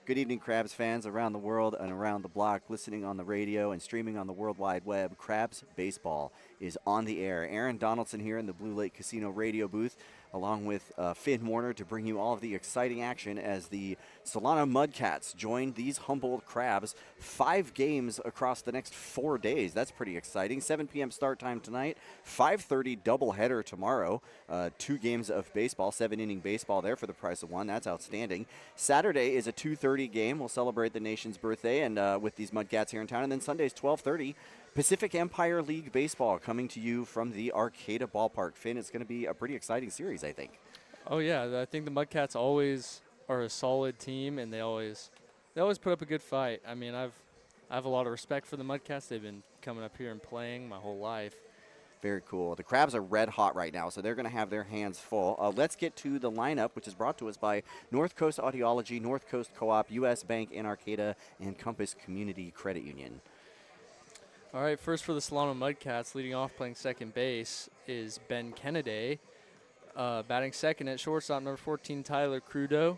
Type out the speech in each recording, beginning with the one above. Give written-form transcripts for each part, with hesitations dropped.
Good evening, Crabs fans around the world and around the block, listening on the radio and streaming on the World Wide Web. Crabs Baseball is on the air. Aaron Donaldson here in the Blue Lake Casino radio booth, along with Finn Warner, to bring you all of the exciting action as the Solano Mudcats join these Humboldt Crabs. 5 games across the next 4 days. That's pretty exciting. 7 p.m. start time tonight, 5:30 doubleheader tomorrow. 2 games of baseball, 7-inning baseball there for the price of 1. That's outstanding. Saturday is a 2:30 game. We'll celebrate the nation's birthday and with these Mudcats here in town. And then Sunday's 12:30. Pacific Empire League Baseball coming to you from the Arcata Ballpark. Finn, it's going to be a pretty exciting series, I think. Oh, yeah. I think the Mudcats always are a solid team, and they always put up a good fight. I mean, I have a lot of respect for the Mudcats. They've been coming up here and playing my whole life. Very cool. The Crabs are red hot right now, so they're going to have their hands full. Let's get to the lineup, which is brought to us by North Coast Audiology, North Coast Co-op, U.S. Bank in Arcata, and Compass Community Credit Union. All right, first for the Solano Mudcats, leading off playing second base is Ben Kennedy. Batting second at shortstop, number 14, Tyler Crudo.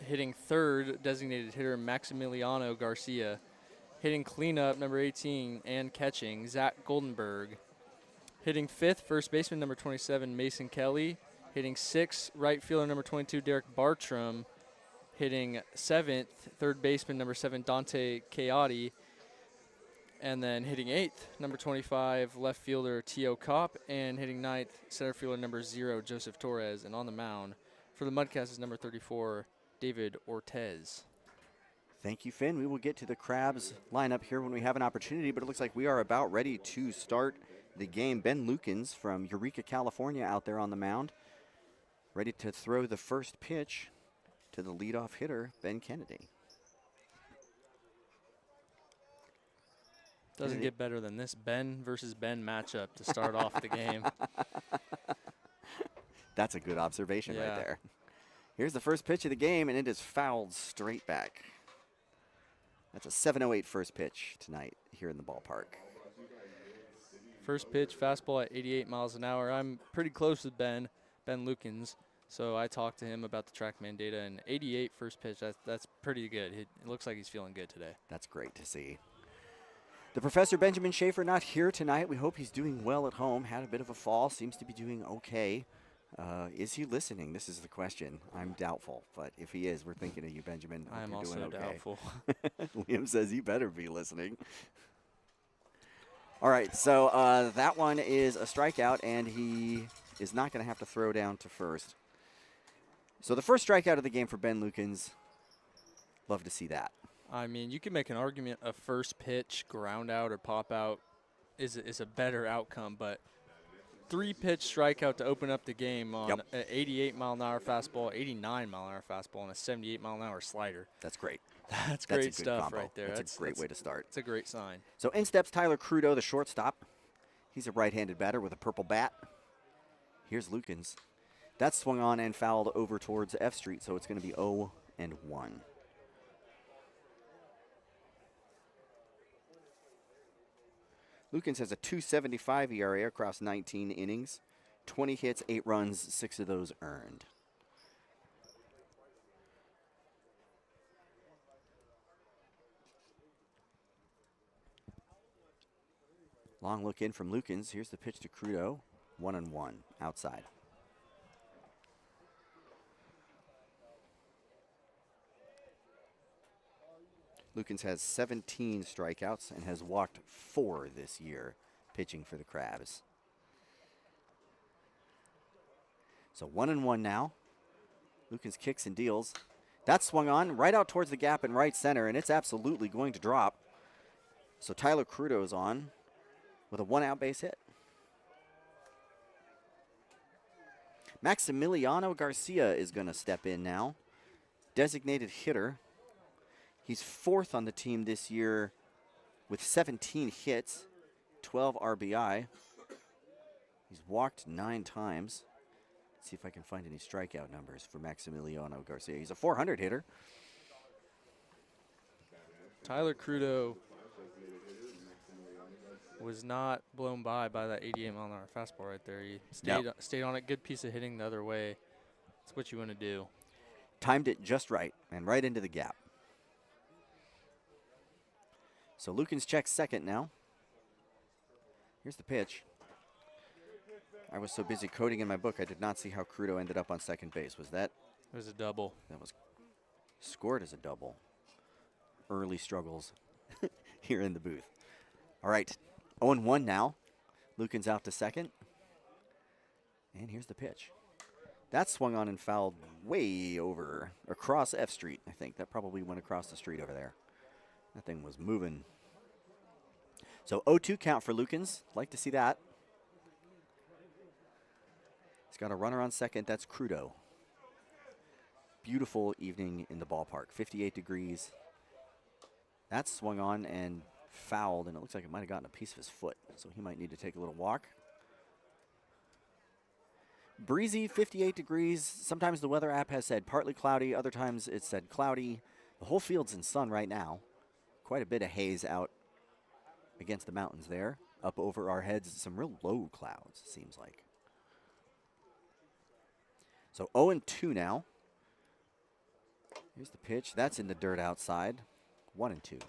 Hitting third, designated hitter Maximiliano Garcia. Hitting cleanup, number 18, and catching, Zach Goldenberg. Hitting fifth, first baseman, number 27, Mason Kelly. Hitting sixth, right fielder, number 22, Derek Bartram. Hitting seventh, third baseman, number 7, Dante Chaotti. And then hitting eighth, number 25, left fielder T.O. Kopp. And hitting ninth, center fielder number 0, Joseph Torres. And on the mound for the Mudcats is number 34, David Ortez. Thank you, Finn. We will get to the Crabs lineup here when we have an opportunity, but it looks like we are about ready to start the game. Ben Lukens from Eureka, California out there on the mound, ready to throw the first pitch to the leadoff hitter, Ben Kennedy. Doesn't get better than this Ben versus Ben matchup to start off the game. That's a good observation right there. Here's the first pitch of the game, and it is fouled straight back. That's a 7:08 first pitch tonight here in the ballpark. First pitch, fastball at 88 miles an hour. I'm pretty close with Ben Lukens, so I talked to him about the TrackMan data, and 88 first pitch, that's pretty good. It looks like he's feeling good today. That's great to see. The Professor Benjamin Schaefer not here tonight. We hope he's doing well at home. Had a bit of a fall. Seems to be doing okay. Is he listening? This is the question. I'm doubtful, but if he is, we're thinking of you, Benjamin. I am also doubtful. Liam says he better be listening. All right, so that one is a strikeout, and he is not going to have to throw down to first. So the first strikeout of the game for Ben Lukens. Love to see that. I mean, you can make an argument a first pitch, ground out, or pop out is a better outcome, but 3-pitch strikeout to open up the game on an 88-mile-an-hour fastball, 89-mile-an-hour fastball, and a 78-mile-an-hour slider. That's great. That's great stuff combo. right there. That's a great way to start. It's a great sign. So in steps Tyler Crudo, the shortstop. He's a right-handed batter with a purple bat. Here's Lukens. That's swung on and fouled over towards F Street, so it's going to be 0-1. Lukens has a 2.75 ERA across 19 innings, 20 hits, 8 runs, 6 of those earned. Long look in from Lukens. Here's the pitch to Crudo. 1-1 outside. Lukens has 17 strikeouts and has walked 4 this year pitching for the Crabs. So 1-1 now. Lukens kicks and deals. That's swung on right out towards the gap in right center, and it's absolutely going to drop. So Tyler Crudo is on with a 1-out base hit. Maximiliano Garcia is going to step in now. Designated hitter. He's 4th on the team this year with 17 hits, 12 RBI. He's walked 9 times. Let's see if I can find any strikeout numbers for Maximiliano Garcia. He's a 400 hitter. Tyler Crudo was not blown by that 88-mile-an-hour fastball right there. He stayed on it. Good piece of hitting the other way. That's what you want to do. timed it just right and right into the gap. So Lukens checks second now. Here's the pitch. I was so busy coding in my book, I did not see how Crudo ended up on second base. Was that? It was a double. That was scored as a double. Early struggles here in the booth. All right, 0-1 now. Lukens out to second. And here's the pitch. That swung on and fouled way over, across F Street, I think. That probably went across the street over there. That thing was moving. So 0-2 count for Lukens. Like to see that. He's got a runner on second. That's Crudo. Beautiful evening in the ballpark. 58 degrees. That swung on and fouled, and it looks like it might have gotten a piece of his foot. So he might need to take a little walk. Breezy, 58 degrees. Sometimes the weather app has said partly cloudy. Other times it said cloudy. The whole field's in sun right now. Quite a bit of haze out against the mountains there. Up over our heads, some real low clouds, seems like. So 0-2 now. Here's the pitch. That's in the dirt outside. 1-2.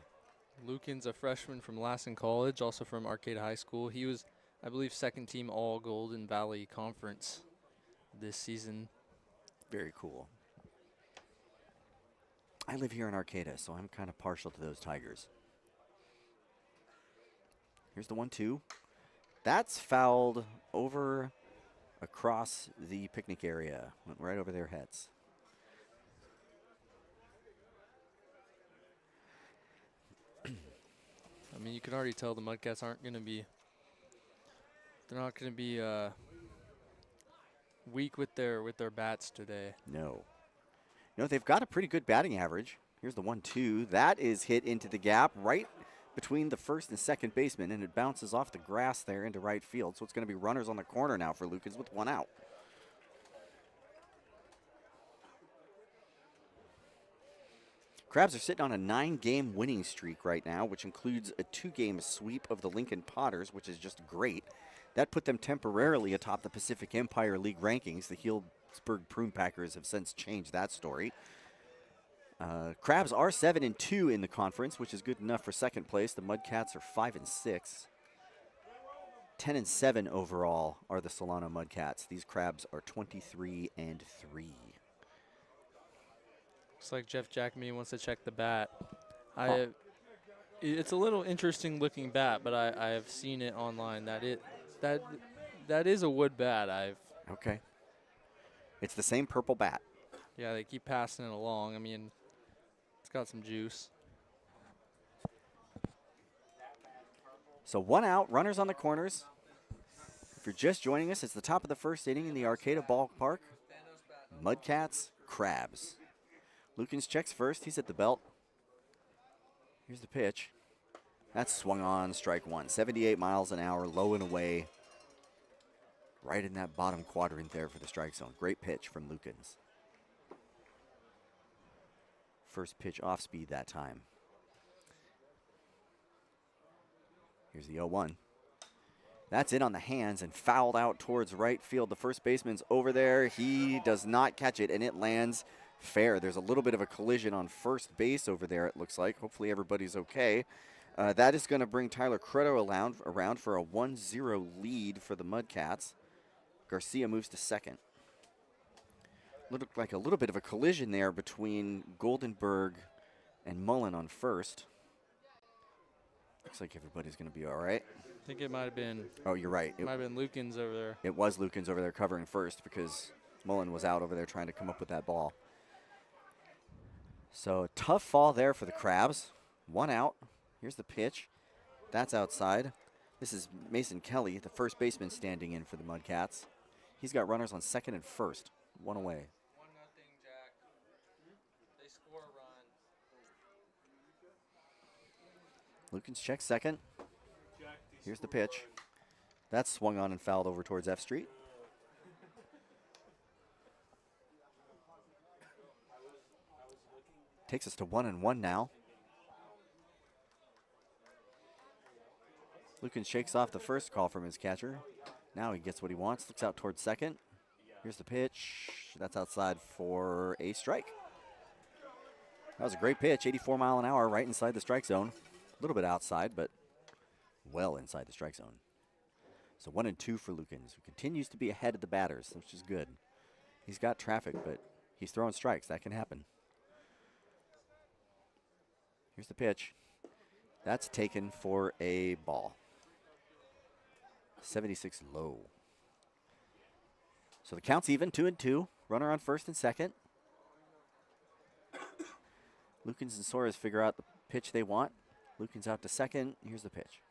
Lukens, a freshman from Lassen College, also from Arcata High School. He was, I believe, second team all Golden Valley Conference this season. Very cool. I live here in Arcata, so I'm kind of partial to those Tigers. Here's the 1-2. That's fouled over across the picnic area. Went right over their heads. I mean, you can already tell the Mudcats aren't going to be, they're not going to be weak with their bats today. No. You know, they've got a pretty good batting average. Here's the 1-2. That is hit into the gap right between the first and second baseman, and it bounces off the grass there into right field. So it's going to be runners on the corner now for Lukens with one out. Crabs are sitting on a 9-game winning streak right now, which includes a 2-game sweep of the Lincoln Potters, which is just great. That put them temporarily atop the Pacific Empire League rankings. The Healdsburg Prune Packers have since changed that story. Crabs are 7-2 in the conference, which is good enough for second place. The Mudcats are 5-6. 10-7 overall are the Solano Mudcats. These Crabs are 23-3. Looks like Jeff Jackme wants to check the bat. It's a little interesting looking bat, but I have seen it online that is a wood bat. Okay. It's the same purple bat. Yeah, they keep passing it along. I mean, it's got some juice. So one out, runners on the corners. If you're just joining us, it's the top of the first inning in the Arcata Ballpark. Mudcats, Crabs. Lukens checks first. He's at the belt. Here's the pitch. That's swung on, strike one. 78 miles an hour, low and away. Right in that bottom quadrant there for the strike zone. Great pitch from Lukens. First pitch off speed that time. Here's the 0-1. That's in on the hands and fouled out towards right field. The first baseman's over there. He does not catch it, and it lands fair. There's a little bit of a collision on first base over there, it looks like. Hopefully everybody's okay. That is going to bring Tyler Credo around for a 1-0 lead for the Mudcats. Garcia moves to second. Looked like a little bit of a collision there between Goldenberg and Mullen on first. Looks like everybody's going to be all right. I think it might have been. Oh, you're right. It might have been Lukens over there. It was Lukens over there covering first because Mullen was out over there trying to come up with that ball. So tough fall there for the Crabs. One out. Here's the pitch. That's outside. This is Mason Kelly, the first baseman, standing in for the Mudcats. He's got runners on second and first. One away. 1-0, Jack. They score a run. Lukens checks second. Here's the pitch. That's swung on and fouled over towards F Street. Takes us to 1-1 now. Lukens shakes off the first call from his catcher. Now he gets what he wants. Looks out towards second. Here's the pitch. That's outside for a strike. That was a great pitch, 84 mile an hour, right inside the strike zone. A little bit outside, but well inside the strike zone. So 1-2 for Lukens, who continues to be ahead of the batters, which is good. He's got traffic, but he's throwing strikes. That can happen. Here's the pitch. That's taken for a ball. 76 low. So the count's even, 2-2. Runner on first and second. Lukens and Soares figure out the pitch they want. Lukens out to second. Here's the pitch.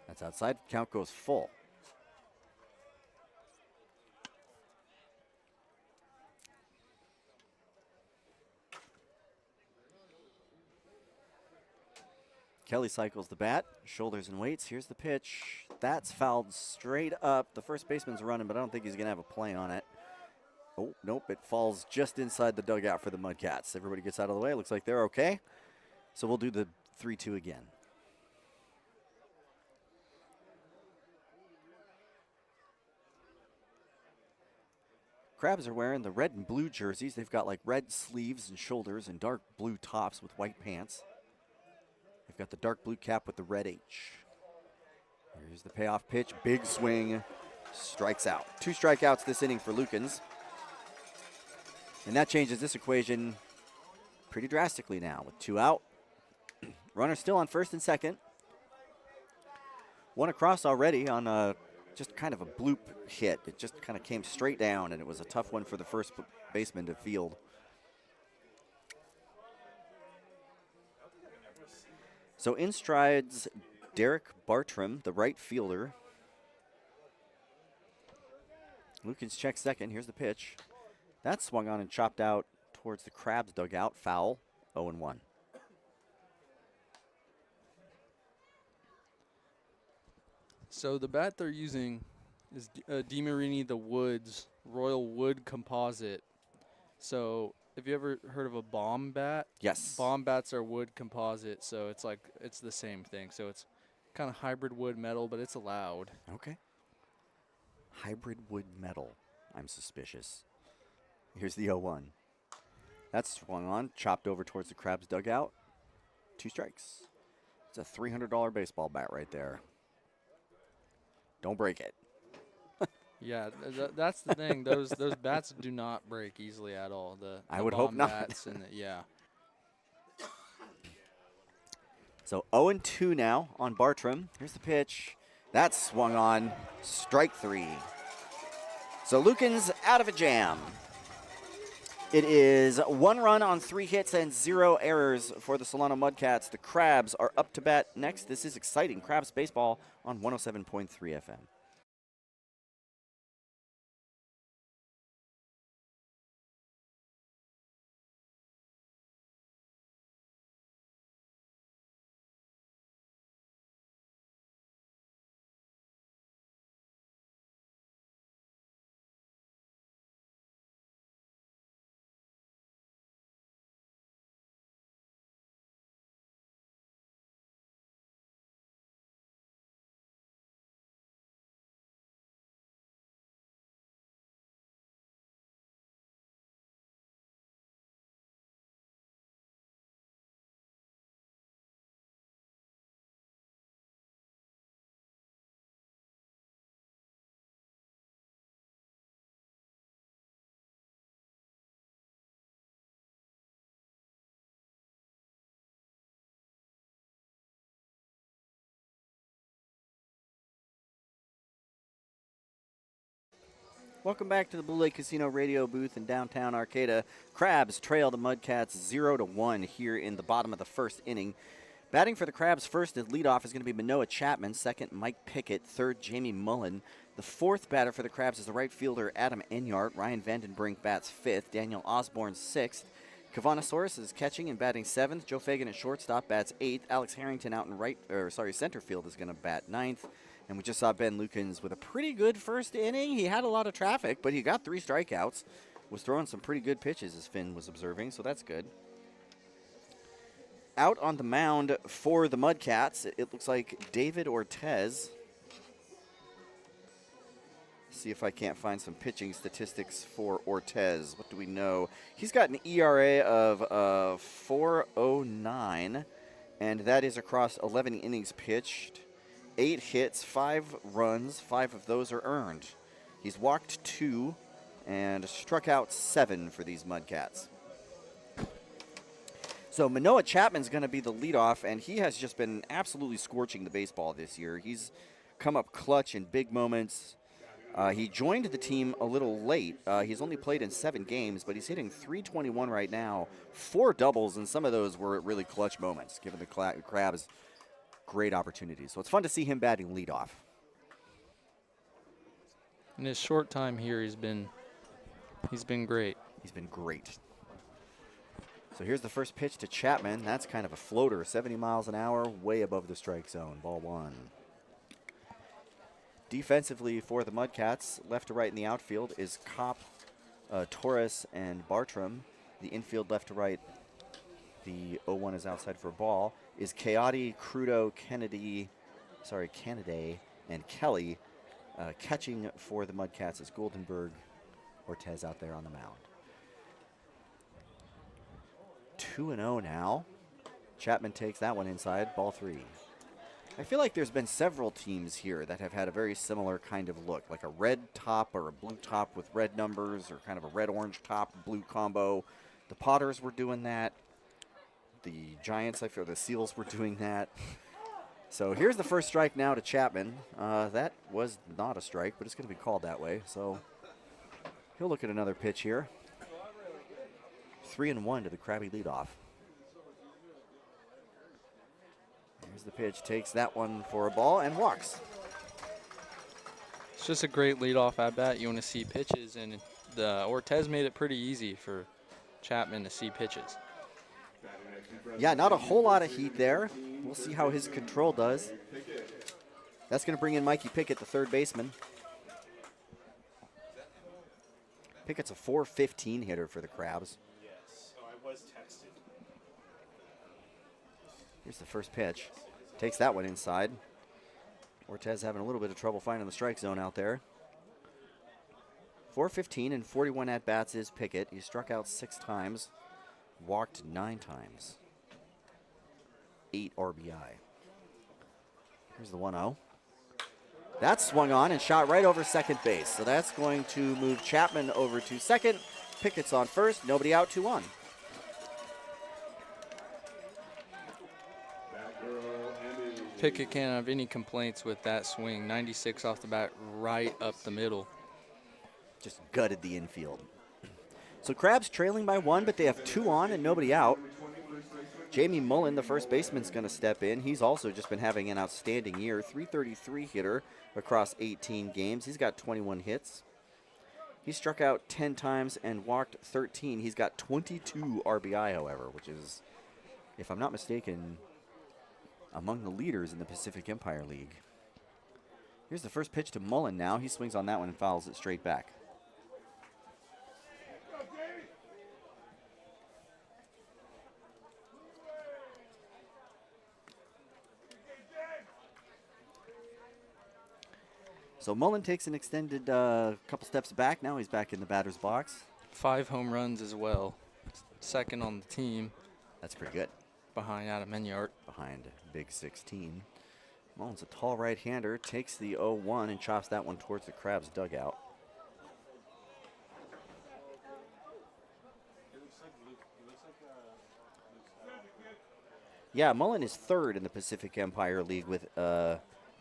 That's outside. Count goes full. Kelly cycles the bat, shoulders and waits. Here's the pitch. That's fouled straight up. The first baseman's running, but I don't think he's going to have a play on it. Oh, nope, it falls just inside the dugout for the Mudcats. Everybody gets out of the way. Looks like they're okay. So we'll do the 3-2 again. Crabs are wearing the red and blue jerseys. They've got like red sleeves and shoulders and dark blue tops with white pants. They've got the dark blue cap with the red H. Here's the payoff pitch. Big swing. Strikes out. 2 strikeouts this inning for Lukens. And that changes this equation pretty drastically now with 2 out. Runner still on first and second. One across already on just kind of a bloop hit. It just kind of came straight down, and it was a tough one for the first baseman to field. So in strides Derek Bartram, the right fielder. Lukens checks second. Here's the pitch. That swung on and chopped out towards the Crabs dugout. Foul, 0-1. So the bat they're using is DeMarini the Woods Royal Wood Composite. So have you ever heard of a bomb bat? Yes. Bomb bats are wood composite, so it's the same thing. So it's kind of hybrid wood metal, but it's allowed. Okay. Hybrid wood metal. I'm suspicious. Here's the 0-1. That's swung on, chopped over towards the Crabs dugout. 2 strikes. It's a $300 baseball bat right there. Don't break it. Yeah, that's the thing. Those bats do not break easily at all. I would hope not. Bats and yeah. So 0-2 now on Bartram. Here's the pitch. That's swung on. Strike 3. So Lukens out of a jam. It is 1 run on 3 hits and 0 errors for the Solano Mudcats. The Crabs are up to bat next. This is exciting Crabs baseball on 107.3 FM. Welcome back to the Blue Lake Casino radio booth in downtown Arcata. Crabs trail the Mudcats 0-1 here in the bottom of the first inning. Batting for the Crabs first at leadoff is going to be Manoah Chapman. Second, Mike Pickett. Third, Jamie Mullen. The fourth batter for the Crabs is the right fielder Adam Enyart. Ryan Vandenbrink bats fifth. Daniel Osborne sixth. Kavanasaurus is catching and batting seventh. Joe Fagan at shortstop bats eighth. Alex Harrington out in center field is going to bat ninth. And we just saw Ben Lukens with a pretty good first inning. He had a lot of traffic, but he got 3 strikeouts. Was throwing some pretty good pitches, as Finn was observing, so that's good. Out on the mound for the Mudcats, it looks like David Ortez. See if I can't find some pitching statistics for Ortez. What do we know? He's got an ERA of 4.09, and that is across 11 innings pitched, 8 hits, 5 runs, 5 of those are earned. He's walked 2 and struck out 7 for these Mudcats. So Manoah Chapman's going to be the leadoff, and he has just been absolutely scorching the baseball this year. He's come up clutch in big moments. He joined the team a little late. He's only played in 7 games, but he's hitting .321 right now, 4 doubles, and some of those were really clutch moments, giving the Crabs great opportunities. So it's fun to see him batting leadoff. In his short time here, he's been great. He's been great. So here's the first pitch to Chapman. That's kind of a floater, 70 miles an hour, way above the strike zone. Ball 1. Defensively for the Mudcats, left to right in the outfield is Kopp, Torres, and Bartram. The infield left to right, the 0-1 is outside for a ball, is Coyote, Crudo, Kennedy, and Kelly. Catching for the Mudcats is Goldenberg, Ortez out there on the mound. 2-0 now. Chapman takes that one inside, ball 3. I feel like there's been several teams here that have had a very similar kind of look, like a red top or a blue top with red numbers, or kind of a red-orange top, blue combo. The Potters were doing that. The Giants, I feel the Seals were doing that. So here's the first strike now to Chapman. That was not a strike, but it's going to be called that way. So he'll look at another pitch here. 3-1 to the Krabby leadoff. Here's the pitch, takes that one for a ball and walks. It's just a great leadoff at bat. You want to see pitches, and the Ortez made it pretty easy for Chapman to see pitches. Yeah, not a whole lot of heat there. We'll see how his control does. That's going to bring in Mikey Pickett, the third baseman. Pickett's a .415 hitter for the Crabs. Yes, so I was texted. Here's the first pitch. Takes that one inside. Ortez having a little bit of trouble finding the strike zone out there. .415 and 41 at-bats is Pickett. He struck out 6 times, walked 9 times. 8 RBI. Here's the 1-0. That swung on and shot right over second base. So that's going to move Chapman over to second. Pickett's on first. Nobody out, 2-1. Pickett can't have any complaints with that swing. 96 off the bat, right up the middle. Just gutted the infield. So Crabs trailing by 1, but they have 2 on and nobody out. Jamie Mullen, the first baseman's going to step in. He's also just been having an outstanding year. .333 hitter across 18 games. He's got 21 hits. He struck out 10 times and walked 13. He's got 22 RBI, however, which is, if I'm not mistaken, among the leaders in the Pacific Empire League. Here's the first pitch to Mullen now. He swings on that one and fouls it straight back. So Mullen takes an extended couple steps back. Now he's back in the batter's box. 5 home runs as well. Second on the team. That's pretty good. Behind Adam Enyart. Behind Big 16. Mullen's a tall right-hander. Takes the 0-1 and chops that one towards the Crabs' dugout. Yeah, Mullen is third in the Pacific Empire League with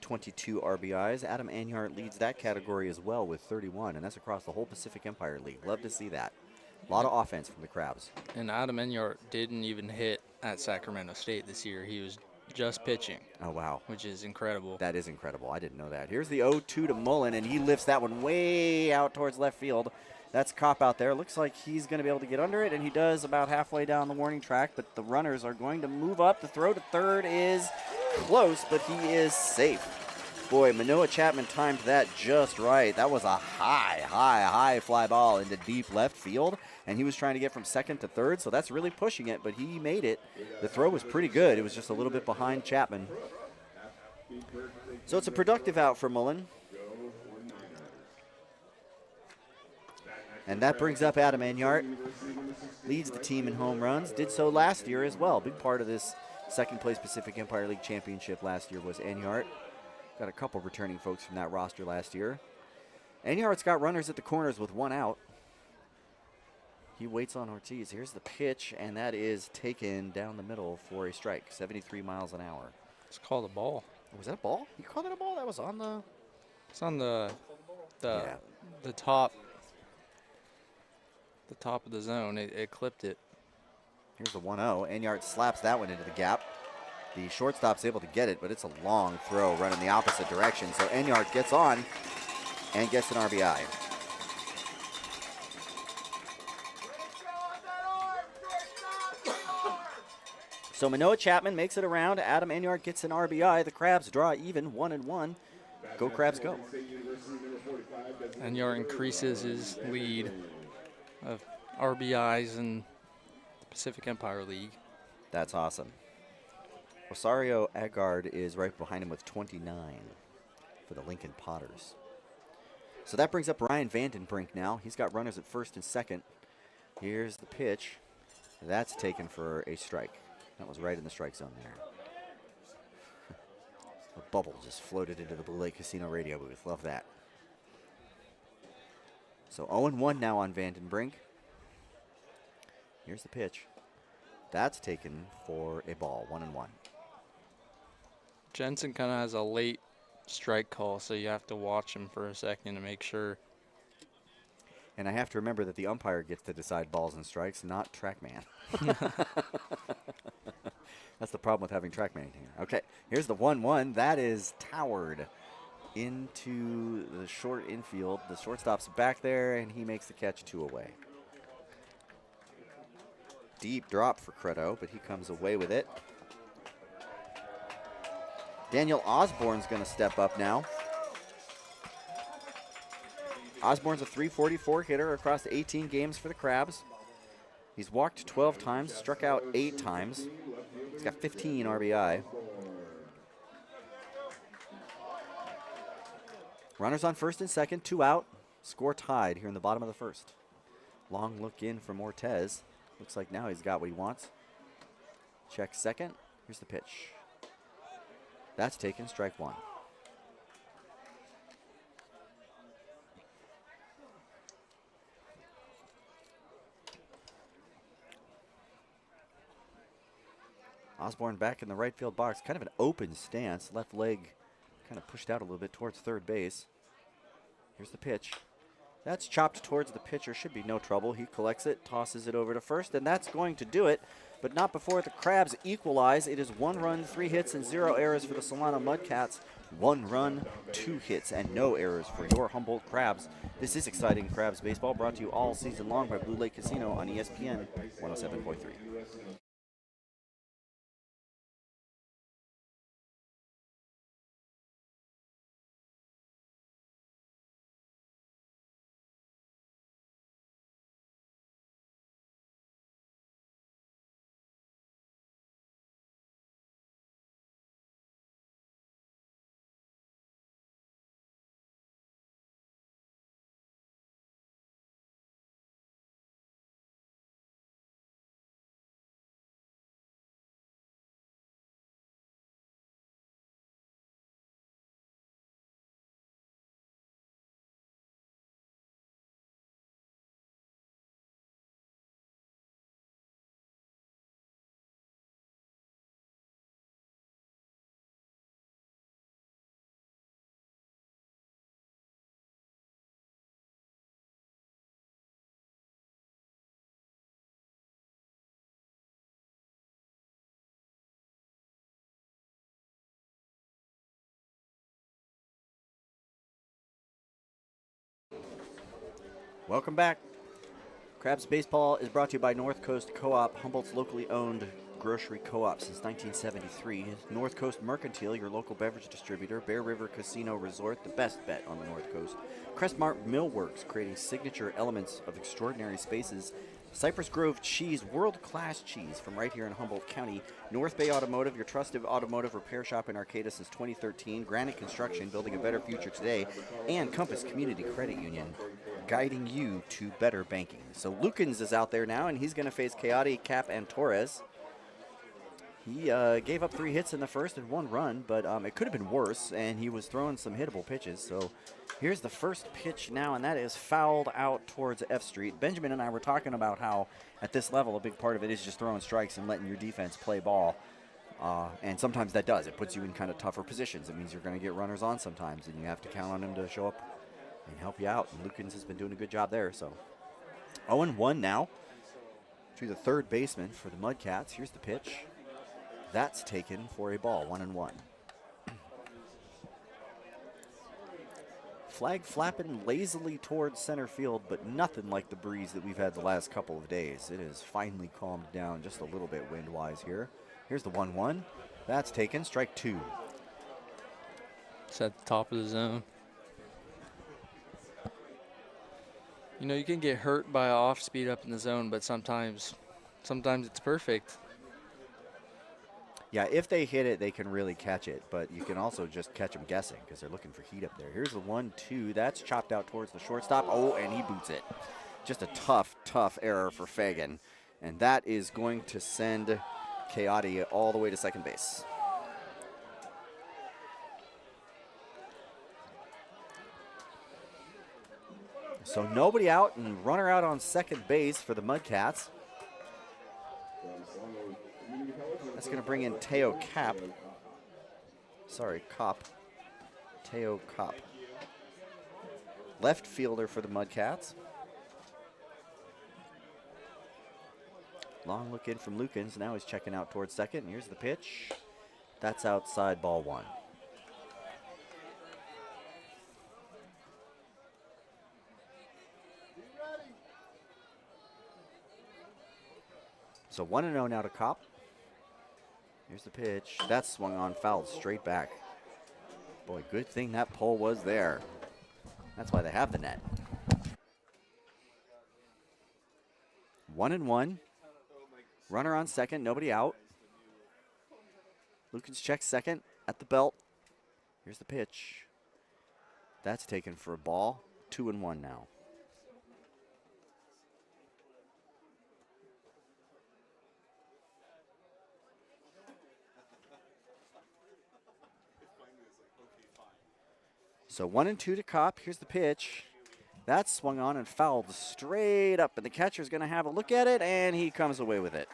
22 RBIs. Adam Enyart leads that category as well with 31, and that's across the whole Pacific Empire League. Love to see that. A lot of offense from the Crabs. And Adam Enyart didn't even hit at Sacramento State this year. He was just pitching. Oh, wow. Which is incredible. That is incredible. I didn't know that. Here's the 0-2 to Mullen, and he lifts that one way out towards left field. That's Kopp out there. Looks like he's going to be able to get under it, and he does about halfway down the warning track, but the runners are going to move up. The throw to third is close, but he is safe. Boy, Manoah Chapman timed that just right. That was a high fly ball into deep left field, and he was trying to get from second to third, so that's really pushing it, but he made it. The throw was pretty good. It was just a little bit behind Chapman. So it's a productive out for Mullen. And that brings up Adam Enyart. Leads the team in home runs. Did so last year as well. Big part of this second place Pacific Empire League championship last year was Enyart. Got a couple returning folks from that roster last year. Enyart's got runners at the corners with one out. He waits on Ortiz. Here's the pitch, and that is taken down the middle for a strike, 73 miles an hour. It's called a ball. Was that a ball? You called it a ball? That was on the... It's on the top of the zone. It clipped it. Here's the 1-0. Enyart slaps that one into the gap. The shortstop's able to get it, but it's a long throw running the opposite direction. So Enyart gets on and gets an RBI. So Manoah Chapman makes it around. Adam Enyart gets an RBI. The Crabs draw even 1-1. Go Crabs, go. Enyart increases his lead of RBIs in the Pacific Empire League. That's awesome. Rosario Agard is right behind him with 29 for the Lincoln Potters. So that brings up Ryan Vandenbrink now. He's got runners at first and second. Here's the pitch. That's taken for a strike. That was right in the strike zone there. A bubble just floated into the Blue Lake Casino radio booth. Love that. So 0-1 now on Vandenbrink. Here's the pitch. That's taken for a ball, 1-1. Jensen kind of has a late strike call, so you have to watch him for a second to make sure. And I have to remember that the umpire gets to decide balls and strikes, not TrackMan. That's the problem with having TrackMan here. Okay, here's the 1-1. That is towered into the short infield. The shortstop's back there, and he makes the catch 2 away. Deep drop for Credo, but he comes away with it. Daniel Osborne's going to step up now. Osborne's a .344 hitter across 18 games for the Crabs. He's walked 12 times, struck out 8 times. He's got 15 RBI. Runners on first and second, 2 out. Score tied here in the bottom of the first. Long look in from Ortiz. Looks like now he's got what he wants. Check second. Here's the pitch. That's taken, strike 1. Osborne back in the right field box. Kind of an open stance. Left leg kind of pushed out a little bit towards third base. Here's the pitch. That's chopped towards the pitcher. Should be no trouble. He collects it, tosses it over to first, and that's going to do it. But not before the Crabs equalize. It is 1 run, 3 hits, and 0 errors for the Solano Mudcats. 1 run, 2 hits, and no errors for your Humboldt Crabs. This is exciting Crabs baseball, brought to you all season long by Blue Lake Casino on ESPN 107.3. Welcome back. Crabs Baseball is brought to you by North Coast Co-op, Humboldt's locally owned grocery co-op since 1973. North Coast Mercantile, your local beverage distributor. Bear River Casino Resort, the best bet on the North Coast. Crestmark Millworks, creating signature elements of extraordinary spaces. Cypress Grove Cheese, world-class cheese from right here in Humboldt County. North Bay Automotive, your trusted automotive repair shop in Arcata since 2013. Granite Construction, building a better future today. And Compass Community Credit Union. guiding you to better banking. So Lukens is out there now, and he's going to face Coyote, Cap, and Torres. He gave up 3 hits in the first and 1 run, but it could have been worse, and he was throwing some hittable pitches. So here's the first pitch now, and that is fouled out towards F Street. Benjamin and I were talking about how at this level, a big part of it is just throwing strikes and letting your defense play ball. And sometimes that does. It puts you in kind of tougher positions. It means you're going to get runners on sometimes, and you have to count on them to show up and help you out. And Lukens has been doing a good job there. So 0-1 now to the third baseman for the Mudcats. Here's the pitch. That's taken for a ball, 1-1. Flag flapping lazily towards center field, but nothing like the breeze that we've had the last couple of days. It has finally calmed down just a little bit wind-wise here. Here's the 1-1. That's taken, strike 2. It's at the top of the zone. You know, you can get hurt by off speed up in the zone, but sometimes it's perfect. Yeah, if they hit it, they can really catch it, but you can also just catch them guessing because they're looking for heat up there. Here's the 1-2. That's chopped out towards the shortstop. Oh, and he boots it. Just a tough error for Fagan, and that is going to send Coyote all the way to second base. So nobody out and runner out on second base for the Mudcats. That's going to bring in Teo Cap. Sorry, Cop. Teo Cop. Left fielder for the Mudcats. Long look in from Lukens. Now he's checking out towards second. Here's the pitch. That's outside, ball 1. So 1-0 now to Cop. Here's the pitch. That's swung on, fouled straight back. Boy, good thing that pole was there. That's why they have the net. 1-1. Runner on second, nobody out. Lukens checks second at the belt. Here's the pitch. That's taken for a ball. 2-1 now. So 1-2 to Cop. Here's the pitch. That's swung on and fouled straight up, and the catcher's going to have a look at it, and he comes away with it.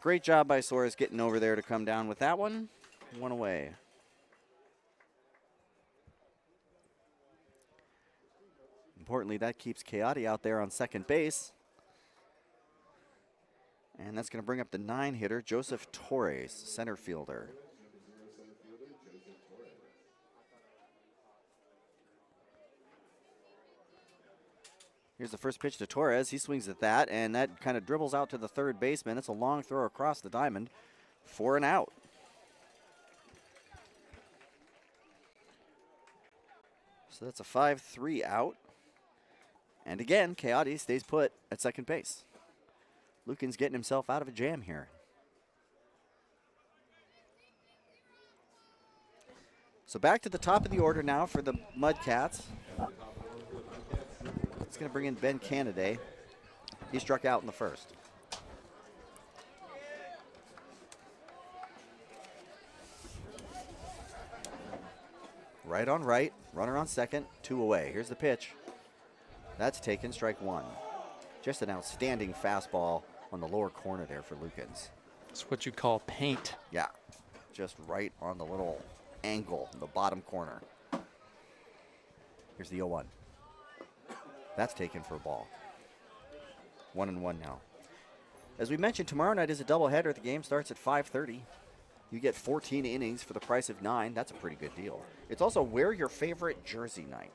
Great job by Soares getting over there to come down with that one. 1 away. Importantly, that keeps Coyote out there on second base. And that's going to bring up the 9-hitter, Joseph Torres, center fielder. Here's the first pitch to Torres. He swings at that, and that kind of dribbles out to the third baseman. It's a long throw across the diamond for an out. So that's a 5-3 out. And again, Coyote stays put at second base. Lukens getting himself out of a jam here. So back to the top of the order now for the Mudcats. It's going to bring in Ben Canaday. He struck out in the first. Right on right, runner on second, 2 away. Here's the pitch. That's taken, strike 1. Just an outstanding fastball on the lower corner there for Lukens. It's what you call paint. Yeah, just right on the little angle in the bottom corner. Here's the 0-1. That's taken for a ball. 1-1 now. As we mentioned, tomorrow night is a doubleheader. The game starts at 5:30. You get 14 innings for the price of 9. That's a pretty good deal. It's also wear your favorite jersey night.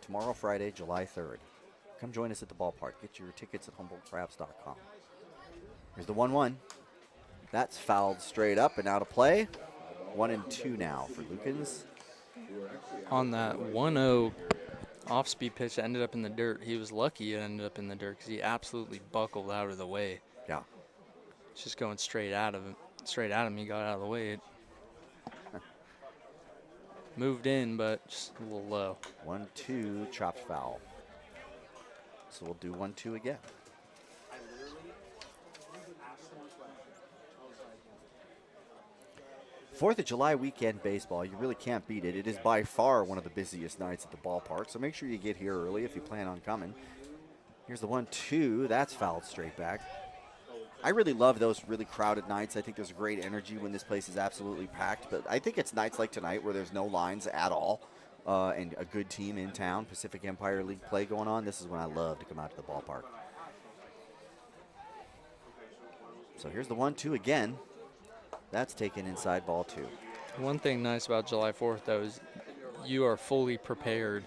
Tomorrow, Friday, July 3rd. Come join us at the ballpark. Get your tickets at HumboldTraps.com. Here's the 1-1. That's fouled straight up and out of play. 1-2 now for Lukens. On that 1-0 off-speed pitch that ended up in the dirt, he was lucky it ended up in the dirt because he absolutely buckled out of the way. Yeah. It's just going straight at him. He got out of the way. moved in, but just a little low. 1-2, chopped foul. So we'll do 1-2 again. 4th of July weekend baseball, you really can't beat it. It is by far one of the busiest nights at the ballpark, so make sure you get here early if you plan on coming. Here's the 1-2. That's fouled straight back. I really love those really crowded nights. I think there's great energy when this place is absolutely packed, but I think it's nights like tonight where there's no lines at all and a good team in town, Pacific Empire League play going on. This is when I love to come out to the ballpark. So here's the 1-2 again. That's taken inside, ball 2. One thing nice about July 4th, though, is you are fully prepared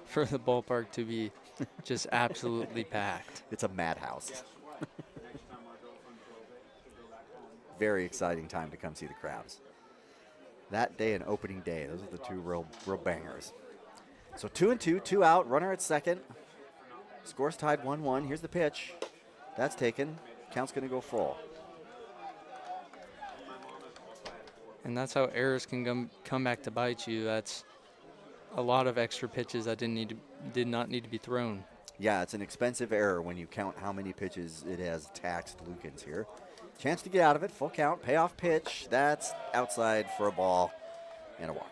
for the ballpark to be just absolutely packed. It's a madhouse. Very exciting time to come see the Crabs. That day and opening day, those are the two real bangers. So 2-2, 2 out, runner at second. Score's tied 1-1. Here's the pitch. That's taken. Count's going to go full. And that's how errors can come back to bite you. That's a lot of extra pitches that did not need to be thrown. Yeah, it's an expensive error when you count how many pitches it has taxed Lukens here. Chance to get out of it, full count, payoff pitch. That's outside for a ball and a walk.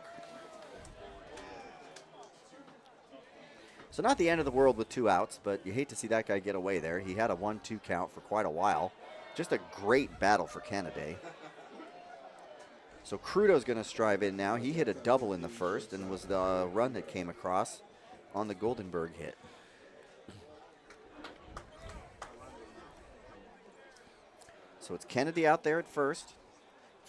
So not the end of the world with 2 outs, but you hate to see that guy get away there. He had a 1-2 count for quite a while. Just a great battle for Kennedy. So Crudo's going to strive in now. He hit a double in the first and was the run that came across on the Goldenberg hit. So it's Kennedy out there at first.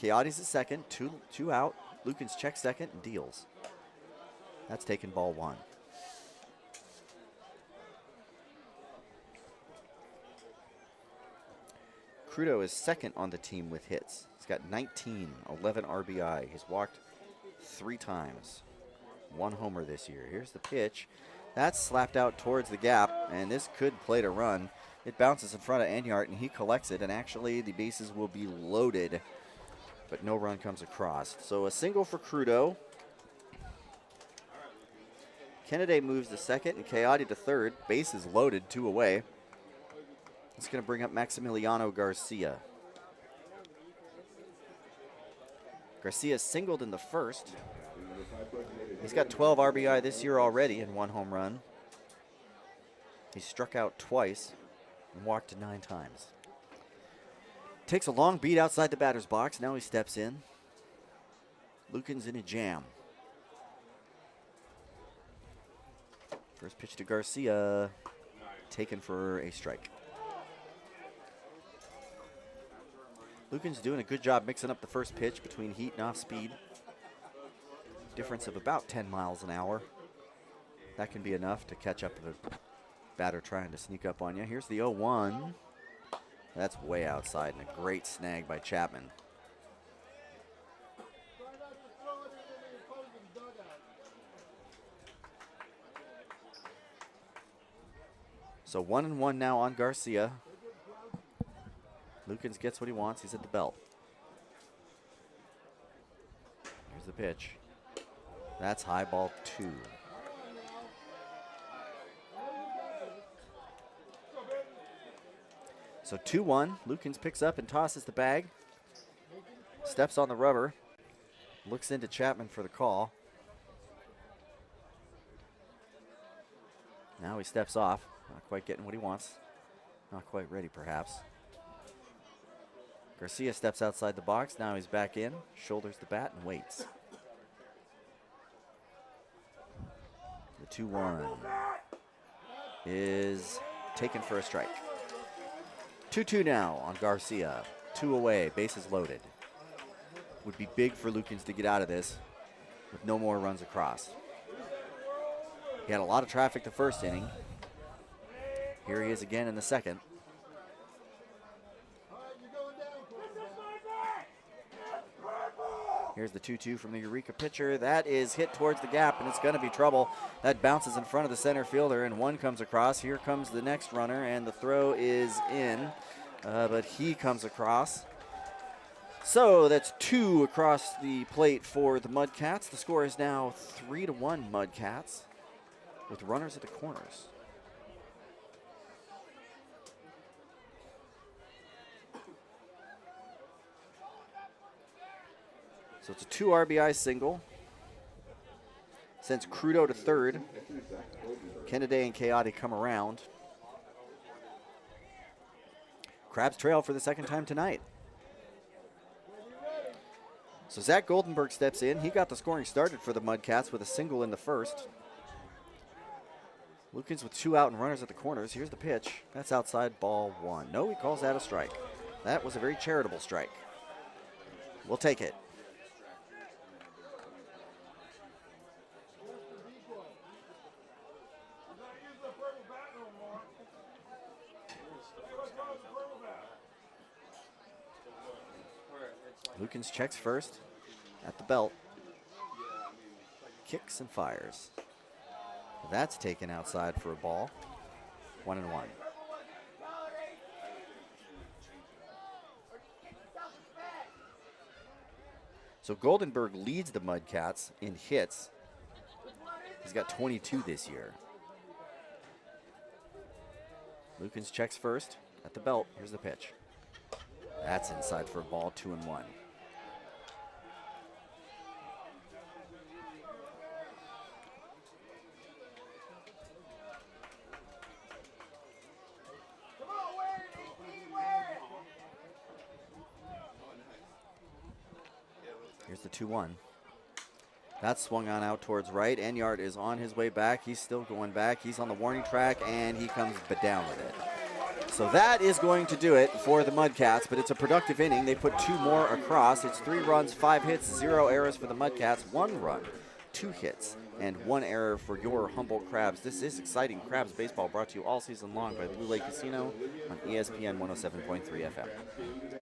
Keady's at second, two out. Lukens checks second and deals. That's taken ball 1. Crudo is second on the team with hits. He's got 19, 11 RBI. He's walked 3 times. 1 homer this year. Here's the pitch. That's slapped out towards the gap, and this could play to run. It bounces in front of Enyart, and he collects it, and actually the bases will be loaded, but no run comes across. So a single for Crudo. Kennedy moves to second, and Keady to third. Bases loaded, 2 away. It's going to bring up Maximiliano Garcia. Garcia singled in the first. He's got 12 RBI this year already and 1 home run. He struck out twice and walked 9 times. Takes a long beat outside the batter's box. Now he steps in. Lukens in a jam. First pitch to Garcia. Taken for a strike. Lukens doing a good job mixing up the first pitch between heat and off speed. Difference of about 10 miles an hour. That can be enough to catch up with a batter trying to sneak up on you. Here's the 0-1. That's way outside and a great snag by Chapman. So 1-1 now on Garcia. Lukens gets what he wants. He's at the belt. Here's the pitch. That's high, ball 2. So 2-1. Lukens picks up and tosses the bag. Steps on the rubber. Looks into Chapman for the call. Now he steps off. Not quite getting what he wants. Not quite ready, perhaps. Garcia steps outside the box. Now he's back in, shoulders the bat, and waits. The 2-1 is taken for a strike. 2-2 now on Garcia. 2 away, bases loaded. Would be big for Lukens to get out of this with no more runs across. He had a lot of traffic the first inning. Here he is again in the second. Here's the 2-2 from the Eureka pitcher. That is hit towards the gap, and it's going to be trouble. That bounces in front of the center fielder, and 1 comes across. Here comes the next runner, and the throw is in, but he comes across. So that's 2 across the plate for the Mudcats. The score is now 3-1 Mudcats with runners at the corners. So it's a 2 RBI single. Sends Crudo to third. Kennedy and Chaotic come around. Crabs trail for the second time tonight. So Zach Goldenberg steps in. He got the scoring started for the Mudcats with a single in the first. Lukens with 2 out and runners at the corners. Here's the pitch. That's outside, ball 1. No, he calls that a strike. That was a very charitable strike. We'll take it. Lukens checks first at the belt. Kicks and fires. That's taken outside for a ball. 1-1. So Goldenberg leads the Mudcats in hits. He's got 22 this year. Lukens checks first at the belt. Here's the pitch. That's inside for a ball. 2-1. Here's the 2-1. That's swung on out towards right. Enyart is on his way back. He's still going back. He's on the warning track, and he comes down with it. So that is going to do it for the Mudcats, but it's a productive inning. They put 2 more across. It's 3 runs, 5 hits, 0 errors for the Mudcats. 1 run, 2 hits, and 1 error for your Humboldt Crabs. This is exciting Crabs baseball brought to you all season long by Blue Lake Casino on ESPN 107.3 FM.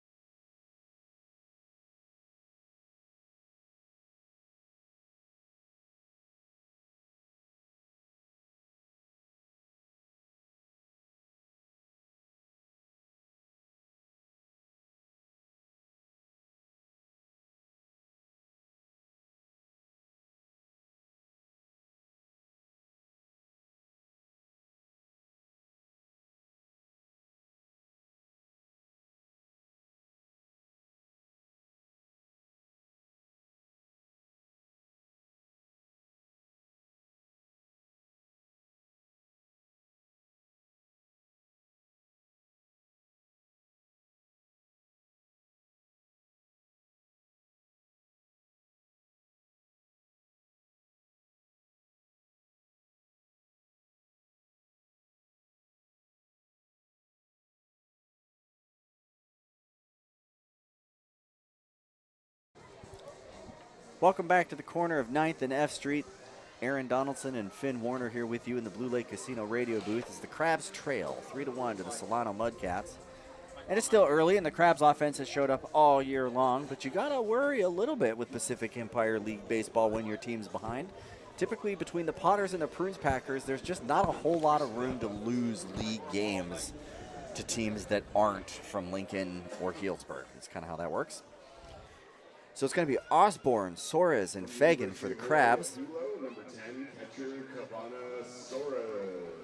Welcome back to the corner of 9th and F Street. Aaron Donaldson and Finn Warner here with you in the Blue Lake Casino radio booth as the Crabs trail 3-1 to the Solano Mudcats. And it's still early, and the Crabs offense has showed up all year long, but you got to worry a little bit with Pacific Empire League baseball when your team's behind. Typically, between the Potters and the Prunes Packers, there's just not a whole lot of room to lose league games to teams that aren't from Lincoln or Healdsburg. That's kind of how that works. So it's going to be Osborne, Soares, and Fagan for the Crabs.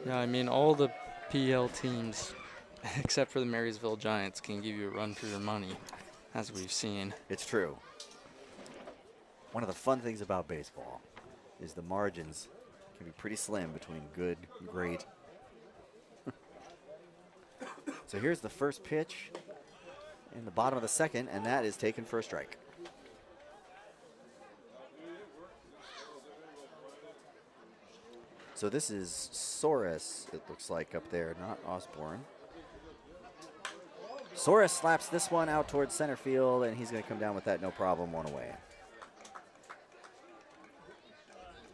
Yeah, I mean, all the PL teams, except for the Marysville Giants, can give you a run for your money, as we've seen. It's true. One of the fun things about baseball is the margins can be pretty slim between good and great. So here's the first pitch in the bottom of the second, and that is taken for a strike. So this is Soares, it looks like, up there, not Osborne. Soares slaps this one out towards center field, and he's going to come down with that no problem, 1 away.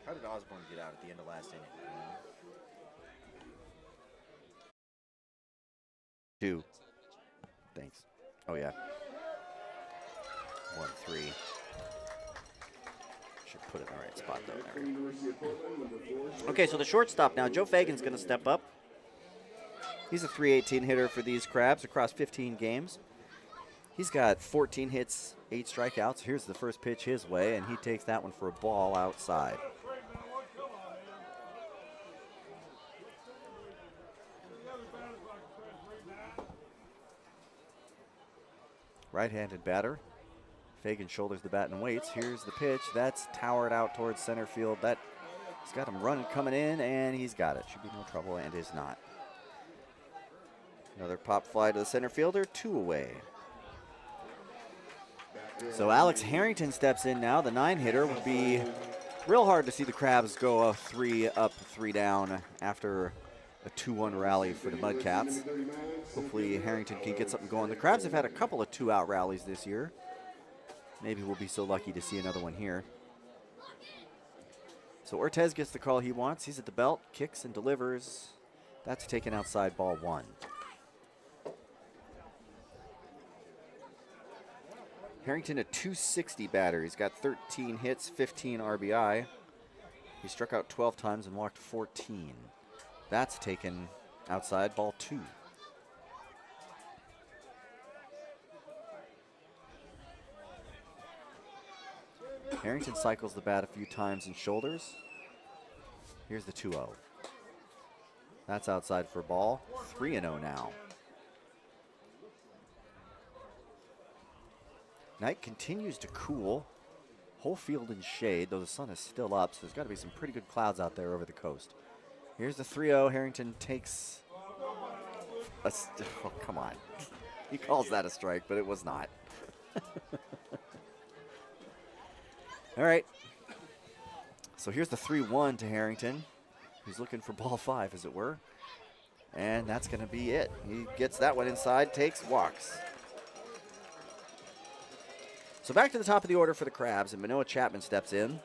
How did Osborne get out at the end of last inning? 2. Thanks. Oh, yeah. 1-3. Should put it in the right spot, though. There we go. Okay, so the shortstop now. Joe Fagan's going to step up. He's a .318 hitter for these Crabs across 15 games. He's got 14 hits, 8 strikeouts. Here's the first pitch his way, and he takes that one for a ball outside. Right-handed batter. Fagan shoulders the bat and waits. Here's the pitch. That's towered out towards center field. He's got him running, coming in, and he's got it. Should be no trouble, and is not. Another pop fly to the center fielder, 2 away. So Alex Harrington steps in now. The 9-hitter would be real hard to see the Crabs go 3 up, 3 down after a 2-1 rally for the Mudcats. Hopefully Harrington can get something going. The Crabs have had a couple of 2-out rallies this year. Maybe we'll be so lucky to see another one here. So Ortez gets the call he wants. He's at the belt, kicks and delivers. That's taken outside, ball 1. Harrington, a .260 batter. He's got 13 hits, 15 RBI. He struck out 12 times and walked 14. That's taken outside, ball 2. Harrington cycles the bat a few times and shoulders. Here's the 2-0. That's outside for a ball. 3-0 now. Night continues to cool. Whole field in shade, though the sun is still up, so there's got to be some pretty good clouds out there over the coast. Here's the 3-0. Harrington takes oh, come on. He calls that a strike, but it was not. All right. So here's the 3-1 to Harrington. He's looking for ball 5, as it were. And that's going to be it. He gets that one inside, takes, walks. So back to the top of the order for the Crabs, and Manoah Chapman steps in.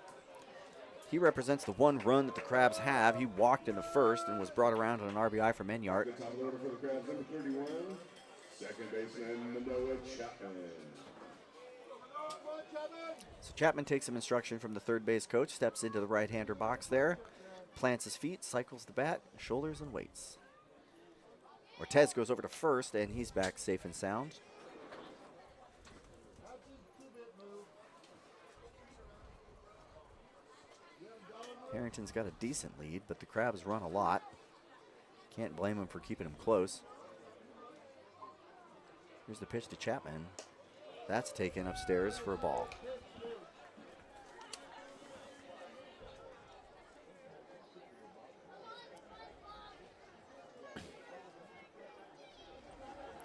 He represents the 1 run that the Crabs have. He walked in the first and was brought around on an RBI from Enyart. Top of the order for the Crabs, number 31, second baseman Manoah Chapman. So Chapman takes some instruction from the third base coach, steps into the right-hander box there, plants his feet, cycles the bat, shoulders, and waits. Ortez goes over to first, and he's back safe and sound. Harrington's got a decent lead, but the Crabs run a lot. Can't blame him for keeping him close. Here's the pitch to Chapman. That's taken upstairs for a ball.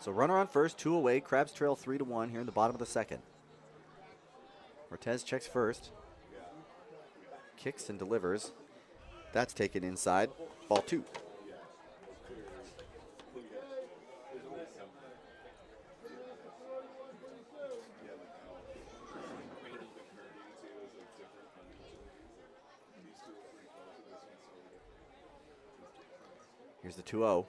So runner on first, 2 away. Crabs trail 3-1 here in the bottom of the second. Ortez checks first. Kicks and delivers. That's taken inside. Ball 2. Here's the 2-0.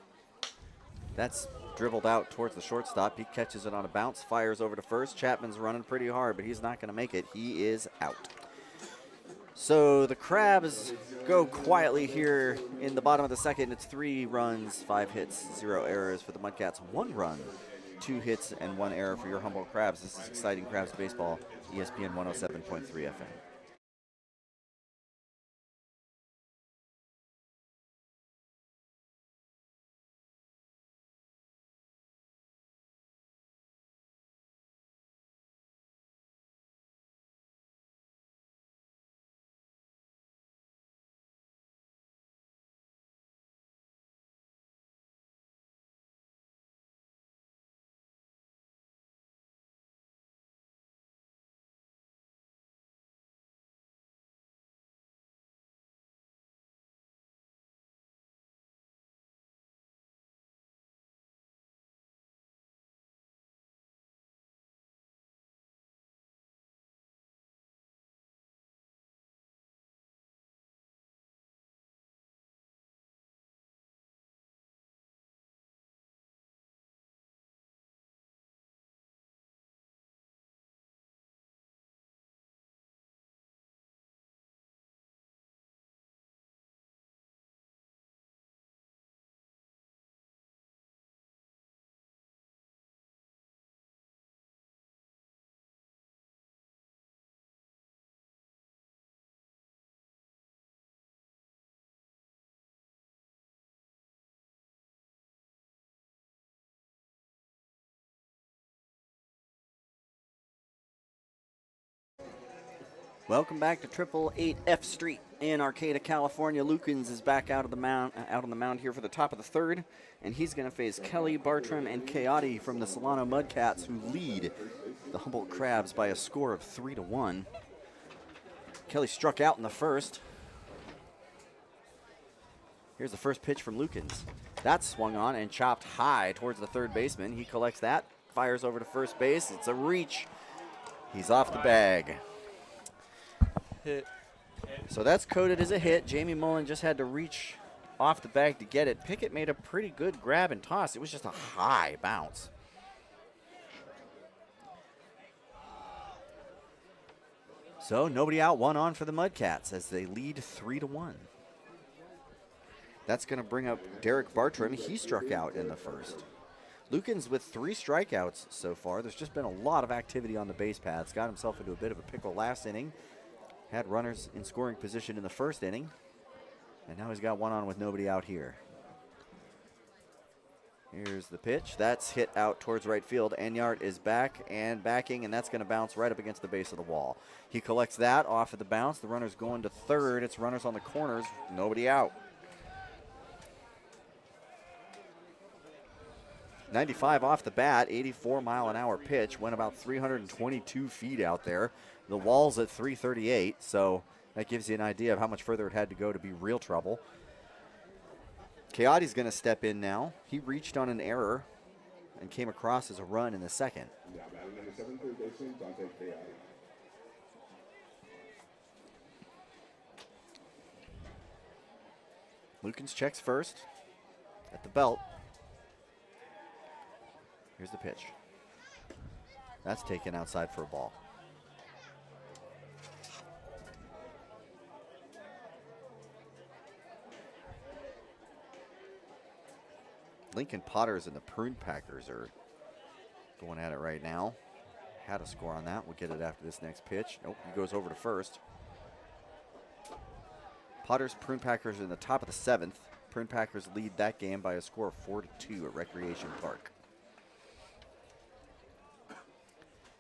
That's dribbled out towards the shortstop. He catches it on a bounce, fires over to first. Chapman's running pretty hard, but he's not going to make it. He is out. So the Crabs go quietly here in the bottom of the second. It's 3 runs, 5 hits, 0 errors for the Mudcats. 1 run, 2 hits, and 1 error for your Humboldt Crabs. This is exciting Crabs baseball, ESPN 107.3 FM. Welcome back to 888 F Street in Arcata, California. Lukens is back out on the mound here for the top of the third, and he's going to face Kelly, Bartram, and Coyote from the Solano Mudcats, who lead the Humboldt Crabs by a score of 3-1. Kelly struck out in the first. Here's the first pitch from Lukens. That's swung on and chopped high towards the third baseman. He collects that, fires over to first base. It's a reach. He's off the bag. Hit. So that's coded as a hit. Jamie Mullen just had to reach off the bag to get it. Pickett made a pretty good grab and toss. It was just a high bounce. So nobody out, one on for the Mudcats as they lead 3-1. That's going to bring up Derek Bartram. He struck out in the first. Lukens with 3 strikeouts so far. There's just been a lot of activity on the base paths. Got himself into a bit of a pickle last inning. Had runners in scoring position in the first inning. And now he's got one on with nobody out here. Here's the pitch. That's hit out towards right field. Enyart is back and backing, and that's going to bounce right up against the base of the wall. He collects that off of the bounce. The runner's going to third. It's runners on the corners. Nobody out. 95 off the bat, 84-mile-an-hour pitch. Went about 322 feet out there. The wall's at 338, so that gives you an idea of how much further it had to go to be real trouble. Coyote's going to step in now. He reached on an error and came across as a run in the second. Now batting number 7, third baseman, Dante Coyote. Lukens checks first at the belt. Here's the pitch. That's taken outside for a ball. Lincoln Potters and the Prune Packers are going at it right now. Had a score on that. We'll get it after this next pitch. Nope, he goes over to first. Potters, Prune Packers in the top of the 7th. Prune Packers lead that game by a score of 4-2 at Recreation Park.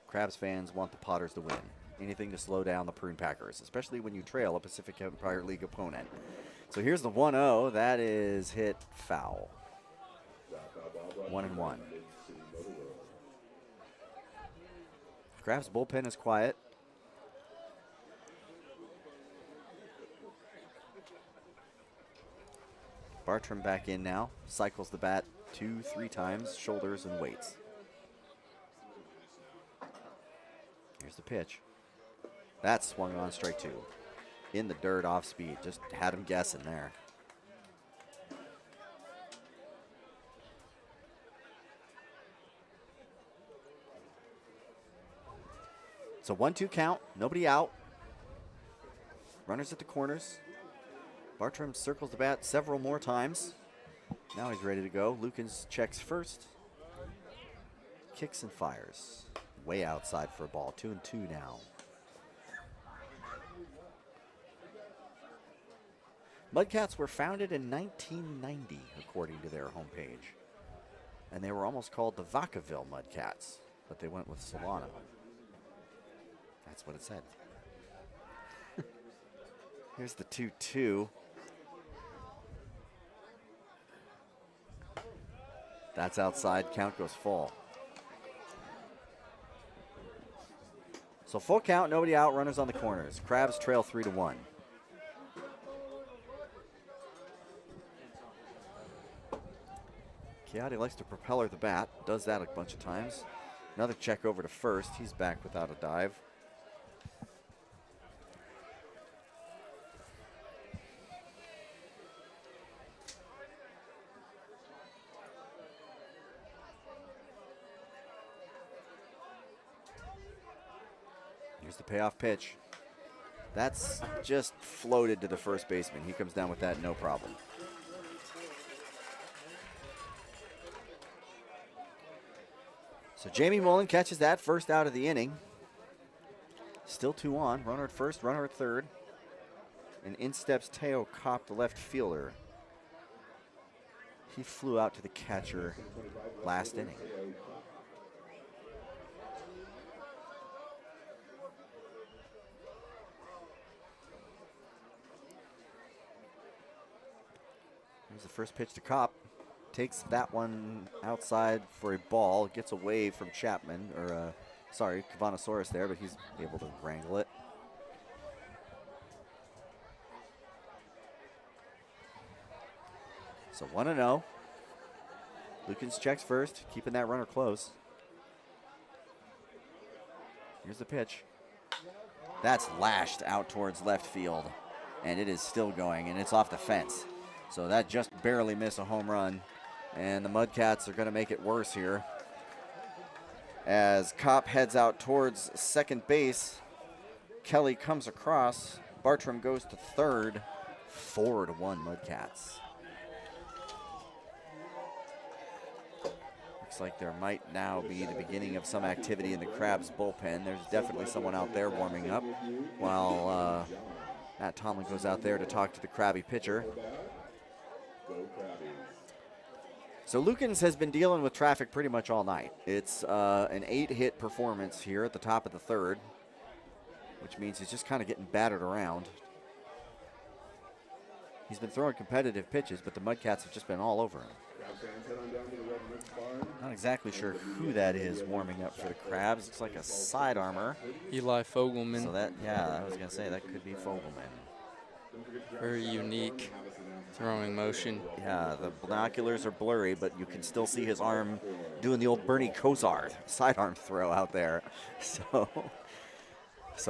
Crabs fans want the Potters to win. Anything to slow down the Prune Packers, especially when you trail a Pacific Empire League opponent. So here's the 1-0. That is hit foul. 1-1. Crabs bullpen is quiet. Bartram back in now. Cycles the bat 2-3 times, shoulders and waits. Here's the pitch. That's swung on, strike 2. In the dirt, off speed. Just had him guessing there. So 1-2 count, nobody out. Runners at the corners. Bartram circles the bat several more times. Now he's ready to go. Lukens checks first. Kicks and fires. Way outside for a ball. 2-2 now. Mudcats were founded in 1990, according to their homepage. And they were almost called the Vacaville Mudcats, but they went with Solano. That's what it said. Here's the 2-2. That's outside. Count goes full. So full count, nobody out, runners on the corners. Crabs trail 3-1. Coyote likes to propeller the bat. Does that a bunch of times. Another check over to first. He's back without a dive. Here's the payoff pitch. That's just floated to the first baseman. He comes down with that, no problem. So Jamie Mullen catches that first out of the inning. Still 2 on. Runner at first, runner at third. And in steps Teo Kopp, the left fielder. He flew out to the catcher last inning. Here's the first pitch to Kopp. Takes that one outside for a ball. Gets away from Chapman, or sorry, Cavanosaurus there, but he's able to wrangle it. So 1-0. Lukens checks first, keeping that runner close. Here's the pitch. That's lashed out towards left field, and it is still going, and it's off the fence. So that just barely missed a home run, and the Mudcats are going to make it worse here. As Kopp heads out towards second base, Kelly comes across. Bartram goes to third. 4-1 Mudcats. Looks like there might now be the beginning of some activity in the Crabs bullpen. There's definitely someone out there warming up while Matt Tomlin goes out there to talk to the Crabby pitcher. So Lukens has been dealing with traffic pretty much all night. It's an 8-hit performance here at the top of the third, which means he's just kind of getting battered around. He's been throwing competitive pitches, but the Mudcats have just been all over him. Not exactly sure who that is warming up for the Crabs. Looks like a side armor. Eli Fogelman. So that, yeah, I was going to say that could be Fogelman. Very unique throwing motion. Yeah, the binoculars are blurry, but you can still see his arm doing the old Bernie Kosar sidearm throw out there. So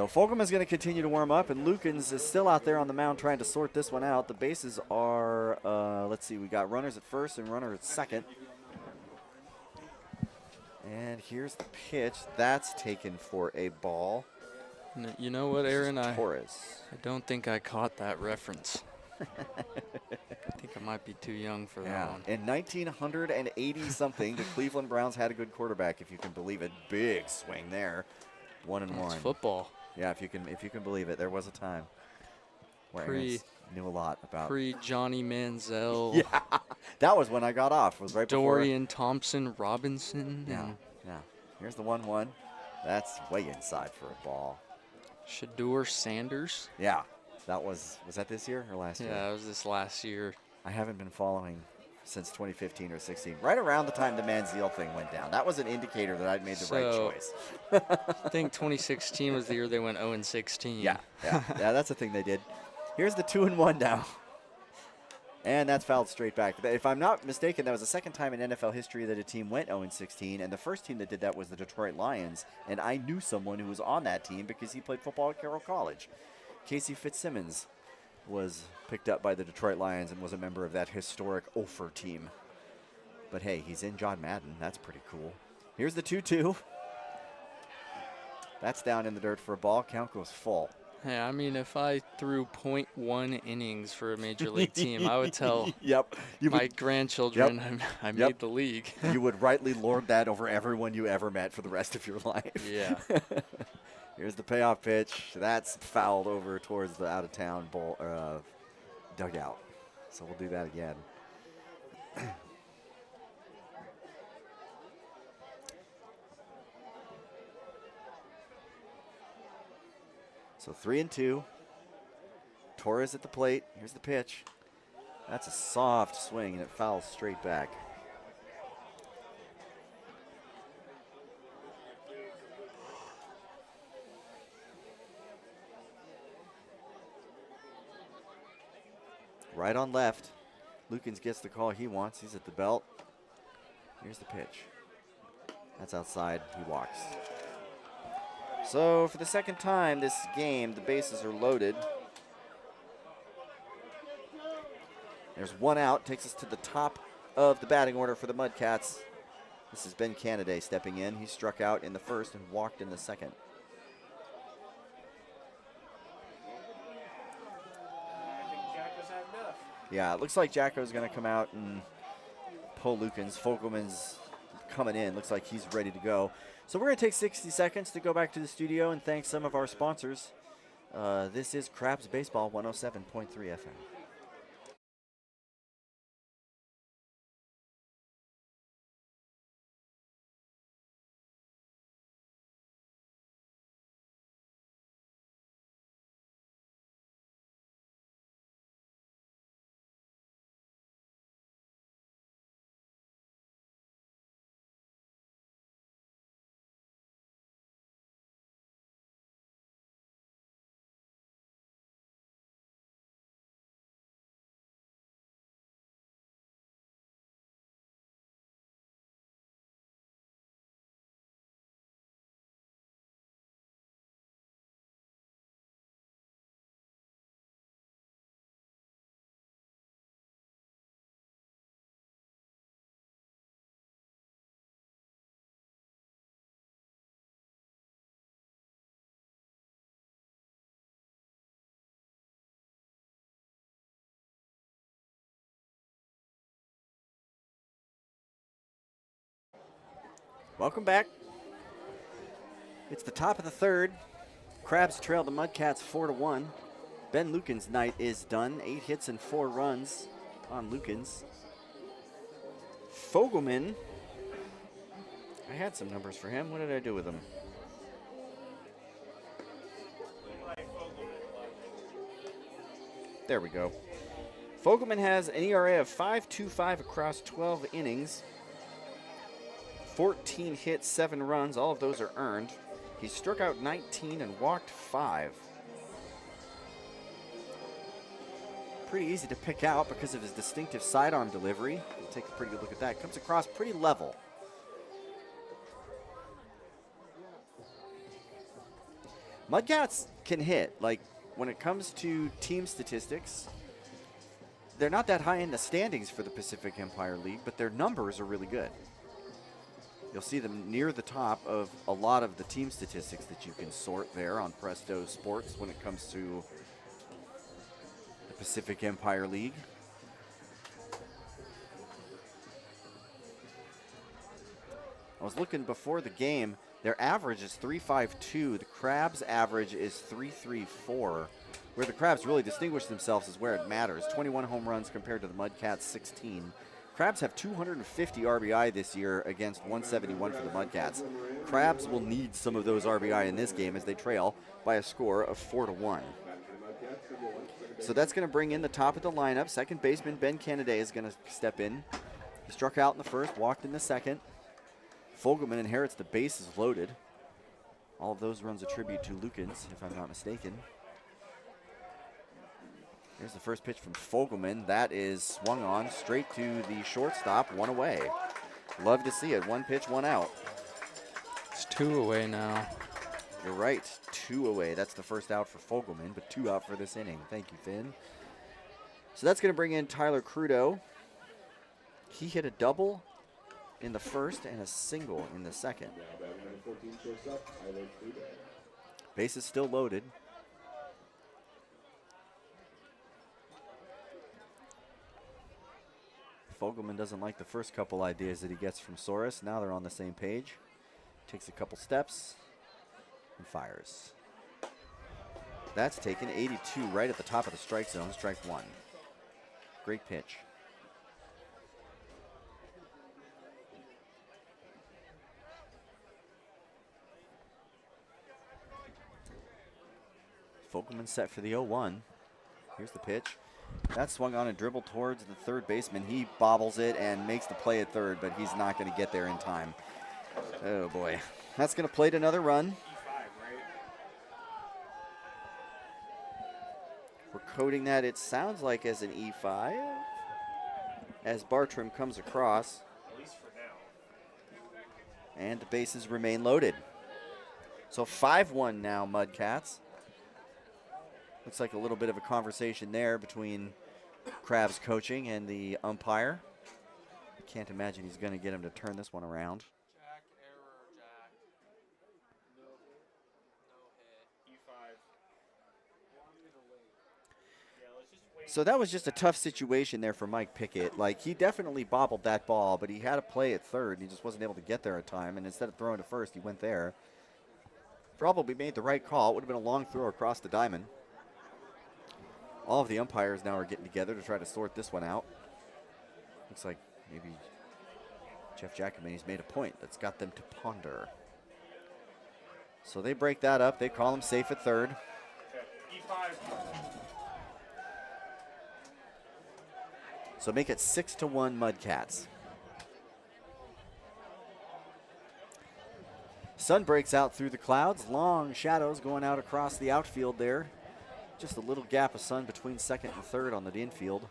Fogelman's going to continue to warm up, and Lukens is still out there on the mound trying to sort this one out. The bases are, let's see, we got runners at first and runner at second. And here's the pitch. That's taken for a ball. You know what, Aaron? I don't think I caught that reference. I think I might be too young for that one. In 1980-something, the Cleveland Browns had a good quarterback, if you can believe it. Big swing there. 1-1. It's football. Yeah, if you can believe it, there was a time where Aaron knew a lot about Johnny Manziel. Yeah, that was when I got off. It was right Dorian Thompson Robinson. Yeah. Here's the 1-1. That's way inside for a ball. Shador Sanders. Yeah, that was that this year or last year? Yeah, it was this last year. I haven't been following since 2015 or 16. Right around the time the Manziel thing went down. That was an indicator that I'd made the right choice. I think 2016 was the year they went 0-16. Yeah, that's the thing they did. Here's the 2-1 now. And that's fouled straight back. If I'm not mistaken, that was the second time in NFL history that a team went 0-16, and the first team that did that was the Detroit Lions, and I knew someone who was on that team because he played football at Carroll College. Casey Fitzsimmons was picked up by the Detroit Lions and was a member of that historic Ophir team. But hey, he's in John Madden. That's pretty cool. Here's the 2-2. That's down in the dirt for a ball. Count goes full. Hey, I mean, if I threw .1 innings for a major league team, I would tell my grandchildren I made the league. You would rightly lord that over everyone you ever met for the rest of your life. Yeah. Here's the payoff pitch. That's fouled over towards the out-of-town dugout. So we'll do that again. So 3-2. Torres at the plate. Here's the pitch. That's a soft swing, and it fouls straight back. Right on left. Lukens gets the call he wants. He's at the belt. Here's the pitch. That's outside. He walks. So for the second time this game, the bases are loaded. There's one out. Takes us to the top of the batting order for the Mudcats. This is Ben Canaday stepping in. He struck out in the first and walked in the second. Yeah, it looks like Jacko's going to come out and pull Lukens. Fogelman's coming in. Looks like he's ready to go. So we're going to take 60 seconds to go back to the studio and thank some of our sponsors. This is Crabs Baseball 107.3 FM. Welcome back. It's the top of the third. Crabs trail the Mudcats 4-1. Ben Lucan's night is done. 8 hits and 4 runs on Lucan's. Fogelman, I had some numbers for him. What did I do with them? There we go. Fogelman has an ERA of 5.25 across 12 innings. 14 hits, 7 runs. All of those are earned. He struck out 19 and walked 5. Pretty easy to pick out because of his distinctive sidearm delivery. We'll take a pretty good look at that. Comes across pretty level. Mudcats can hit. Like, when it comes to team statistics, they're not that high in the standings for the Pacific Empire League, but their numbers are really good. You'll see them near the top of a lot of the team statistics that you can sort there on Presto Sports when it comes to the Pacific Empire League. I was looking before the game. Their average is 3.52. The Crabs' average is 3.34. Where the Crabs really distinguish themselves is where it matters. 21 home runs compared to the Mudcats' 16. Crabs have 250 RBI this year against 171 for the Mudcats. Crabs will need some of those RBI in this game as they trail by a score of 4-1. So that's going to bring in the top of the lineup. Second baseman Ben Kennedy is going to step in. He struck out in the first, walked in the second. Fogelman inherits the bases loaded. All of those runs attribute to Lukens, if I'm not mistaken. Here's the first pitch from Fogelman. That is swung on straight to the shortstop, 1 away. Love to see it. 1 pitch, 1 out. It's 2 away now. You're right, 2 away. That's the first out for Fogelman, but 2 out for this inning. Thank you, Finn. So that's going to bring in Tyler Crudo. He hit a double in the first and a single in the second. Bases still loaded. Fogelman doesn't like the first couple ideas that he gets from Soros. Now they're on the same page. Takes a couple steps and fires. That's taken 82 right at the top of the strike zone. Strike 1. Great pitch. Fogelman set for the 0-1. Here's the pitch. That swung on and dribbled towards the third baseman. He bobbles it and makes the play at third, but he's not going to get there in time. Oh, boy. That's going to plate another run. We're coding that, it sounds like, as an E5. As Bartram comes across. At least for now. And the bases remain loaded. So 5-1 now, Mudcats. Looks like a little bit of a conversation there between Crab's coaching and the umpire. Can't imagine he's going to get him to turn this one around. Jack, error, Jack. No hit. E5. Yeah, let's just wait. So that was just a tough situation there for Mike Pickett. Like, he definitely bobbled that ball, but he had a play at third, and he just wasn't able to get there in time. And instead of throwing to first, he went there. Probably made the right call. It would have been a long throw across the diamond. All of the umpires now are getting together to try to sort this one out. Looks like maybe Jeff Giacomini's made a point that's got them to ponder. So they break that up. They call him safe at third. Okay. E5. So make it 6-1 Mudcats. Sun breaks out through the clouds. Long shadows going out across the outfield there. Just a little gap of sun between second and third on the infield.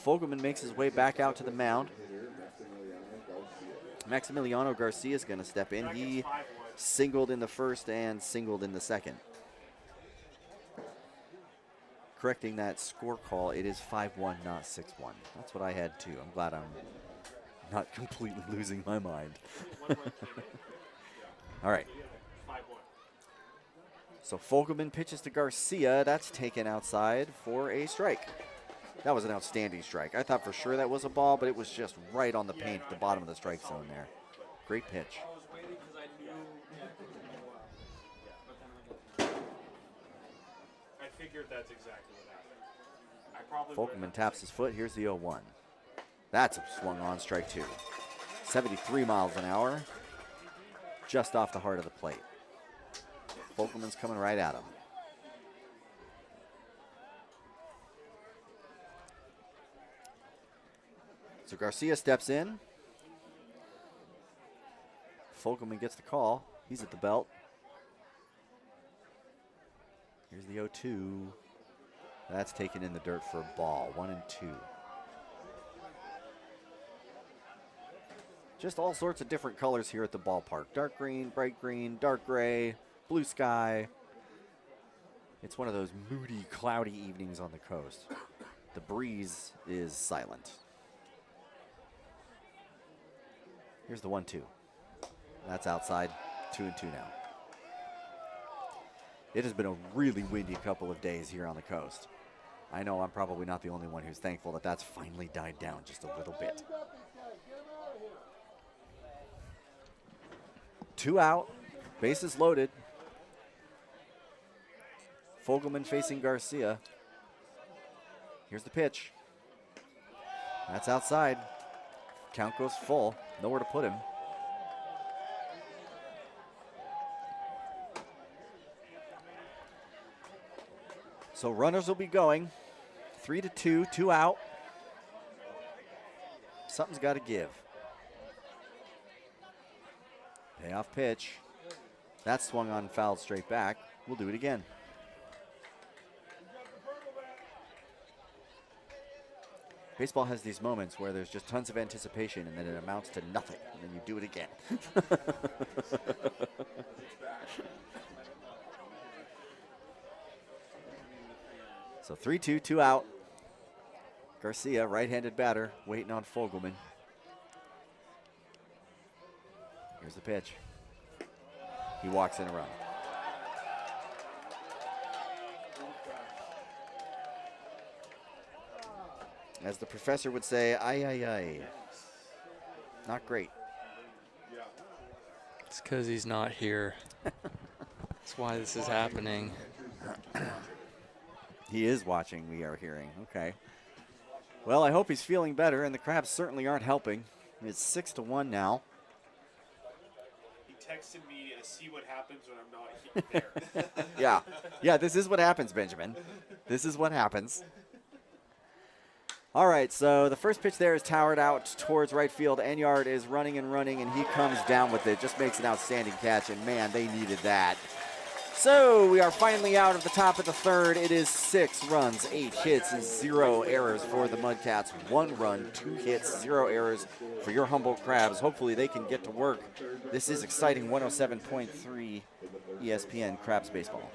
Fogelman makes his way back out to the mound. Maximiliano Garcia is going to step in. He singled in the first and singled in the second. Correcting that score call, it is 5-1, not 6-1. That's what I had too. I'm glad I'm not completely losing my mind. All right. 5-1. So Fogelman pitches to Garcia. That's taken outside for a strike. That was an outstanding strike. I thought for sure that was a ball, but it was just right on the paint at the bottom of the strike zone there. Great pitch. I figured that's exactly what happened. I probably Folkman taps his foot. Here's the 0-1. That's a swung on strike 2. 73 miles an hour. Just off the heart of the plate. Folkman's coming right at him. So Garcia steps in. Folkman gets the call. He's at the belt. Here's the 0-2. That's taken in the dirt for a ball. 1-2. Just all sorts of different colors here at the ballpark. Dark green, bright green, dark gray, blue sky. It's one of those moody, cloudy evenings on the coast. The breeze is silent. Here's the 1-2. That's outside. 2-2 now. It has been a really windy couple of days here on the coast. I know I'm probably not the only one who's thankful that that's finally died down just a little bit. 2 out, bases loaded. Fogelman facing Garcia. Here's the pitch. That's outside. Count goes full. Nowhere to put him. So runners will be going. 3-2, 2 out. Something's got to give. Payoff pitch. That swung on, fouled straight back. We'll do it again. Baseball has these moments where there's just tons of anticipation and then it amounts to nothing, and then you do it again. So 3-2, 2 out. Garcia, right-handed batter, waiting on Fogelman. Here's the pitch. He walks in a run. As the professor would say, ay, ay, ay. Not great. It's because he's not here. That's why this is happening. He is watching, we are hearing. Okay. Well, I hope he's feeling better, and the Crabs certainly aren't helping. It's 6-1 now. He texted me to see what happens when I'm not there. Yeah, this is what happens, Benjamin. This is what happens. All right, so the first pitch there is towered out towards right field. Enyard is running, and he comes down with it. Just makes an outstanding catch, and man, they needed that. So we are finally out of the top of the third. It is 6 runs, 8 hits, and 0 errors for the Mudcats. 1 run, 2 hits, 0 errors for your Humboldt Crabs. Hopefully they can get to work. This is exciting 107.3 ESPN Crabs Baseball.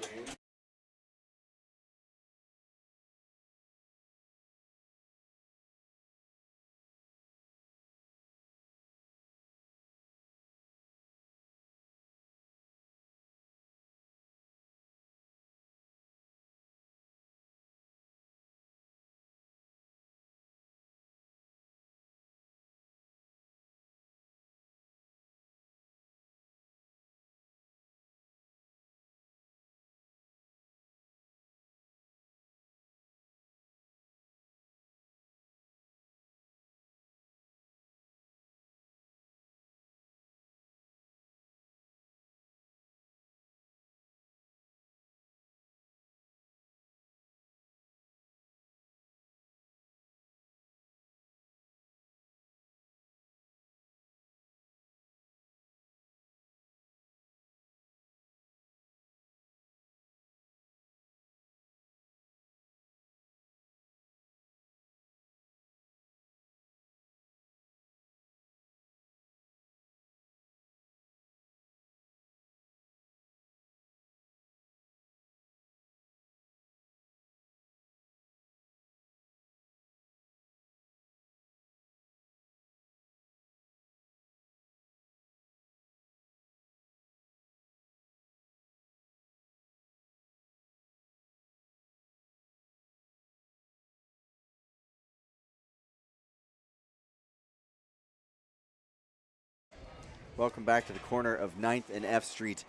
Welcome back to the corner of 9th and F Street.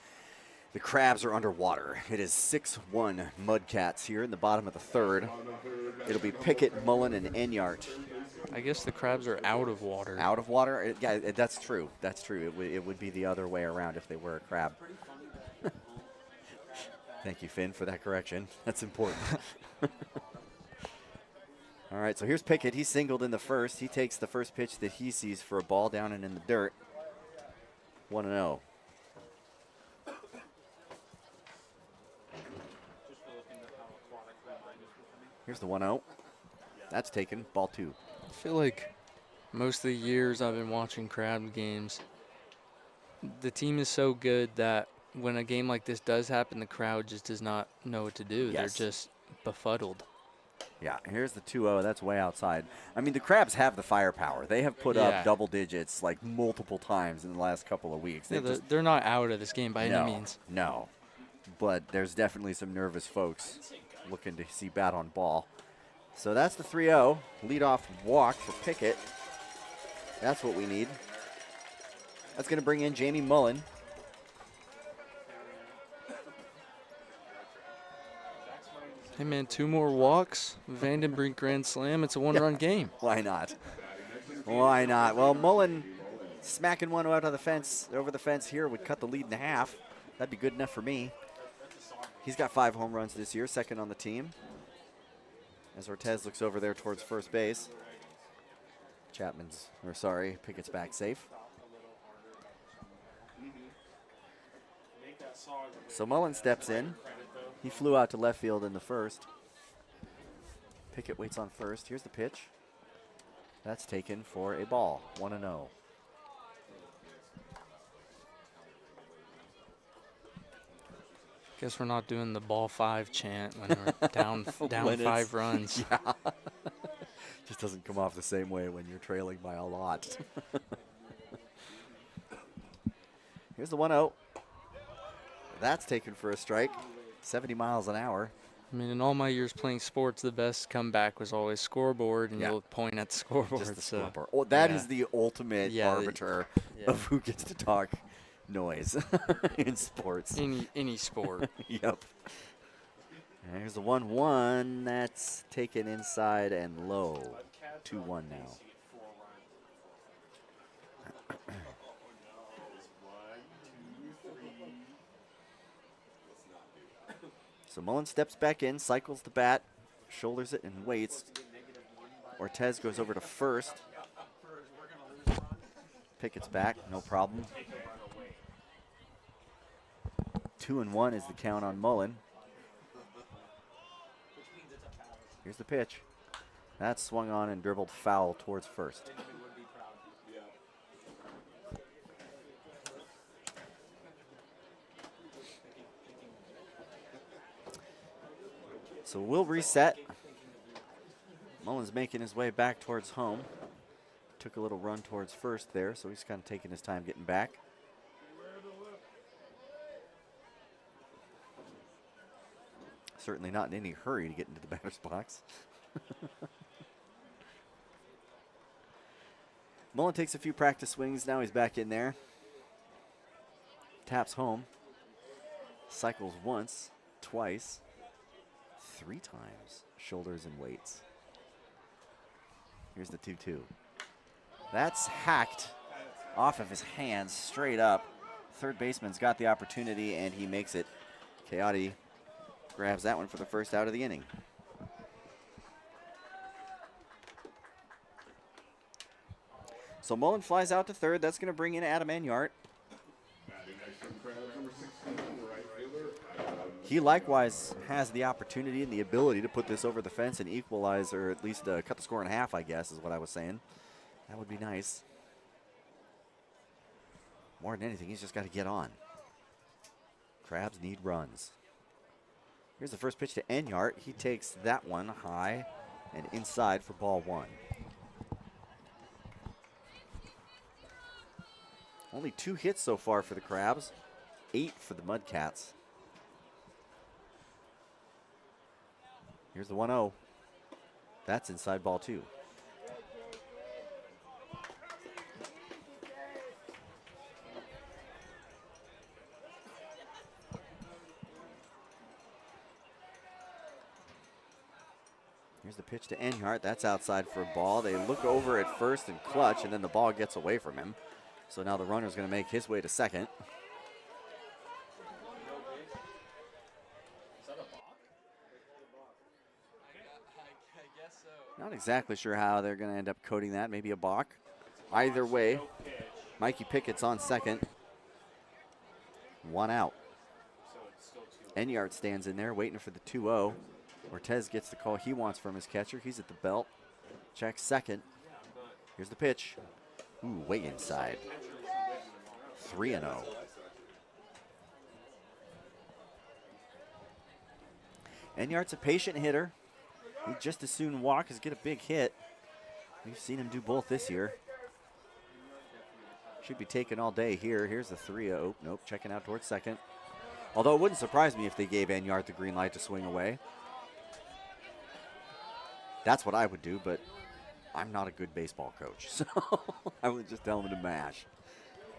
The Crabs are underwater. It is 6-1 Mudcats here in the bottom of the third. It'll be Pickett, Mullen, and Enyart. I guess the Crabs are out of water. Out of water? Yeah, that's true. That's true. It would be the other way around if they were a crab. Thank you, Finn, for that correction. That's important. All right, so here's Pickett. He singled in the first. He takes the first pitch that he sees for a ball down and in the dirt. 1-0. Here's the 1-0. That's taken. Ball 2. I feel like most of the years I've been watching Crab games, the team is so good that when a game like this does happen, the crowd just does not know what to do. Yes. They're just befuddled. Yeah, here's the 2-0. That's way outside. I mean, the Crabs have the firepower. They have put up double digits like multiple times in the last couple of weeks. Yeah, they're not out of this game by any means. No, but there's definitely some nervous folks looking to see bat on ball. So that's the 3-0. Leadoff walk for Pickett. That's what we need. That's going to bring in Jamie Mullen. Hey, man, 2 more walks, Vandenbrink grand slam. It's a one-run game. Why not? Why not? Well, Mullen smacking one out of the fence, over the fence here would cut the lead in half. That'd be good enough for me. He's got 5 home runs this year, second on the team. As Ortez looks over there towards first base. Pickett's back safe. So Mullen steps in. He flew out to left field in the first. Pickett waits on first. Here's the pitch. That's taken for a ball. 1-0. Guess we're not doing the ball 5 chant when we're down 5 runs. Yeah. Just doesn't come off the same way when you're trailing by a lot. Here's the 1-0. That's taken for a strike. 70 miles an hour. I mean, in all my years playing sports, the best comeback was always scoreboard, and you'll point at the scoreboard. Just the scoreboard. Oh, that is the ultimate arbiter of who gets to talk noise in sports. Any sport. Yep. And here's the 1-1. That's taken inside and low. 2-1 now. So Mullen steps back in, cycles the bat, shoulders it, and waits. Ortez goes over to first. Pickett's back, no problem. 2-1 is the count on Mullen. Here's the pitch. That's swung on and dribbled foul towards first. So we'll reset. Mullen's making his way back towards home. Took a little run towards first there, so he's kind of taking his time getting back. Certainly not in any hurry to get into the batter's box. Mullen takes a few practice swings. Now he's back in there. Taps home. Cycles once, twice, 3 times. Shoulders and waits. Here's the 2-2. That's hacked off of his hands straight up. Third baseman's got the opportunity, and he makes it. Coyote grabs that one for the first out of the inning. So Mullen flies out to third. That's going to bring in Adam Enyart. He likewise has the opportunity and the ability to put this over the fence and equalize, or at least cut the score in half, I guess, is what I was saying. That would be nice. More than anything, he's just got to get on. Crabs need runs. Here's the first pitch to Enyart. He takes that one high and inside for ball 1. Only 2 hits so far for the Crabs, 8 for the Mudcats. Here's the 1-0. That's inside ball 2. Here's the pitch to Enyart. That's outside for a ball. They look over at first and clutch, and then the ball gets away from him. So now the runner's going to make his way to second. Not exactly sure how they're going to end up coding that. Maybe a balk. Either way, Mikey Pickett's on second. 1 out. Enyart stands in there waiting for the 2-0. Ortez gets the call he wants from his catcher. He's at the belt. Checks second. Here's the pitch. Ooh, way inside. 3-0. Enyart's a patient hitter. He'd just as soon walk as get a big hit. We've seen him do both this year. Should be taken all day here. Here's the 3-0. Nope, checking out towards second. Although it wouldn't surprise me if they gave Enyart the green light to swing away. That's what I would do, but I'm not a good baseball coach, so I would just tell him to mash.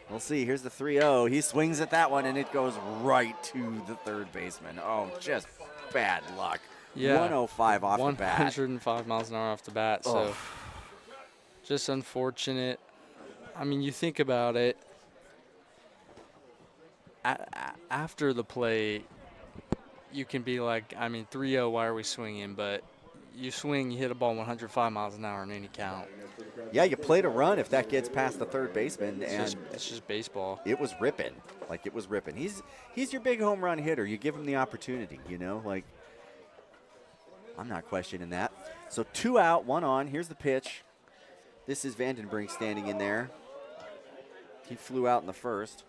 We'll see. Here's the 3-0. He swings at that one, and it goes right to the third baseman. Oh, just bad luck. Yeah, 105 off the bat. 105 miles an hour off the bat, so just unfortunate. I mean, you think about it. After the play, you can be like, I mean, 3-0, why are we swinging? But you swing, you hit a ball 105 miles an hour in any count. Yeah, you played a run if that gets past the third baseman, and it's just baseball. It was ripping. Like, it was ripping. He's your big home run hitter. You give him the opportunity, you know? Like, I'm not questioning that. So 2 out, 1 on. Here's the pitch. This is Vandenbrink standing in there. He flew out in the first.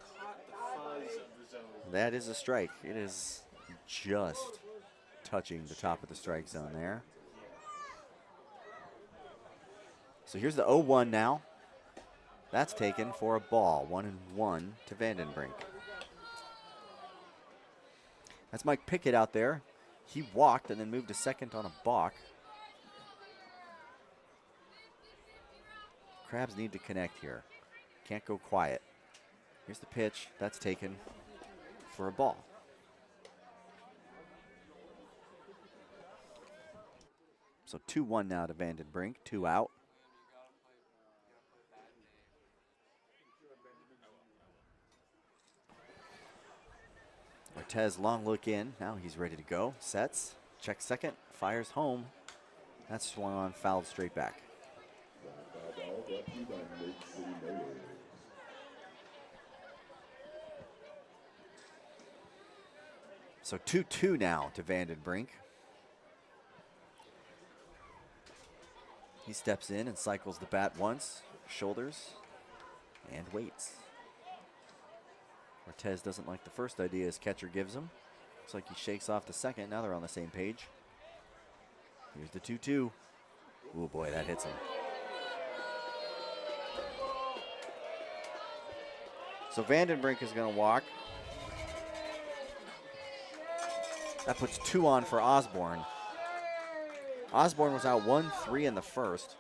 That is a strike. It is just touching the top of the strike zone there. So here's the 0-1 now. That's taken for a ball. 1-1 to Vandenbrink. That's Mike Pickett out there. He walked and then moved to second on a balk. Crabs need to connect here. Can't go quiet. Here's the pitch. That's taken for a ball. So 2-1 now to Vandenbrink. 2 out. Ortez, long look in. Now he's ready to go. Sets. Checks second. Fires home. That's swung on, fouled straight back. So 2-2 now to Vandenbrink. He steps in and cycles the bat once, shoulders, and waits. Ortez doesn't like the first idea his catcher gives him. Looks like he shakes off the second. Now they're on the same page. Here's the 2-2. Oh boy, that hits him. So Vandenbrink is going to walk. That puts 2 on for Osborne. Osborne was out 1-3 in the first.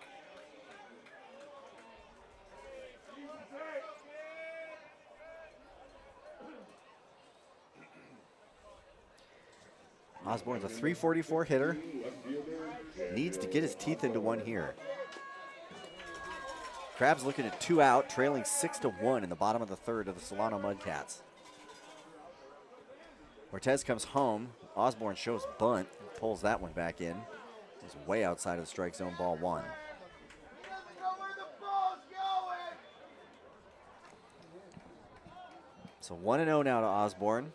Osborne's a .344 hitter. Needs to get his teeth into one here. Crabs looking at 2 out, trailing 6-1 in the bottom of the third of the Solano Mudcats. Ortez comes home. Osborne shows bunt, pulls that one back in. He's way outside of the strike zone, ball 1. So 1-0 now to Osborne.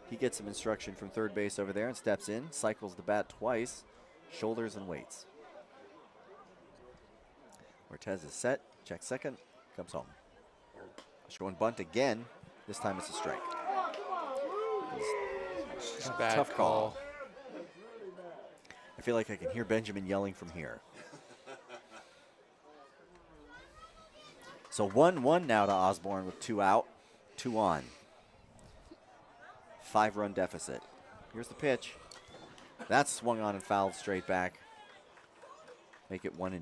He gets some instruction from third base over there and steps in, cycles the bat twice, shoulders and waits. Ortez is set, checks second, comes home. Showing bunt again. This time it's a strike. It's a bad tough call. I feel like I can hear Benjamin yelling from here. So 1-1 now to Osborne with 2 out, 2 on. 5-run deficit. Here's the pitch. That's swung on and fouled straight back. Make it 1-2.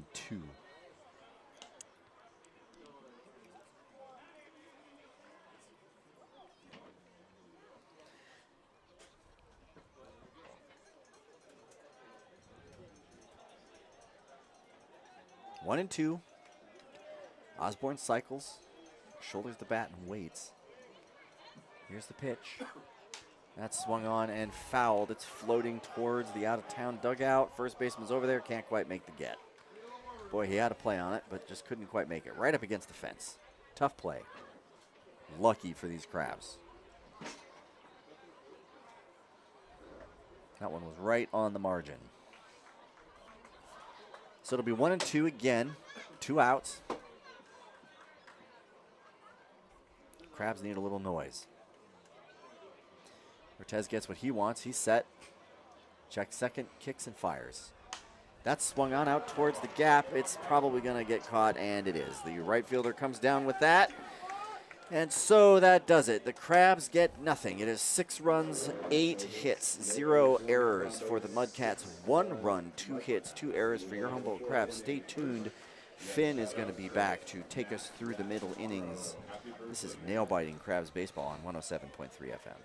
1-2. Osborne cycles, shoulders the bat, and waits. Here's the pitch. That's swung on and fouled. It's floating towards the out-of-town dugout. First baseman's over there, can't quite make the get. Boy, he had a play on it, but just couldn't quite make it. Right up against the fence. Tough play. Lucky for these Crabs. That one was right on the margin. So it'll be 1-2 again. 2 outs. Crabs need a little noise. Ortez gets what he wants. He's set. Checks second, kicks and fires. That's swung on out towards the gap. It's probably going to get caught, and it is. The right fielder comes down with that. And so that does it. The Crabs get nothing. It is 6 runs, 8 hits, 0 errors for the Mudcats. 1 run, 2 hits, 2 errors for your Humboldt Crabs. Stay tuned. Finn is going to be back to take us through the middle innings. This is nail-biting Crabs baseball on 107.3 FM.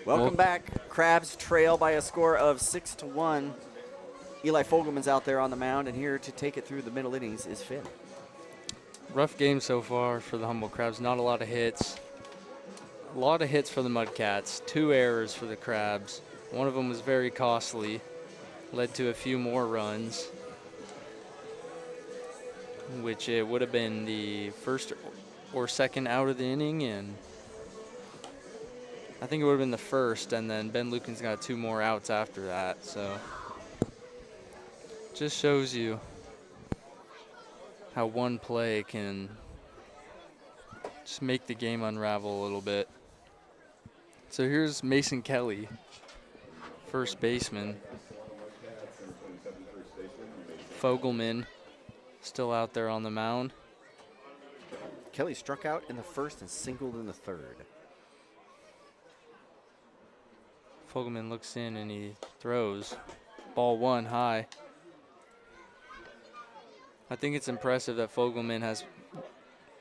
Welcome back. Crabs trail by a score of 6-1. Eli Fogelman's out there on the mound, and here to take it through the middle innings is Finn. Rough game so far for the Humboldt Crabs. Not a lot of hits. A lot of hits for the Mudcats. 2 errors for the Crabs. One of them was very costly. Led to a few more runs, which it would have been the first or second out of the inning, and I think it would have been the first, and then Ben Lucan's got 2 more outs after that. So just shows you how one play can just make the game unravel a little bit. So here's Mason Kelly, first baseman. Fogelman still out there on the mound. Kelly struck out in the first and singled in the third. Fogelman looks in and he throws. Ball 1 high. I think it's impressive that Fogelman has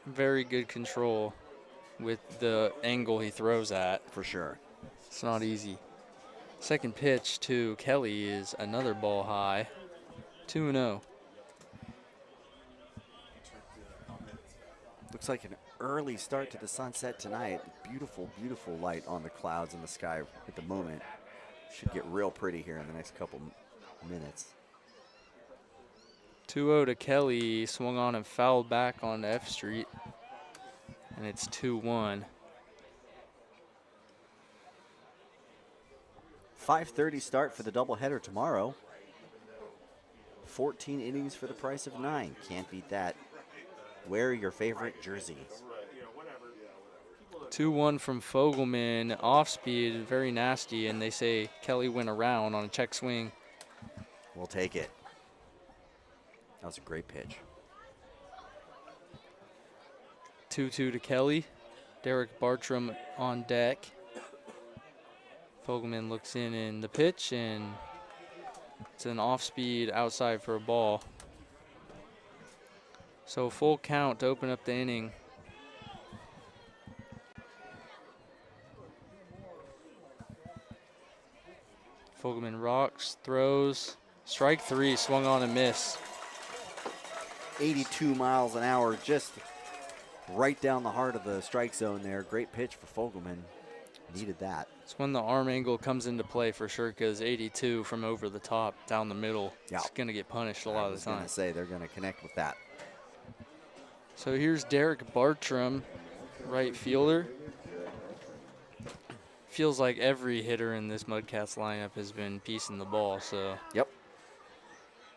very good control with the angle he throws at. For sure. It's not easy. Second pitch to Kelly is another ball high. 2-0. Looks like an early start to the sunset tonight. Beautiful, beautiful light on the clouds in the sky at the moment. Should get real pretty here in the next couple minutes. 2-0 to Kelly. Swung on and fouled back on F Street. And it's 2-1. 5:30 start for the doubleheader tomorrow. 14 innings for the price of 9. Can't beat that. Wear your favorite jersey. 2-1 from Fogelman. Off speed, very nasty, and they say Kelly went around on a check swing. We'll take it. That was a great pitch. 2-2 to Kelly. Derek Bartram on deck. Fogelman looks in the pitch, and it's an off-speed outside for a ball. So full count to open up the inning. Fogelman rocks, throws, strike 3, swung on and miss. 82 miles an hour, just right down the heart of the strike zone there. Great pitch for Fogelman. Needed that. It's when the arm angle comes into play for sure, because 82 from over the top down the middle is going to get punished a lot of the time. I was going to say they're going to connect with that. So here's Derek Bartram, right fielder. Feels like every hitter in this Mudcats lineup has been piecing the ball. So Yep.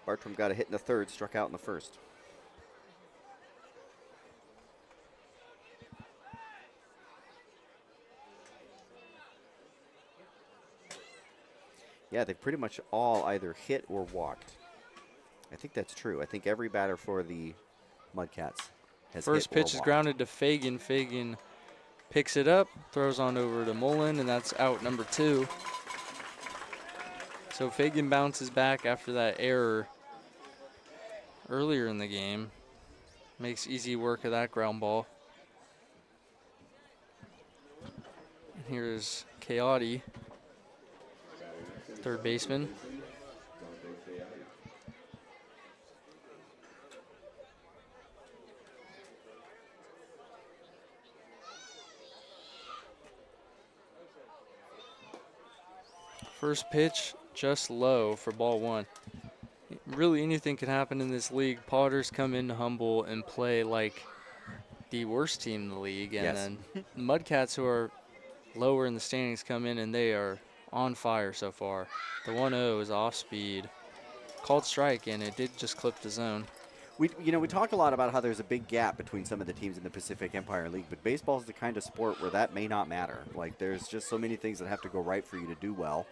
Bartram got a hit in the third, struck out in the first. Yeah, they pretty much all either hit or walked. I think that's true. I think every batter for the Mudcats has first hit or pitch is walked. grounded to Fagan. Fagan picks it up, throws on over to Mullen, and that's out number 2. So Fagan bounces back after that error earlier in the game. Makes easy work of that ground ball. And here's Coyote, third baseman. First pitch just low for ball 1. Really anything can happen in this league. Potters come into Humble and play like the worst team in the league. And then the Mudcats, who are lower in the standings, come in and they are on fire so far. The 1-0 is off speed. Called strike, and it did just clip the zone. We talk a lot about how there's a big gap between some of the teams in the Pacific Empire League, but baseball is the kind of sport where that may not matter. Like, there's just so many things that have to go right for you to do well,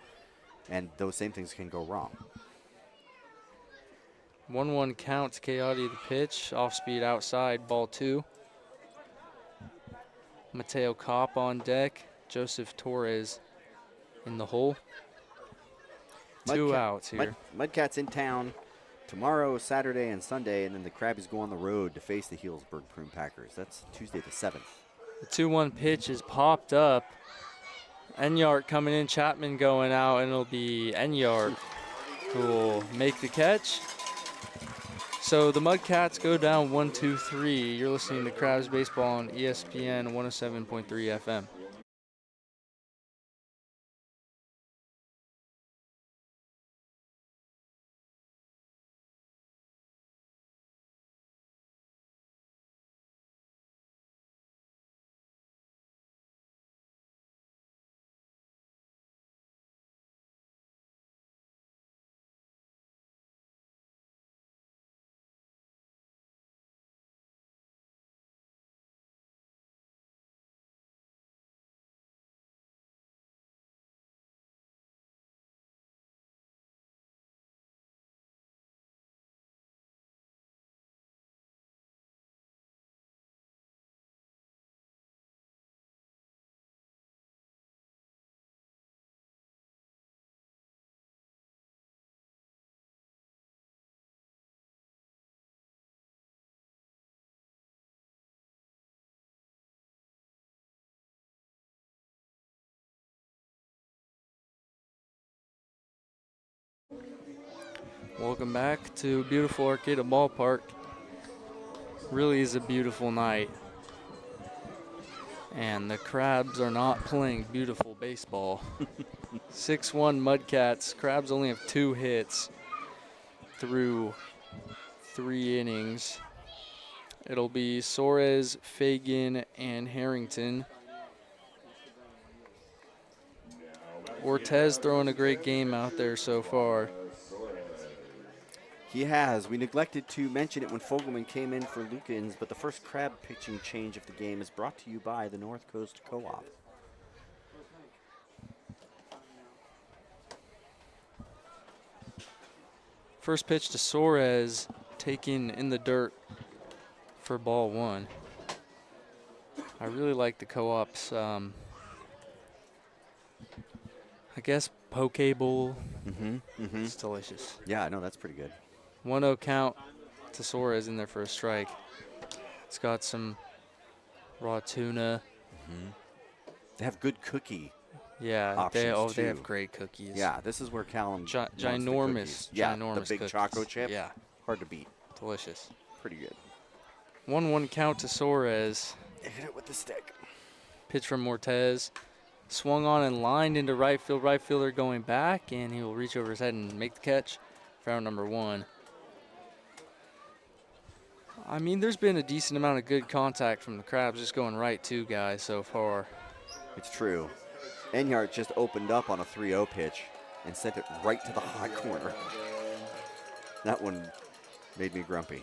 and those same things can go wrong. 1-1 count to Coyote, the pitch. Off speed outside, ball 2. Mateo Kopp on deck. Joseph Torres in the hole. 2 outs here. Mudcats in town tomorrow, Saturday, and Sunday, and then the Crabbies go on the road to face the Healdsburg Prune Packers. That's Tuesday the 7th. The 2-1 pitch is popped up. Enyart coming in, Chapman going out, and it'll be Enyart who will make the catch. So the Mudcats go down 1-2-3. You're listening to Crabs Baseball on ESPN 107.3 FM. Welcome back to beautiful Arcata Ballpark. Really is a beautiful night. And the Crabs are not playing beautiful baseball. 6-1 Mudcats. Crabs only have 2 hits through 3 innings. It'll be Soares, Fagan, and Harrington. Ortez throwing a great game out there so far. He has. We neglected to mention it when Fogelman came in for Lukens, but the first Crab pitching change of the game is brought to you by the North Coast Co-op. First pitch to Soares, taken in the dirt for ball 1. I really like the Co-op's, I guess, poke bowl. It's delicious. Yeah, no, that's pretty good. 1-0 count to Soares in there for a strike. It's got some raw tuna. They have good cookie. Yeah, they have great cookies. Yeah, this is where Callum wants the ginormous, cookies. Yeah, ginormous the big cookies. choco chip. Yeah, Hard to beat. delicious. Pretty good. 1-1 count to Suarez. Hit it with the stick. Pitch from Mortez. Swung on and lined into right field. Right fielder going back, and he will reach over his head and make the catch for out number 1. I mean, there's been a decent amount of good contact from the Crabs just going right to guys so far. It's true. Enyart just opened up on a 3-0 pitch and sent it right to the hot corner. That one made me grumpy.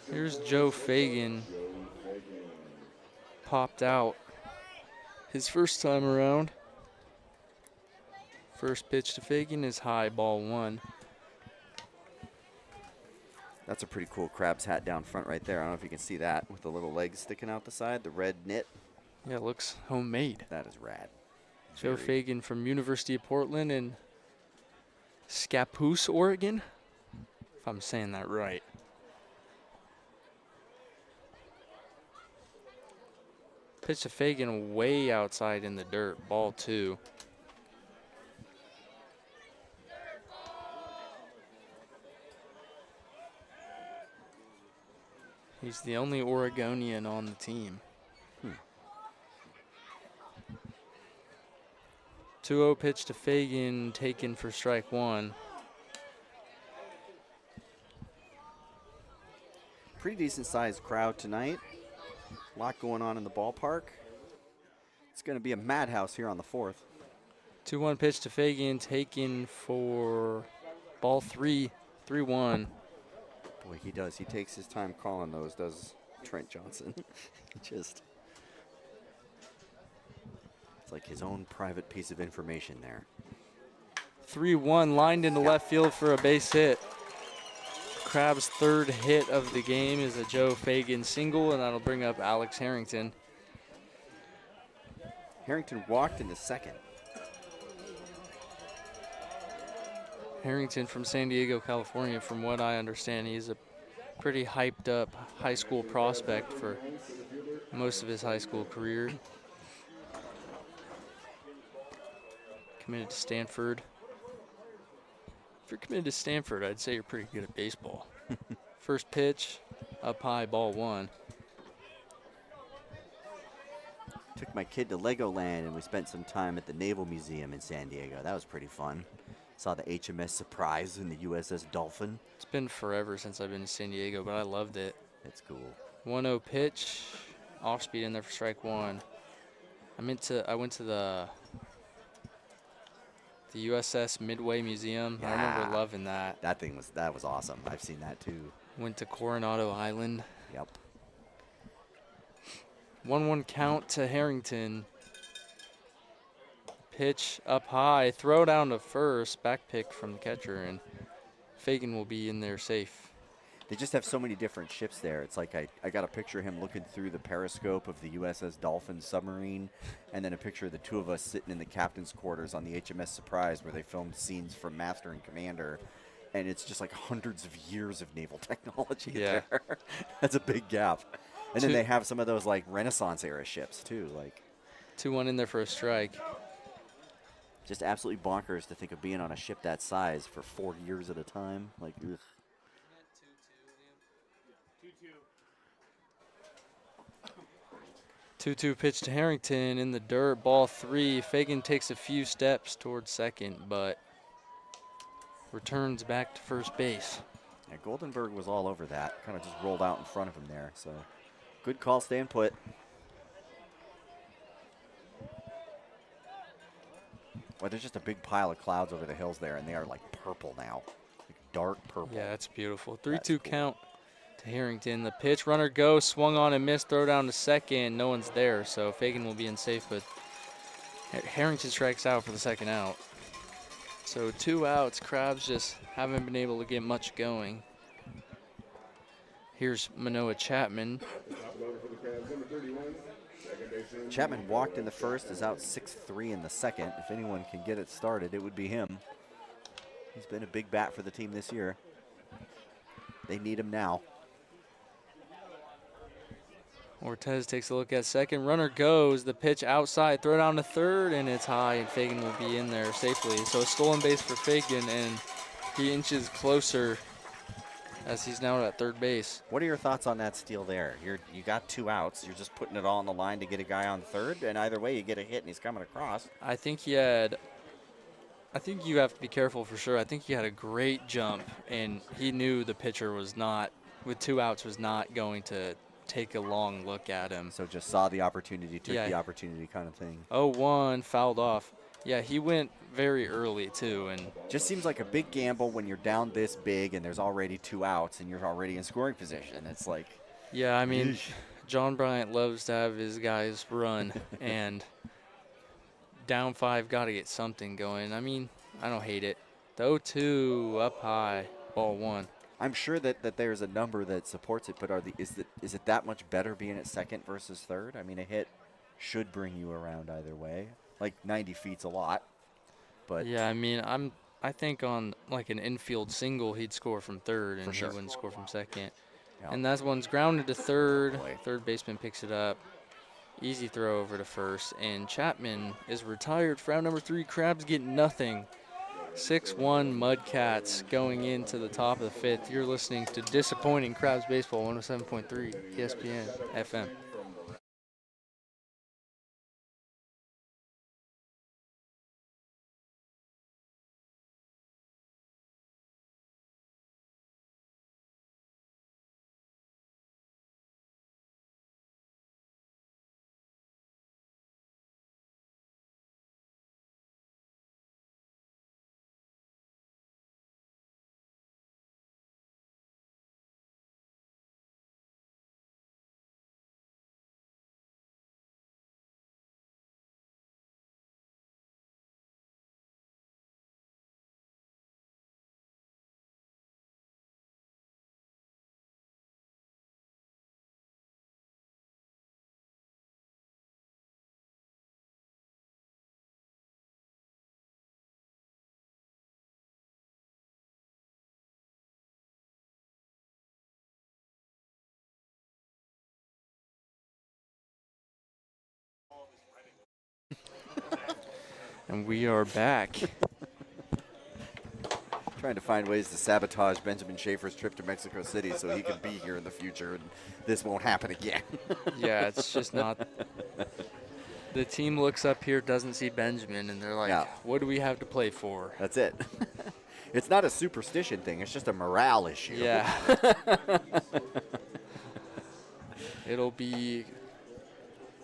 Here's Joe Fagan. Popped out his first time around. First pitch to Fagan is high, ball 1. That's a pretty cool Crabs hat down front right there. I don't know if you can see that with the little legs sticking out the side, the red knit. Yeah, it looks homemade. That is rad. Joe Fagan from University of Portland in Scappoose, Oregon, if I'm saying that right. Pitch to Fagan way outside in the dirt, ball 2. He's the only Oregonian on the team. 2-0 pitch to Fagan, taken for strike 1. Pretty decent sized crowd tonight. A lot going on in the ballpark. It's going to be a madhouse here on the 4th. 2-1 pitch to Fagan, taken for ball 3, 3-1. Boy, he does. He takes his time calling those, does Trent Johnson. Just, it's like his own private piece of information there. 3-1, lined into left field for a base hit. Crab's third hit of the game is a Joe Fagan single, and that'll bring up Alex Harrington. Harrington walked in the second. Harrington from San Diego, California, from what I understand, he's a pretty hyped up high school prospect for most of his high school career. Committed to Stanford. If you're committed to Stanford, I'd say you're pretty good at baseball. First pitch, up high, ball 1. Took my kid to Legoland, and we spent some time at the Naval Museum in San Diego. That was pretty fun. Saw the HMS Surprise and the USS Dolphin. It's been forever since I've been to San Diego, but I loved it. That's cool. 1-0 pitch, off speed in there for strike 1. I went to the USS Midway Museum. Yeah. I remember loving that. That was awesome. I've seen that too. Went to Coronado Island. Yep. 1-1 count to Harrington. Pitch up high, throw down to first, back pick from the catcher, and Fagan will be in there safe. They just have so many different ships there. It's like I got a picture of him looking through the periscope of the USS Dolphin submarine, and then a picture of the two of us sitting in the captain's quarters on the HMS Surprise where they filmed scenes from Master and Commander. And it's just like hundreds of years of naval technology there. That's a big gap. And then they have some of those like Renaissance era ships too. Like 2-1 in there for a strike. Just absolutely bonkers to think of being on a ship that size for 4 years at a time. Like, ugh. 2-2 pitch to Harrington in the dirt, ball 3. Fagan takes a few steps towards second, but returns back to first base. Yeah, Goldenberg was all over that. Kind of just rolled out in front of him there. So, good call, staying put. Well, there's just a big pile of clouds over the hills there, and they are like purple now. Like dark purple. Yeah, that's beautiful. 3-2 count to Harrington. The pitch, runner goes, swung on and missed, throw down to second. No one's there, so Fagan will be in safe, but Harrington strikes out for the second out. So 2 outs. Crabs just haven't been able to get much going. Here's Manoah Chapman. Chapman walked in the first, is out 6-3 in the second. If anyone can get it started, it would be him. He's been a big bat for the team this year. They need him now. Ortez takes a look at second. Runner goes. The pitch outside. Throw down to third, and it's high, and Fagan will be in there safely. So a stolen base for Fagan, and he inches closer as he's now at third base. What are your thoughts on that steal there? You got 2 outs. You're just putting it all on the line to get a guy on third, and either way you get a hit and he's coming across. I think you have to be careful for sure. I think he had a great jump, and he knew the pitcher was not, with 2 outs, was not going to take a long look at him. So just saw the opportunity, took the opportunity kind of thing. 0-1, fouled off. Yeah, he went very early too, and just seems like a big gamble when you're down this big and there's already 2 outs and you're already in scoring position. It's like, yeah, I mean, John Bryant loves to have his guys run, and down 5, got to get something going. I mean, I don't hate it. The 0-2 up high, ball 1. I'm sure that there's a number that supports it, but is it that much better being at second versus third? I mean, a hit should bring you around either way. Like 90 feet's a lot, but yeah, I mean, I think on like an infield single, he'd score from third, and he wouldn't score from second. Yeah. And that one's grounded to third. Third baseman picks it up. Easy throw over to first, and Chapman is retired for out number 3. Crabs get nothing. 6-1 Mudcats going into the top of the 5th. You're listening to Disappointing Crabs Baseball, 107.3 ESPN FM. And we are back. trying to find ways to sabotage Benjamin Schaefer's trip to Mexico City so he can be here in the future and this won't happen again. Yeah, it's just not. The team looks up here, doesn't see Benjamin, and they're like, what do we have to play for? That's it. It's not a superstition thing. It's just a morale issue. Yeah. It'll be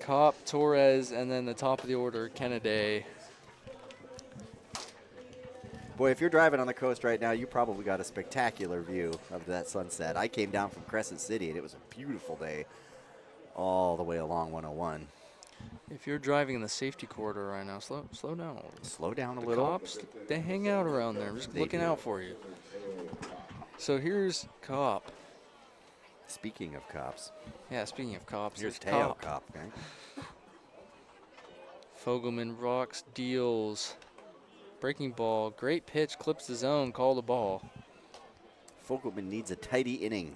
Kopp, Torres, and then the top of the order, Kennedy. Boy, if you're driving on the coast right now, you probably got a spectacular view of that sunset. I came down from Crescent City, and it was a beautiful day all the way along 101. If you're driving in the safety corridor right now, slow down. Slow down a The little. cops, they hang out around there. I'm just looking out for you. So here's Kopp. Speaking of cops. Yeah, speaking of cops, Here's there's Teo Cop, right? Fogelman rocks, deals. Breaking ball, great pitch, clips the zone, call the ball. Fogelman needs a tidy inning.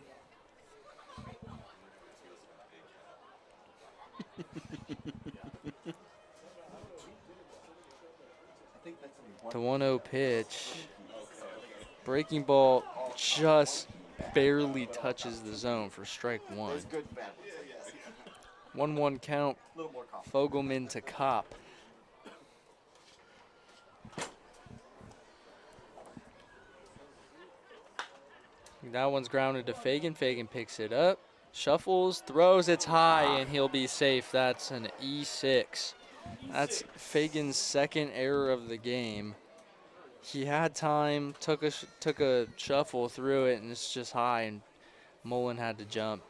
The 1-0 pitch. Breaking ball just barely touches the zone for strike one. 1-1 count. Fogelman to Kopp. That one's grounded to Fagan. Fagan picks it up, shuffles, throws, it's high, and he'll be safe. That's an E6. That's Fagan's second error of the game. He had time, took a shuffle, threw it, and it's just high, and Mullen had to jump.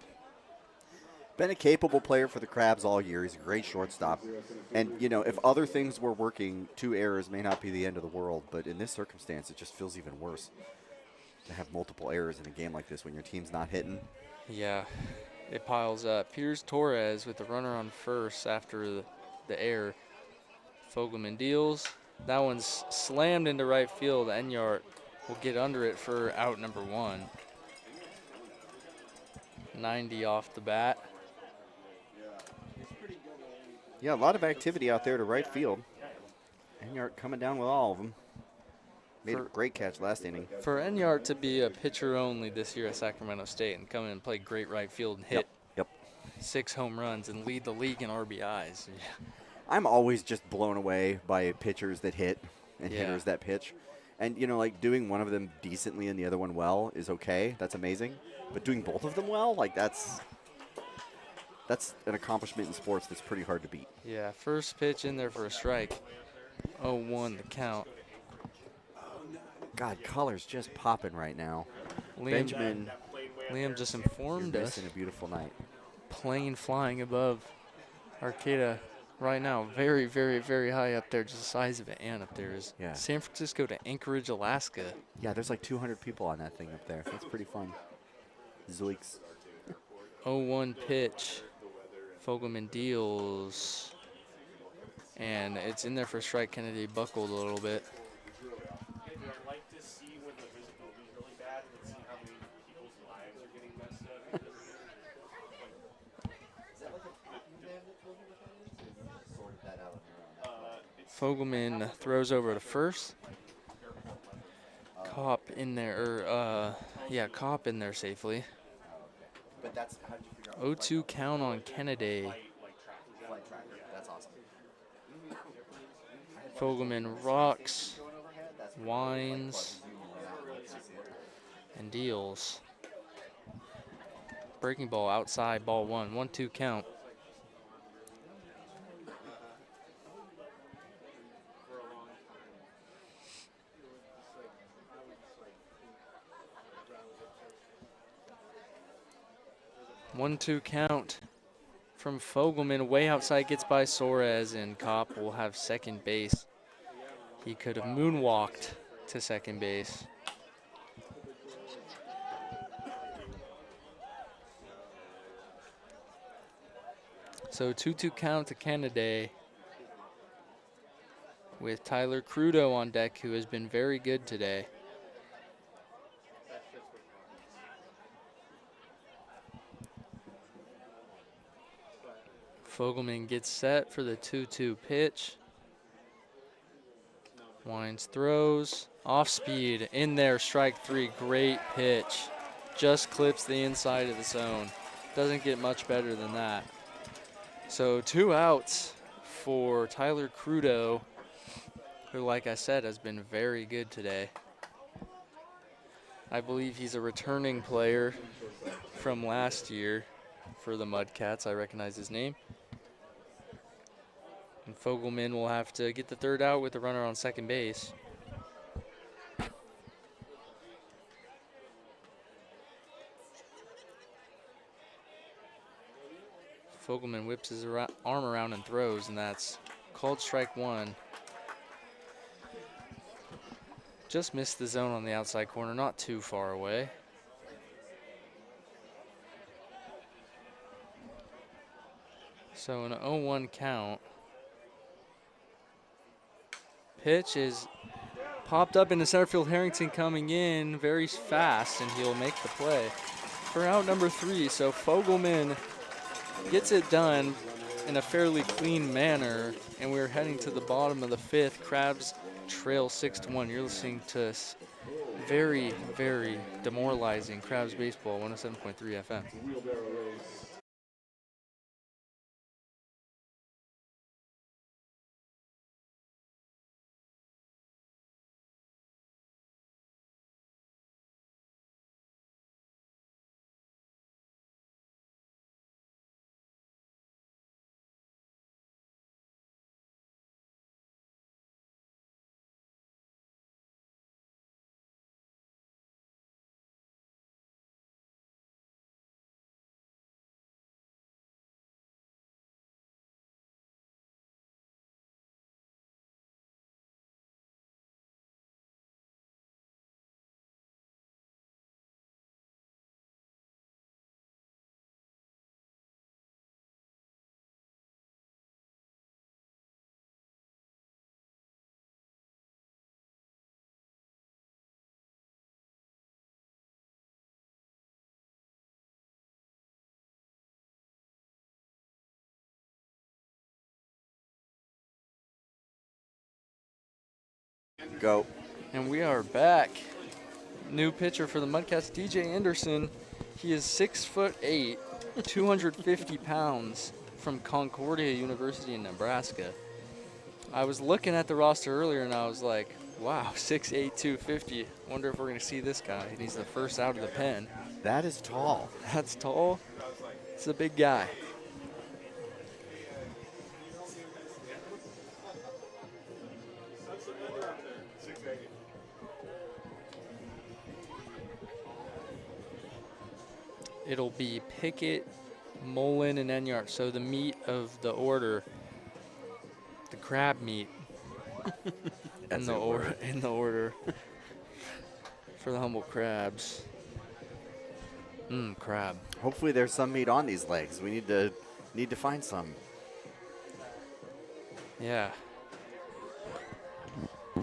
Been a capable player for the Crabs all year. He's a great shortstop. And, you know, if other things were working, 2 errors may not be the end of the world. But in this circumstance, it just feels even worse to have multiple errors in a game like this when your team's not hitting. Yeah, it piles up. Here's Torres with the runner on first after the error. Fogelman deals. That one's slammed into right field. Enyart will get under it for out number 1. 90 off the bat. Yeah, a lot of activity out there to right field. Enyart coming down with all of them. Made a great catch last inning. For Enyart to be a pitcher only this year at Sacramento State and come in and play great right field and hit Yep. 6 home runs and lead the league in RBIs. I'm always just blown away by pitchers that hit and Yeah. hitters that pitch. And, like doing one of them decently and the other one well is okay. That's amazing. But doing both of them well, like that's an accomplishment in sports that's pretty hard to beat. Yeah, first pitch in there for a strike. 0-1 the count. God, color's just popping right now. Liam, Benjamin, Liam just you're informed us. missing a beautiful night. Plane flying above Arcata right now. Very, very, very high up there. Just the size of an ant up there is Yeah. San Francisco to Anchorage, Alaska. Yeah, there's like 200 people on that thing up there. That's pretty fun. Zoinks. 0-1 pitch. Fogelman deals. And it's in there for a strike. Kennedy buckled a little bit. And I like to see when the visibility is really bad and see how many people's lives are getting messed up. Fogelman throws over to first. Kopp in there, Kopp in there safely. But that's how did you figure out? 0-2 count on Kennedy. Flight tracker. That's awesome. Fogelman rocks, winds, and deals. Breaking ball outside, ball 1. 1-2 count. One-two count from Fogelman. Way outside, gets by Suarez, and Kopp will have second base. He could have moonwalked to second base. So 2-2 count to Kennedy with Tyler Crudo on deck, who has been very good today. Fogelman gets set for the 2-2 pitch. Winds throws, off speed, in there, strike 3, great pitch. Just clips the inside of the zone. Doesn't get much better than that. So 2 outs for Tyler Crudo, who, like I said, has been very good today. I believe he's a returning player from last year for the Mudcats. I recognize his name. And Fogelman will have to get the third out with the runner on second base. Fogelman whips his arm around and throws, and that's called strike 1. Just missed the zone on the outside corner, not too far away. So an 0-1 count. Pitch is popped up into center field. Harrington coming in very fast, and he'll make the play for out number 3. So Fogelman gets it done in a fairly clean manner, and we're heading to the bottom of the 5th. Crabs trail 6-1. You're listening to very, very demoralizing Crabs baseball, 107.3 FM. Go. And we are back. New pitcher for the Mudcats, DJ Anderson. He is 6'8", 250 pounds from Concordia University in Nebraska. I was looking at the roster earlier and I was like, wow, 6'8", 250. Wonder if we're going to see this guy. And he's the first out of the pen. That is tall. That's tall. It's a big guy. It'll be Pickett, Mullen, and Enyart. So the meat of the order, the crab meat in the order for the Humboldt Crabs. Crab. Hopefully there's some meat on these legs. We need to find some. Yeah.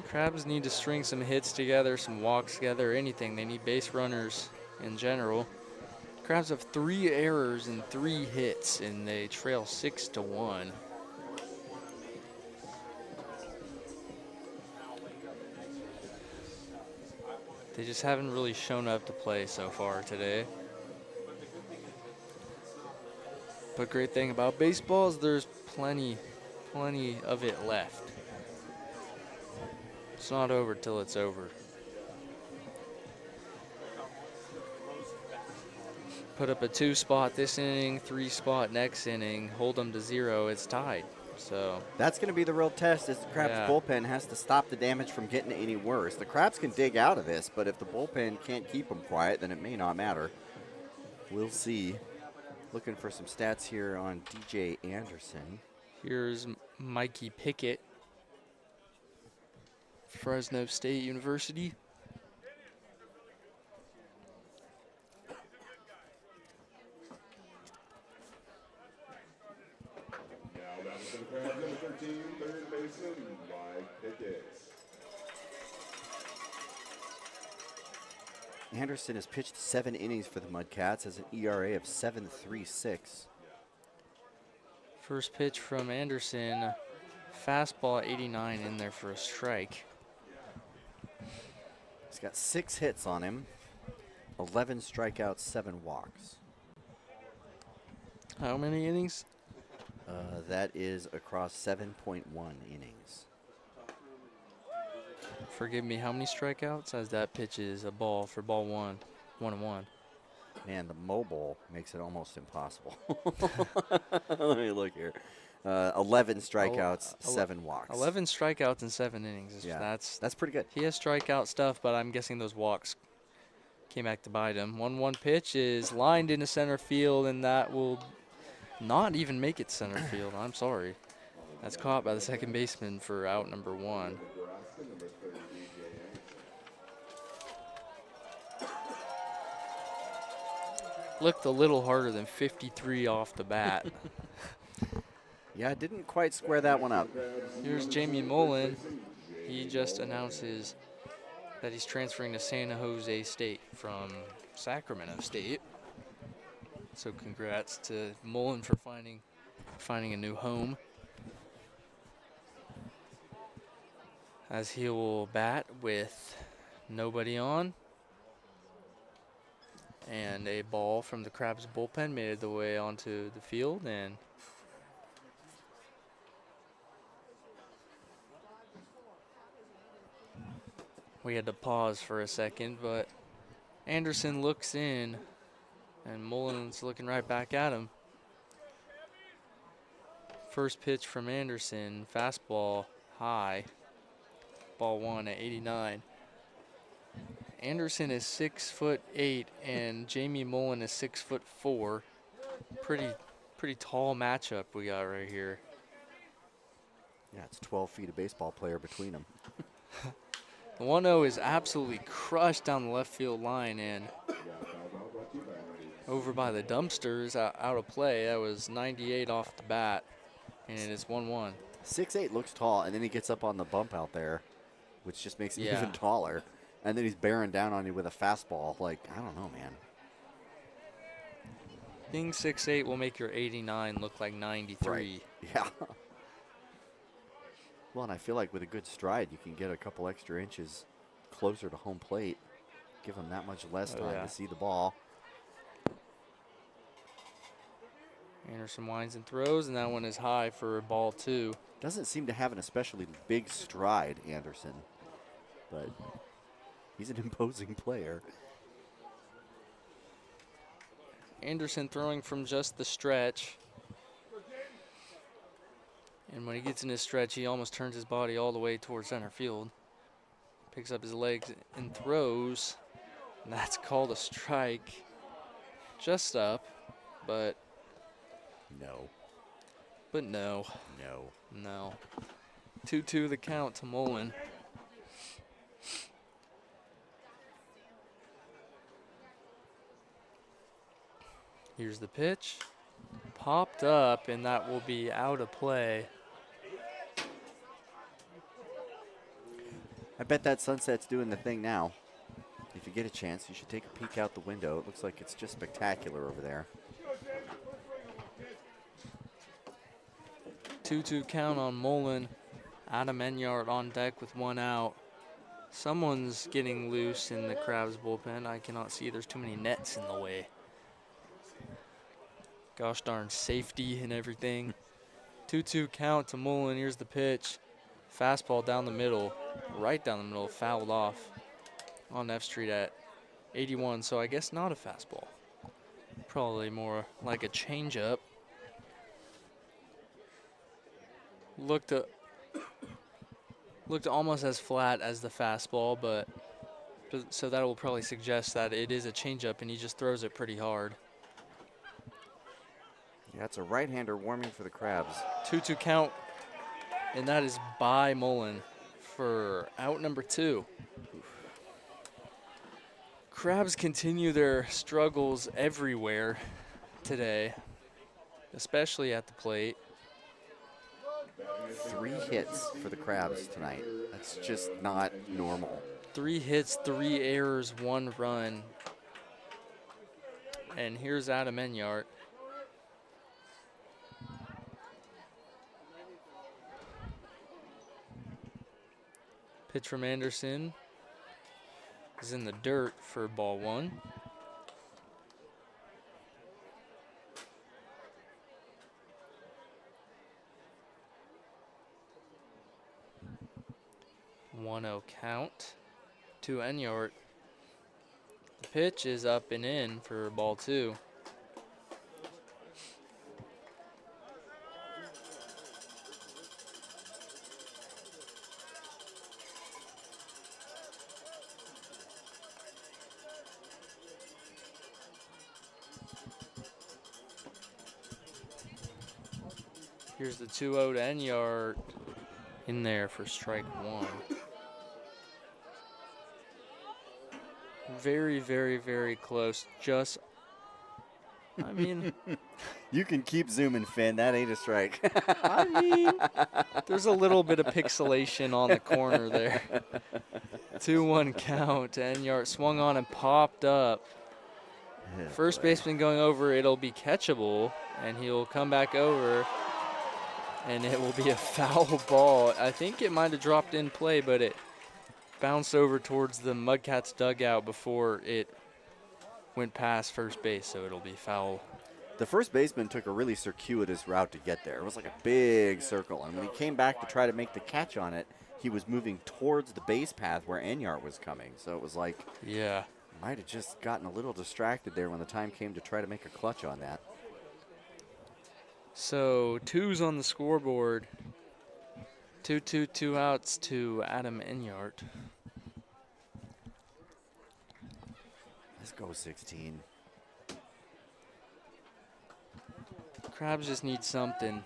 Crabs need to string some hits together, some walks together, anything. They need base runners in general. Crabs have 3 errors and 3 hits, and they trail 6-1. They just haven't really shown up to play so far today. But great thing about baseball is there's plenty of it left. It's not over till it's over. Put up a 2-spot this inning, 3-spot next inning, hold them to 0, it's tied. So that's going to be the real test. Is the Crabs bullpen has to stop the damage from getting any worse. The Crabs can dig out of this, but if the bullpen can't keep them quiet, then it may not matter. We'll see. Looking for some stats here on DJ Anderson. Here's Mikey Pickett, Fresno State University. For the Crabs, number 13, third baseman, Mike Pickett. Anderson has pitched 7 innings for the Mudcats, has an ERA of 7.36. First pitch from Anderson, fastball 89 in there for a strike. He's got 6 hits on him, 11 strikeouts, 7 walks. How many innings? That is across 7.1 innings. Forgive me, how many strikeouts? As that pitch is a ball for ball 1, 1-1. Man, the mobile makes it almost impossible. Let me look here. 11 strikeouts, 7 walks. 11 strikeouts in 7 innings. Yeah, that's pretty good. He has strikeout stuff, but I'm guessing those walks came back to bite him. 1-1 pitch is lined into center field, and that will not even make it center field. I'm sorry. That's caught by the second baseman for out number 1. Looked a little harder than 53 off the bat. Yeah, didn't quite square that one up. Here's Jamie Mullen. He just announces that he's transferring to San Jose State from Sacramento State. So congrats to Mullen for finding a new home. As he will bat with nobody on. And a ball from the Crabs bullpen made the way onto the field, and we had to pause for a second, but Anderson looks in, and Mullen's looking right back at him. First pitch from Anderson, fastball high, ball 1 at 89. Anderson is 6'8", and Jamie Mullen is 6'4". Pretty tall matchup we got right here. Yeah, it's 12 feet of baseball player between them. The 1-0 is absolutely crushed down the left field line and over by the dumpsters, out of play. That was 98 off the bat, and it is 1-1. 6'8" looks tall, and then he gets up on the bump out there, which just makes him Yeah. even taller. And then he's bearing down on you with a fastball. Like, I don't know, man. Being 6'8" will make your 89 look like 93. Right. Yeah. Well, and I feel like with a good stride, you can get a couple extra inches closer to home plate. Give him that much less time yeah. to see the ball. Anderson winds and throws, and that one is high for ball 2. Doesn't seem to have an especially big stride, Anderson, but he's an imposing player. Anderson throwing from just the stretch. And when he gets in his stretch, he almost turns his body all the way towards center field. Picks up his legs and throws. And that's called a strike. Just up, but No. no. No. No. 2-2 the count to Mullen. Here's the pitch. Popped up, and that will be out of play. I bet that sunset's doing the thing now. If you get a chance, you should take a peek out the window. It looks like it's just spectacular over there. 2-2 count on Mullen. Adam Enyart on deck with 1 out. Someone's getting loose in the Crabs bullpen. I cannot see. There's too many nets in the way. Gosh darn safety and everything. 2-2 count to Mullen. Here's the pitch. Fastball down the middle. Right down the middle. Fouled off on F Street at 81. So I guess not a fastball. Probably more like a changeup. Looked almost as flat as the fastball, but so that will probably suggest that it is a changeup, and he just throws it pretty hard. Yeah, it's a right-hander warming for the Crabs. 2-2 count, and that is by Mullen for out number 2. Crabs continue their struggles everywhere today, especially at the plate. 3 hits for the Crabs tonight. That's just not normal. 3 hits, 3 errors, 1 run. And here's Adam Enyart. Pitch from Anderson is in the dirt for ball 1. One-0 count to Enyart. The pitch is up and in for ball 2. Here's the 2-0 to Enyart in there for strike 1. Very, very, very close. Just, I mean. You can keep zooming, Finn. That ain't a strike. I mean, there's a little bit of pixelation on the corner there. 2-1 count. Enyart swung on and popped up. Yeah, First boy. baseman going over. It'll be catchable, and he'll come back over, and it will be a foul ball. I think it might have dropped in play, but it bounced over towards the Mudcats dugout before it went past first base, so it'll be foul. The first baseman took a really circuitous route to get there. It was like a big circle, and when he came back to try to make the catch on it, he was moving towards the base path where Enyart was coming. So it was like, Yeah. might have just gotten a little distracted there when the time came to try to make a clutch on that. So 2's on the scoreboard. 2-2, 2 outs to Adam Enyart. Let's go 16. Crabs just need something.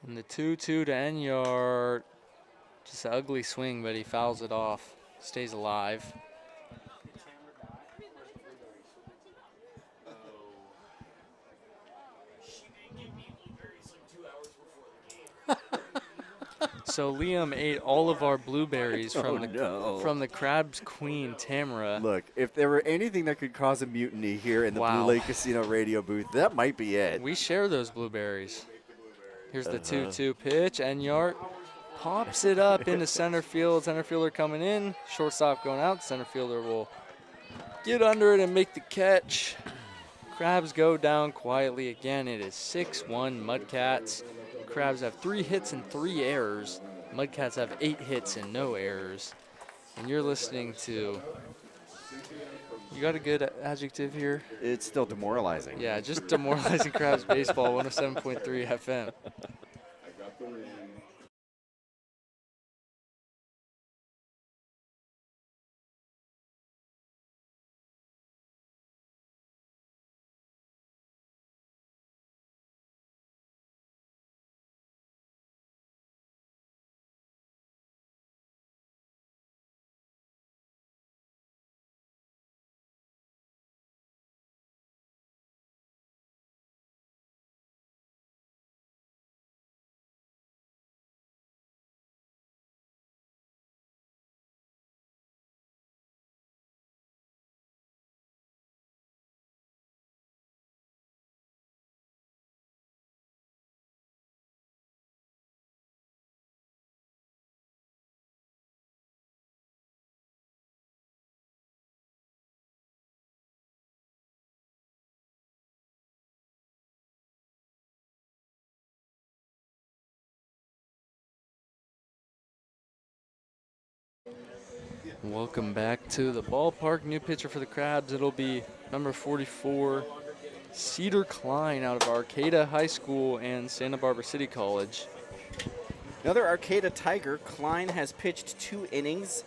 And the 2-2 to Enyart. Just an ugly swing, but he fouls it off. Stays alive. So Liam ate all of our blueberries from from the Crabs Queen, Tamara. Look, if there were anything that could cause a mutiny here in the Blue Lake Casino radio booth, that might be it. We share those blueberries. Here's the 2-2 pitch. Enyart pops it up into center field. Center fielder coming in, shortstop going out. Center fielder will get under it and make the catch. Crabs go down quietly again. It is 6-1 Mudcats. Crabs have 3 hits and 3 errors. Mudcats have 8 hits and no errors. And you're listening to, you got a good adjective here? It's still demoralizing. Yeah, just demoralizing Crabs baseball, 107.3 FM. Welcome back to the ballpark. New pitcher for the Crabs. It'll be number 44, Cedar Klein out of Arcata High School and Santa Barbara City College. Another Arcata Tiger. Klein has pitched 2 innings,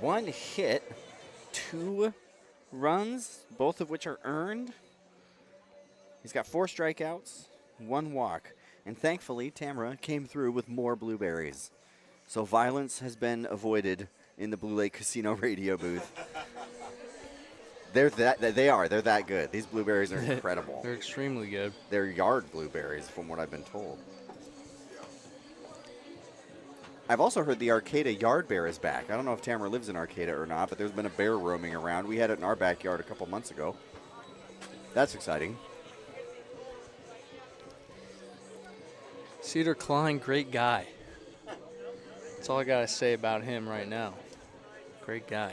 1 hit, 2 runs, both of which are earned. He's got 4 strikeouts, 1 walk. And thankfully, Tamara came through with more blueberries. So violence has been avoided in the Blue Lake Casino radio booth. They're that good. These blueberries are incredible. They're extremely good. They're yard blueberries, from what I've been told. I've also heard the Arcata yard bear is back. I don't know if Tamara lives in Arcata or not, but there's been a bear roaming around. We had it in our backyard a couple months ago. That's exciting. Cedar Klein, great guy. That's all I got to say about him right now. Great guy.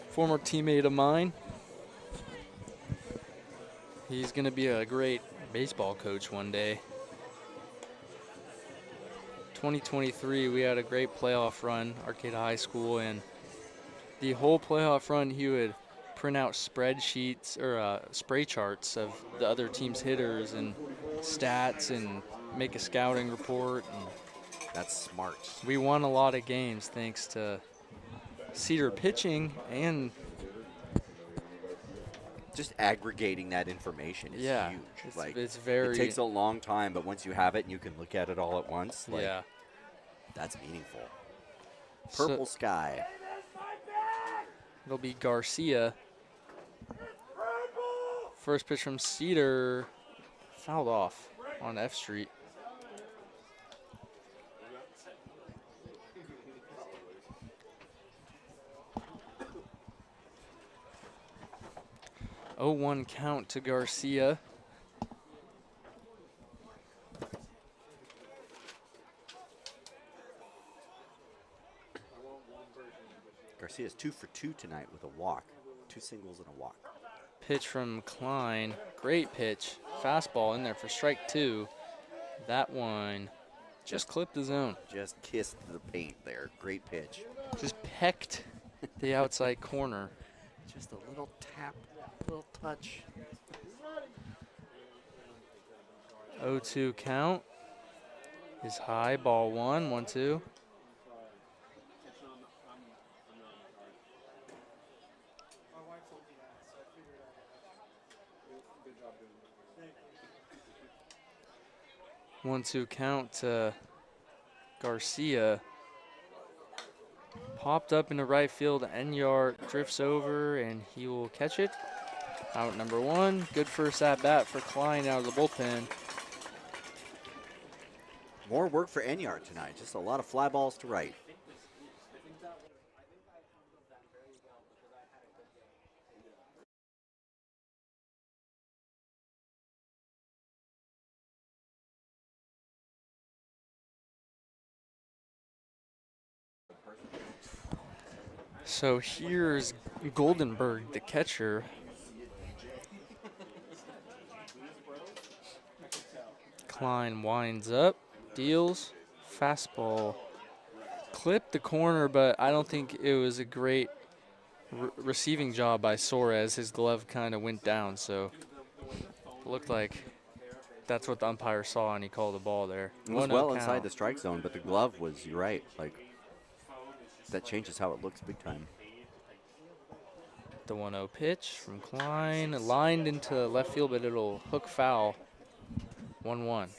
Former teammate of mine. He's going to be a great baseball coach one day. 2023, we had a great playoff run, Arcata High School, and the whole playoff run, he would print out spreadsheets or spray charts of the other team's hitters and stats and make a scouting report. And that's smart. We won a lot of games thanks to Cedar pitching and just aggregating that information is huge. It's very. It takes a long time, but once you have it and you can look at it all at once, that's meaningful. Purple sky. It'll be Garcia. First pitch from Cedar, fouled off on F Street. Oh, 1 count to Garcia. Garcia's 2 for 2 tonight with a walk. 2 singles and a walk. Pitch from Klein. Great pitch. Fastball in there for strike 2. That one just clipped the zone. Just kissed the paint there. Great pitch. Just pecked the outside corner. Just a little tap, little touch. 0-2 count is high. Ball 1, 1-2. One-two count to Garcia. Popped up into right field. Enyart drifts over, and he will catch it. Out number 1. Good first at-bat for Klein out of the bullpen. More work for Enyart tonight. Just a lot of fly balls to right. So here's Goldenberg, the catcher. Klein winds up, deals, fastball. Clipped the corner, but I don't think it was a great receiving job by Suarez. His glove kind of went down, so it looked like that's what the umpire saw, and he called the ball there. It was 1-0 well count. inside the strike zone, but the glove was, you're right, like, that changes how it looks big time. The 1-0 pitch from Klein, lined into left field, but it'll hook foul. 1-1.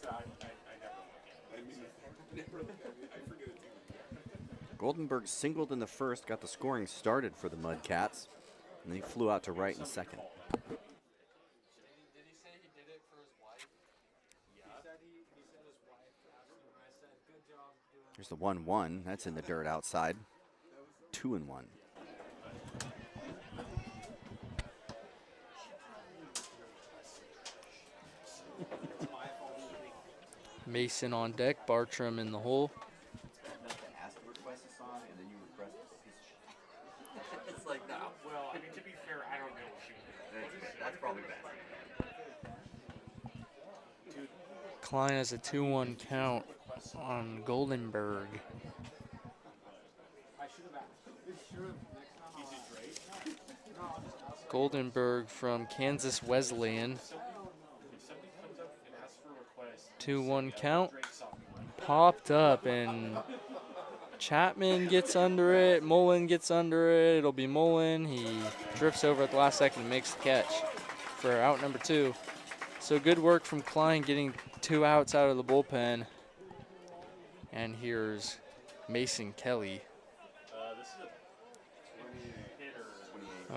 Goldenberg singled in the first, got the scoring started for the Mudcats, and then he flew out to right in second. Here's the 1-1. That's in the dirt outside. 2-1. Mason on deck, Bartram in the hole. It's like, no. Well, I mean, to be fair, I don't know what she did. That's probably bad. Klein has a 2-1 count on Goldenberg. Goldenberg from Kansas Wesleyan. 2-1 count. Popped up, and Chapman gets under it. Mullen gets under it. It'll be Mullen. He drifts over at the last second and makes the catch for out number 2. So good work from Klein getting 2 outs out of the bullpen. And here's Mason Kelly.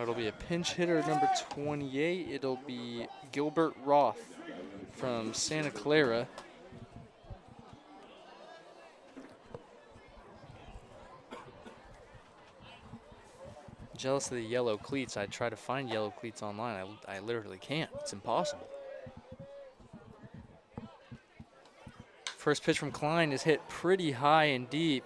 It'll be a pinch hitter number 28. It'll be Gilbert Roth from Santa Clara. Jealous of the yellow cleats. I try to find yellow cleats online. I literally can't. It's impossible. First pitch from Klein is hit pretty high and deep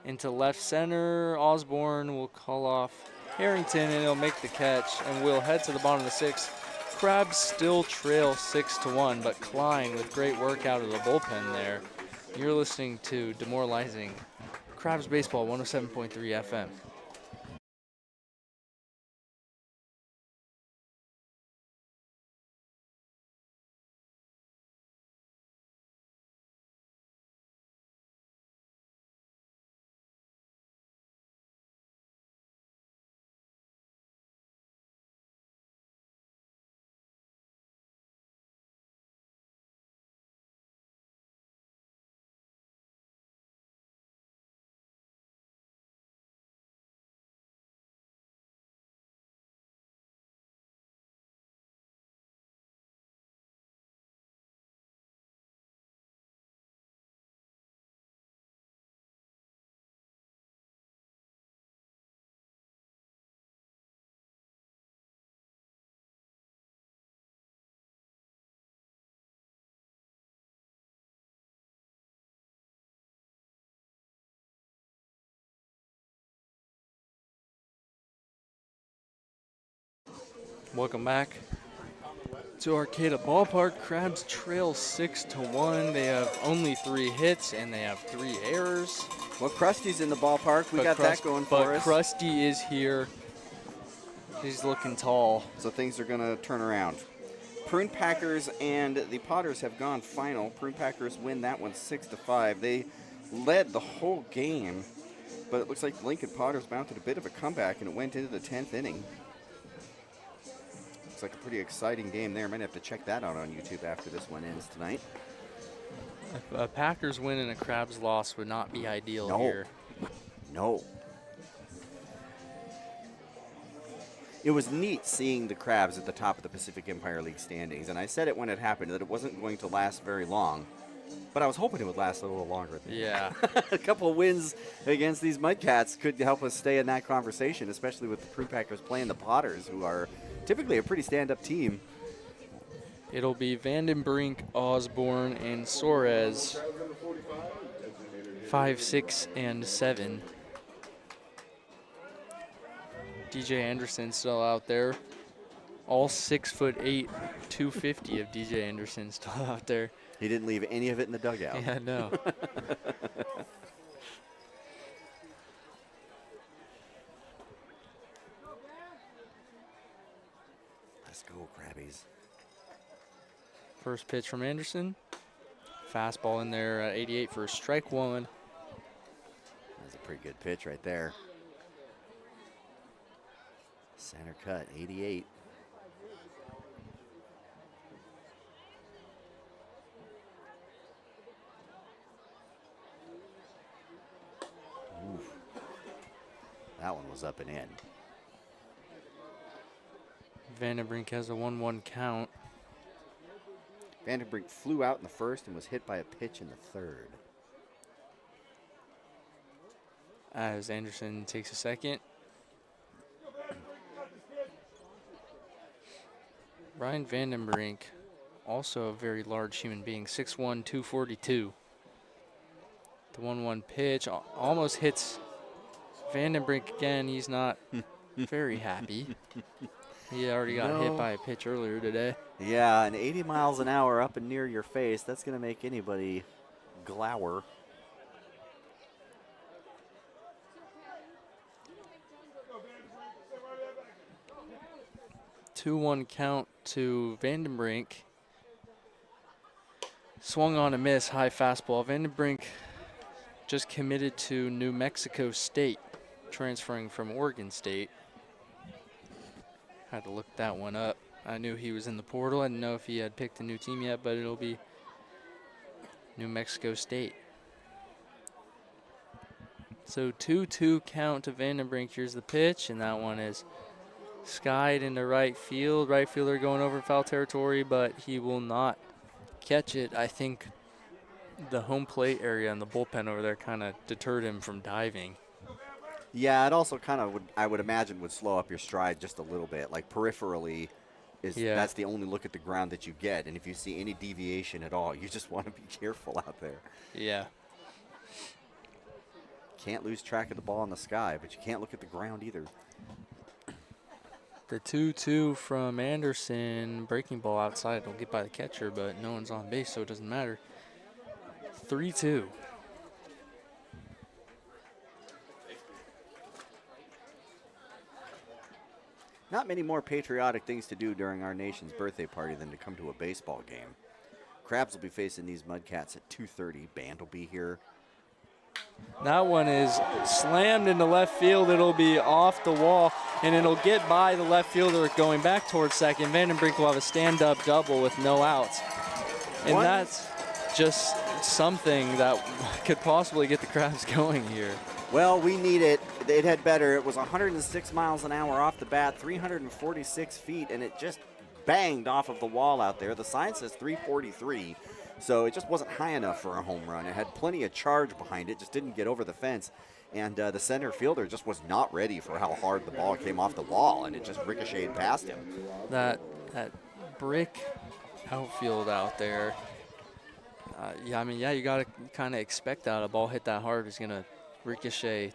into left center. Osborne will call off Harrington, and he'll make the catch, and we'll head to the bottom of the 6th. Crabs still trail 6-1, but Klein with great work out of the bullpen there. You're listening to Demoralizing Crabs Baseball 107.3 FM. Welcome back to Arcata Ballpark. Crabs trail 6-1. They have only 3 hits and they have 3 errors. Well, Krusty's in the ballpark. We got that going for us. But Krusty is here. He's looking tall. So things are going to turn around. Prune Packers and the Potters have gone final. Prune Packers win that one 6-5. They led the whole game, but it looks like Lincoln Potters mounted a bit of a comeback, and it went into the 10th inning. Looks like a pretty exciting game there. Might have to check that out on YouTube after this one ends tonight. A Packers win and a Crabs loss would not be ideal here. No. It was neat seeing the Crabs at the top of the Pacific Empire League standings, and I said it when it happened that it wasn't going to last very long, but I was hoping it would last a little longer than that. A couple of wins against these Mudcats could help us stay in that conversation, especially with the Prune Packers playing the Potters, who are typically a pretty stand-up team. It'll be Vandenbrink, Osborne, and Suarez, 5, 6, and 7. DJ Anderson still out there. All 6'8", 250 of DJ Anderson still out there. He didn't leave any of it in the dugout. Yeah, no. Let's go, Crabbies. First pitch from Anderson. Fastball in there at 88 for strike one. That's a pretty good pitch right there. Center cut, 88. Oof. That one was up and in. Vandenbrink has a 1-1 count. Vandenbrink flew out in the first and was hit by a pitch in the third. As Anderson takes a second. Ryan Vandenbrink, also a very large human being, 6'1", 242. The 1-1 pitch almost hits Vandenbrink again. He's not very happy. He already got hit by a pitch earlier today. Yeah, and 80 miles an hour up and near your face, that's going to make anybody glower. Two-one count to Vandenbrink. Swung on a miss, high fastball. Vandenbrink just committed to New Mexico State, transferring from Oregon State. Had to look that one up. I knew he was in the portal. I didn't know if he had picked a new team yet, but it'll be New Mexico State. So 2-2 count to Vandenbrink. Here's the pitch, and that one is skied into right field. Right fielder going over foul territory, but he will not catch it. I think the home plate area and the bullpen over there kind of deterred him from diving. Yeah, it also kind of I would imagine would slow up your stride just a little bit. Like peripherally, that's the only look at the ground that you get. And if you see any deviation at all, you just want to be careful out there. Yeah. Can't lose track of the ball in the sky, but you can't look at the ground either. The 2-2 from Anderson, breaking ball outside. It'll get by the catcher, but no one's on base, so it doesn't matter. 3-2. Not many more patriotic things to do during our nation's birthday party than to come to a baseball game. Crabs will be facing these Mudcats at 2:30. Band will be here. That one is slammed into left field. It'll be off the wall, and it'll get by the left fielder going back towards second. Vandenbrink will have a stand-up double with no outs. And that's just something that could possibly get the Crabs going here. Well, we need it. It had better. It was 106 miles an hour off the bat, 346 feet, and it just banged off of the wall out there. The sign says 343, so it just wasn't high enough for a home run. It had plenty of charge behind it, just didn't get over the fence. And the center fielder just was not ready for how hard the ball came off the wall, and it just ricocheted past him. That brick outfield out there, you got to kind of expect that. A ball hit that hard is going to ricochet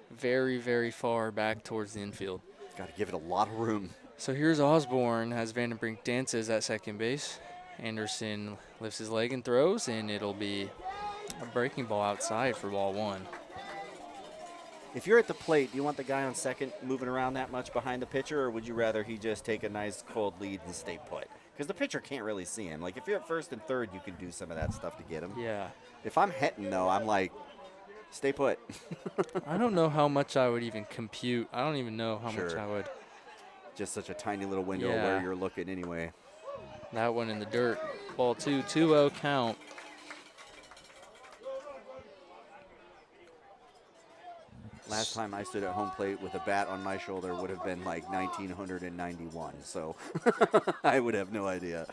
very, very far back towards the infield. Got to give it a lot of room. So here's Osborne as Vandenbrink dances at second base. Anderson lifts his leg and throws, and it'll be a breaking ball outside for ball one. If you're at the plate, do you want the guy on second moving around that much behind the pitcher, or would you rather he just take a nice cold lead and stay put? Because the pitcher can't really see him. Like, if you're at first and third, you can do some of that stuff to get him. Yeah. If I'm hitting, though, I'm like, stay put. I don't know how much I would even compute. I don't even know how much I would. Just such a tiny little window where you're looking anyway. That one in the dirt. Ball two, 2-0 count. Last time I stood at home plate with a bat on my shoulder would have been like 1991, so I would have no idea.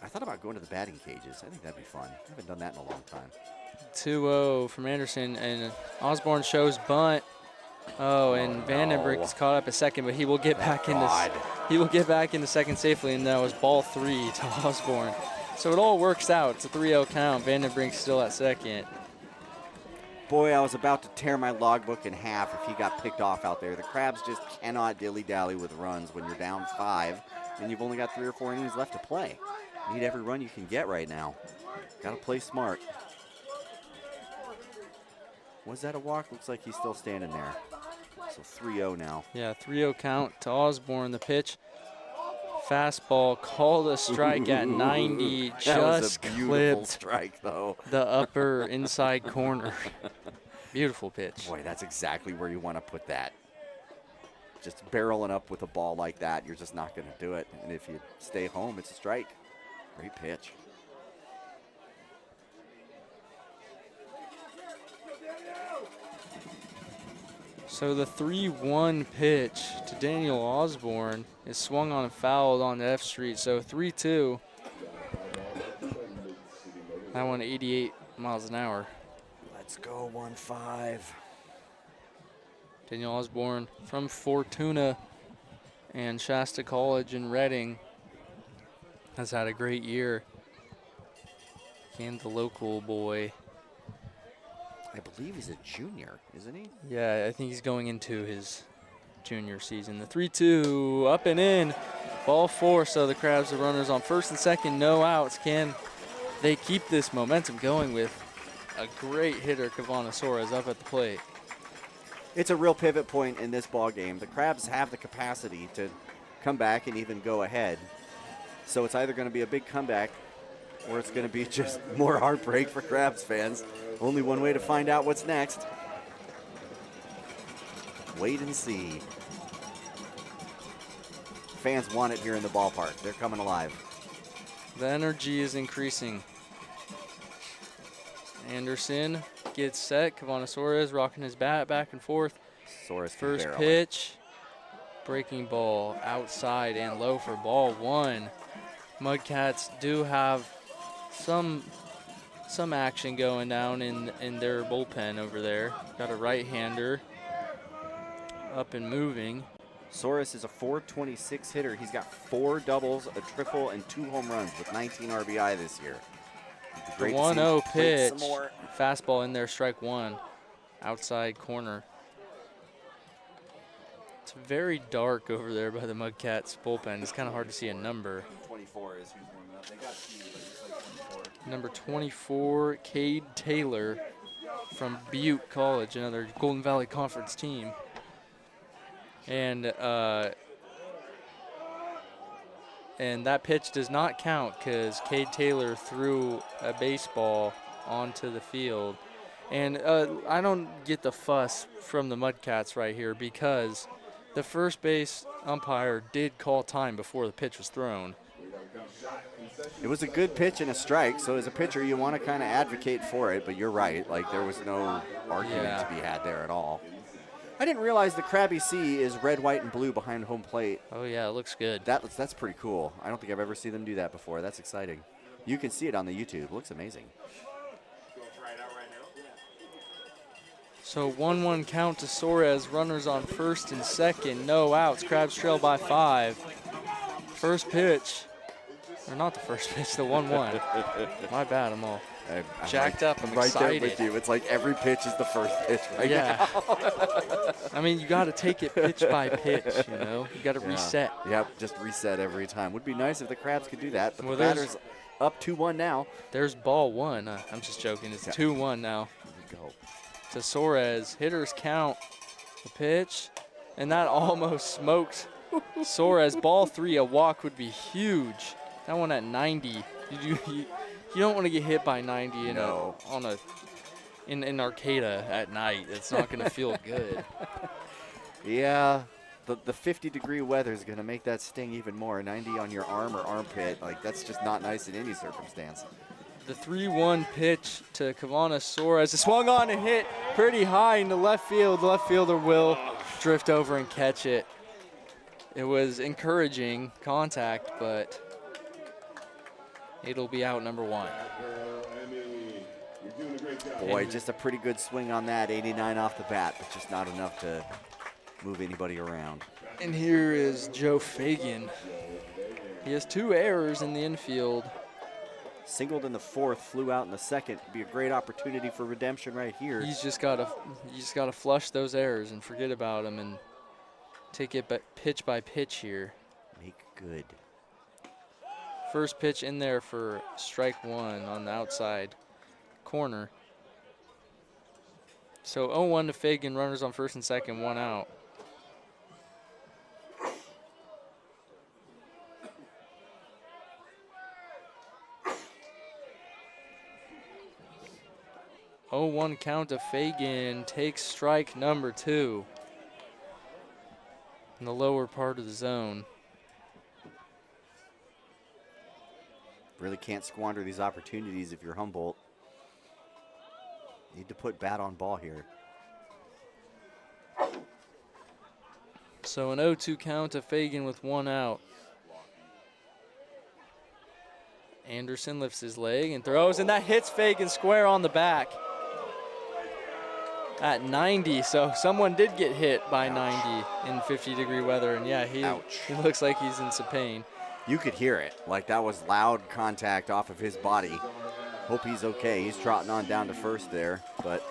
I thought about going to the batting cages. I think that'd be fun. I haven't done that in a long time. 2-0 from Anderson, and Osborne shows bunt. Oh, and Vandenbrink is caught up a second, but he will get back into second safely, and that was ball three to Osborne. So it all works out. It's a 3-0 count. Vandenbrink's still at second. Boy, I was about to tear my logbook in half if he got picked off out there. The Crabs just cannot dilly-dally with runs when you're down 5 and you've only got 3 or 4 innings left to play. You need every run you can get right now. Got to play smart. Was that a walk? Looks like he's still standing there. So 3-0 now. Yeah, 3-0 count to Osborne. The pitch. Fastball called a strike at 90. That Just was a beautiful clipped strike, though. the upper inside corner. Beautiful pitch. Boy, that's exactly where you want to put that. Just barreling up with a ball like that, you're just not going to do it. And if you stay home, it's a strike. Great pitch. So the 3-1 pitch to Daniel Osborne is swung on and fouled on the F Street. So 3-2. That one 88 miles an hour. Let's go 1-5. Daniel Osborne from Fortuna and Shasta College in Reading has had a great year. And the local boy. I believe he's a junior, isn't he? Yeah, I think he's going into his junior season. The 3-2 up and in. Ball 4, so the Crabs are runners on first and second, no outs. Can they keep this momentum going with a great hitter, Kavana Soares, up at the plate? It's a real pivot point in this ball game. The Crabs have the capacity to come back and even go ahead. So it's either going to be a big comeback or it's going to be just more heartbreak for Crabs fans. Only one way to find out what's next. Wait and see. Fans want it here in the ballpark. They're coming alive. The energy is increasing. Anderson gets set. Kavana Soares rocking his bat back and forth. Soares First pitch. Breaking ball outside and low for ball 1. Mudcats do have some action going down in their bullpen over there. Got a right-hander up and moving. Soares is a .426 hitter. He's got 4 doubles, a triple, and 2 home runs with 19 RBI this year. The 1-0 pitch. Fastball in there, strike 1. Outside corner. It's very dark over there by the Mudcats bullpen. It's kind of hard to see a number. 24 is who's warming up. They got Steve, but it's like 24. Number 24, Cade Taylor from Butte College, another Golden Valley Conference team. And that pitch does not count because Cade Taylor threw a baseball onto the field. And I don't get the fuss from the Mudcats right here because the first base umpire did call time before the pitch was thrown. It was a good pitch and a strike, so as a pitcher, you want to kind of advocate for it, but you're right. Like, there was no argument to be had there at all. I didn't realize the Krabby C is red, white, and blue behind home plate. Oh, yeah, it looks good. That's pretty cool. I don't think I've ever seen them do that before. That's exciting. You can see it on the YouTube. It looks amazing. So 1-1 count to Soares. Runners on first and second. No outs. Crabs trail by 5. First pitch. Or not the first pitch, the 1-1. My bad, I'm all jacked up. I'm right excited. there with you. It's like every pitch is the first pitch right now. I mean, you got to take it pitch by pitch, you know. You got to reset. Yep, just reset every time. Would be nice if the Crabs could do that, but Well, the batter's up 2-1 now. There's ball 1. I'm just joking. It's 2-1 now. Here we go. To Soares. Hitters count. The pitch. And that almost smoked Soares. Ball 3, a walk would be huge. That one at 90. You don't want to get hit by 90 in in Arcata at night. It's not going to feel good. Yeah, the 50-degree weather is going to make that sting even more. 90 on your arm or armpit, like that's just not nice in any circumstance. The 3-1 pitch to Kavana Soares. It swung on and hit pretty high into left field. The left fielder will drift over and catch it. It was encouraging contact, but it'll be out number 1. Boy, just a pretty good swing on that. 89 off the bat, but just not enough to move anybody around. And here is Joe Fagan. He has 2 errors in the infield. Singled in the fourth, flew out in the second. Be a great opportunity for redemption right here. You just gotta flush those errors and forget about them and take it pitch by pitch here. Make good. First pitch in there for strike one on the outside corner. So 0-1 to Fagan, runners on first and second, 1 out. Oh, 1 count to Fagan, takes strike number 2 in the lower part of the zone. Really can't squander these opportunities if you're Humboldt. Need to put bat on ball here. So an 0-2 count to Fagan with 1 out. Anderson lifts his leg and throws, and that hits Fagan square on the back at 90. So someone did get hit by 90 in 50-degree weather, and yeah, he looks like he's in some pain. You could hear it, like that was loud contact off of his body. Hope he's okay. He's trotting on down to first there, but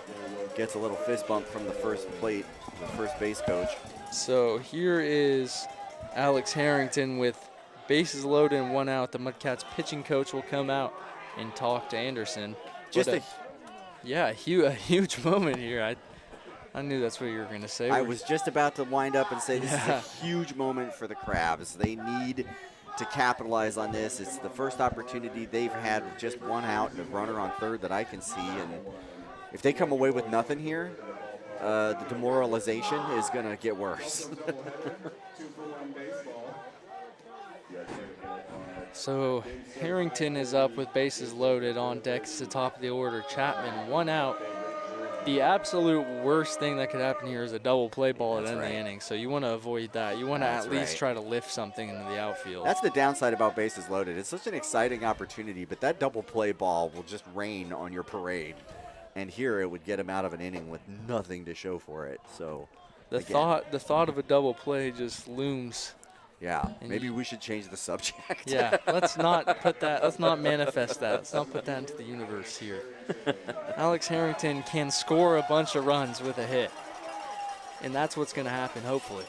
gets a little fist bump from the first plate, the first base coach. So here is Alex Harrington with bases loaded and 1 out. The Mudcats pitching coach will come out and talk to Anderson. Just a huge moment here. I knew that's what you were going to say. I was just about to wind up and say this is a huge moment for the Crabs. They need to capitalize on this. It's the first opportunity they've had with just 1 out and a runner on third that I can see. And if they come away with nothing here, the demoralization is going to get worse. So Harrington is up with bases loaded on deck. It's the top of the order. Chapman, 1 out. The absolute worst thing that could happen here is a double play ball at the end of the inning. So you want to avoid that. You want to at least try to lift something into the outfield. That's the downside about bases loaded. It's such an exciting opportunity, but that double play ball will just rain on your parade. And here it would get him out of an inning with nothing to show for it. So the thought of a double play just looms. Yeah, maybe we should change the subject. Yeah, let's not manifest that. Let's not put that into the universe here. Alex Harrington can score a bunch of runs with a hit. And that's what's going to happen, hopefully.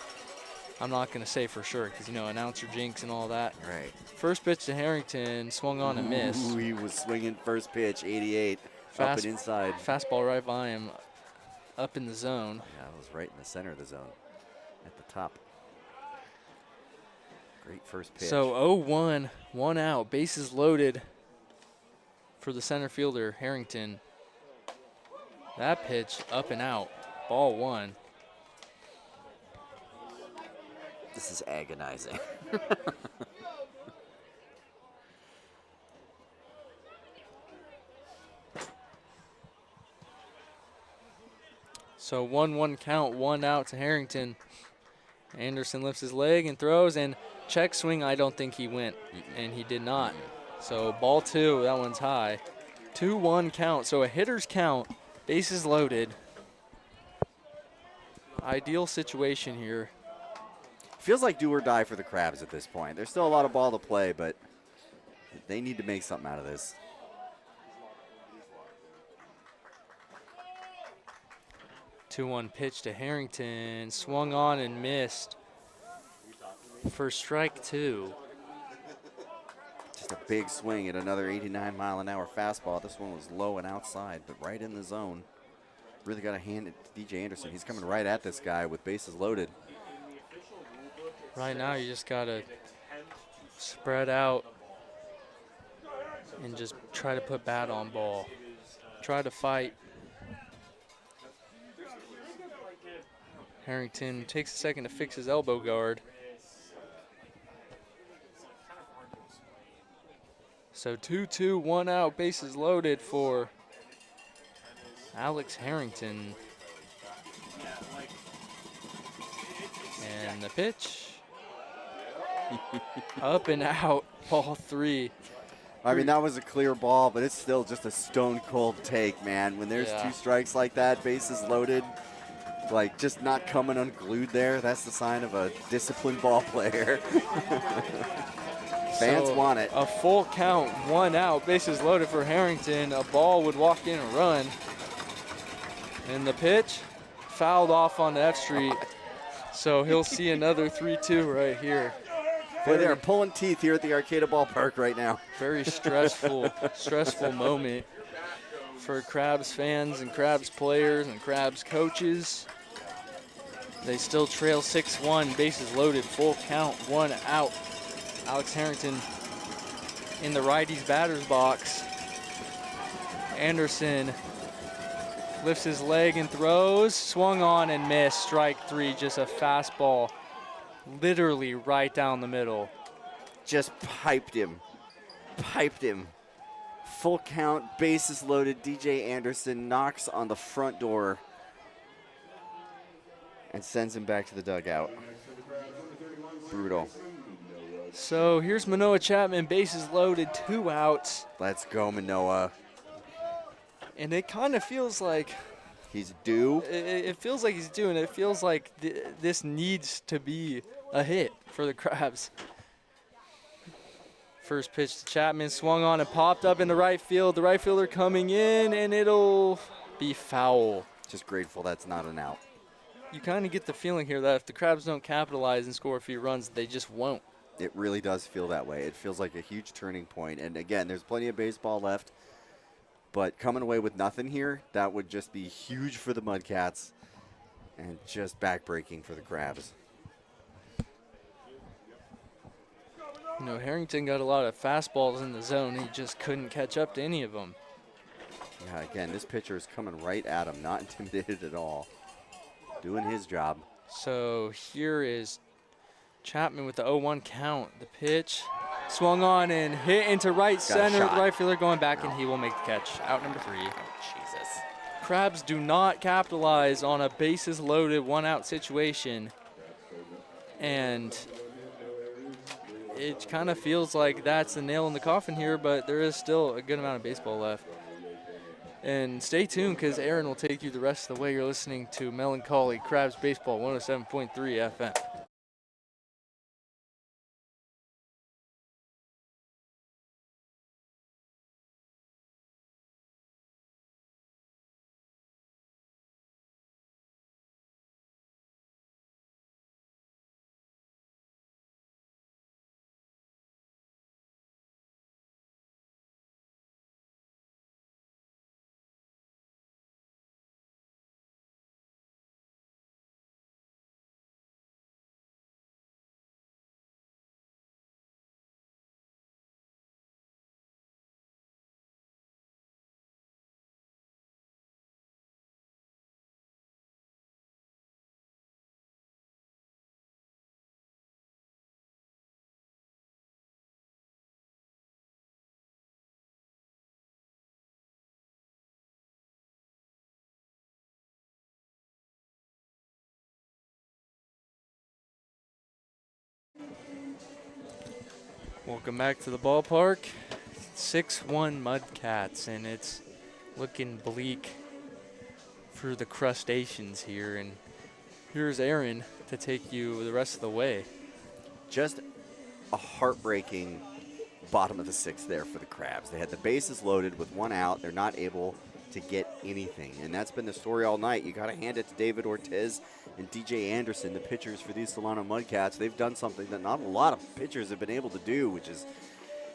I'm not going to say for sure because, announcer jinx and all that. Right. First pitch to Harrington, swung on and missed. Ooh, he was swinging first pitch, 88, up and inside. Fastball right by him, up in the zone. Yeah, it was right in the center of the zone, at the top. Great first pitch. So 0-1, 1 out, bases loaded for the center fielder, Harrington. That pitch up and out, ball 1. This is agonizing. So 1-1 count, 1 out to Harrington. Anderson lifts his leg and throws, and check swing, I don't think he went, and he did not. So ball 2, that one's high. 2-1 count, so a hitter's count, bases loaded. Ideal situation here. Feels like do or die for the Crabs at this point. There's still a lot of ball to play, but they need to make something out of this. Two-one pitch to Harrington, swung on and missed for strike 2. Just a big swing at another 89-mile-an-hour fastball. This one was low and outside, but right in the zone. Really got to hand it to DJ Anderson. He's coming right at this guy with bases loaded. Right now, you just got to spread out and just try to put bat on ball. Try to fight. Harrington takes a second to fix his elbow guard. So 2-2, 1 out, bases loaded for Alex Harrington. And the pitch. Up and out, ball 3. I mean, that was a clear ball, but it's still just a stone-cold take, man. When there's 2 strikes like that, bases loaded, like just not coming unglued there, that's the sign of a disciplined ball player. Fans want it. A full count, 1 out, bases loaded for Harrington. A ball would walk in and run. And the pitch fouled off on F Street. So he'll see another 3-2 right here. Boy, they're pulling teeth here at the Arcata Ballpark right now. Very stressful moment for Crabs fans and Crabs players and Crabs coaches. They still trail 6-1, bases loaded, full count, 1 out. Alex Harrington in the righty's batter's box. Anderson lifts his leg and throws, swung on and missed, strike 3, just a fastball, literally right down the middle. Just piped him. Full count, bases loaded. DJ Anderson knocks on the front door and sends him back to the dugout. Brutal. So here's Manoah Chapman, bases loaded, 2 outs. Let's go, Manoah. And it kind of feels like he's due. It feels like he's due, and it feels like this needs to be a hit for the Crabs. First pitch to Chapman, swung on and popped up into right field. The right fielder coming in, and it'll be foul. Just grateful that's not an out. You kind of get the feeling here that if the Crabs don't capitalize and score a few runs, they just won't. It really does feel that way. It feels like a huge turning point. And again, there's plenty of baseball left. But coming away with nothing here, that would just be huge for the Mudcats and just backbreaking for the Crabs. You know, Harrington got a lot of fastballs in the zone. He just couldn't catch up to any of them. Yeah, again, this pitcher is coming right at him, not intimidated at all. Doing his job. So here is Chapman with the 0-1 count. The pitch swung on and hit into right center. The right fielder going back, and he will make the catch. Out number 3. Jesus. Crabs do not capitalize on a bases loaded 1-out situation. And it kind of feels like that's the nail in the coffin here, but there is still a good amount of baseball left. And stay tuned, because Aaron will take you the rest of the way. You're listening to Melancholy Crabs Baseball 107.3 FM. Welcome back to the ballpark. 6-1 Mudcats, and it's looking bleak for the crustaceans here. And here's Aaron to take you the rest of the way. Just a heartbreaking bottom of the 6th there for the Crabs. They had the bases loaded with 1 out. They're not able to get anything, and that's been the story all night. You got to hand it to David Ortiz and DJ Anderson, the pitchers for these Solano Mudcats. They've done something that not a lot of pitchers have been able to do, which is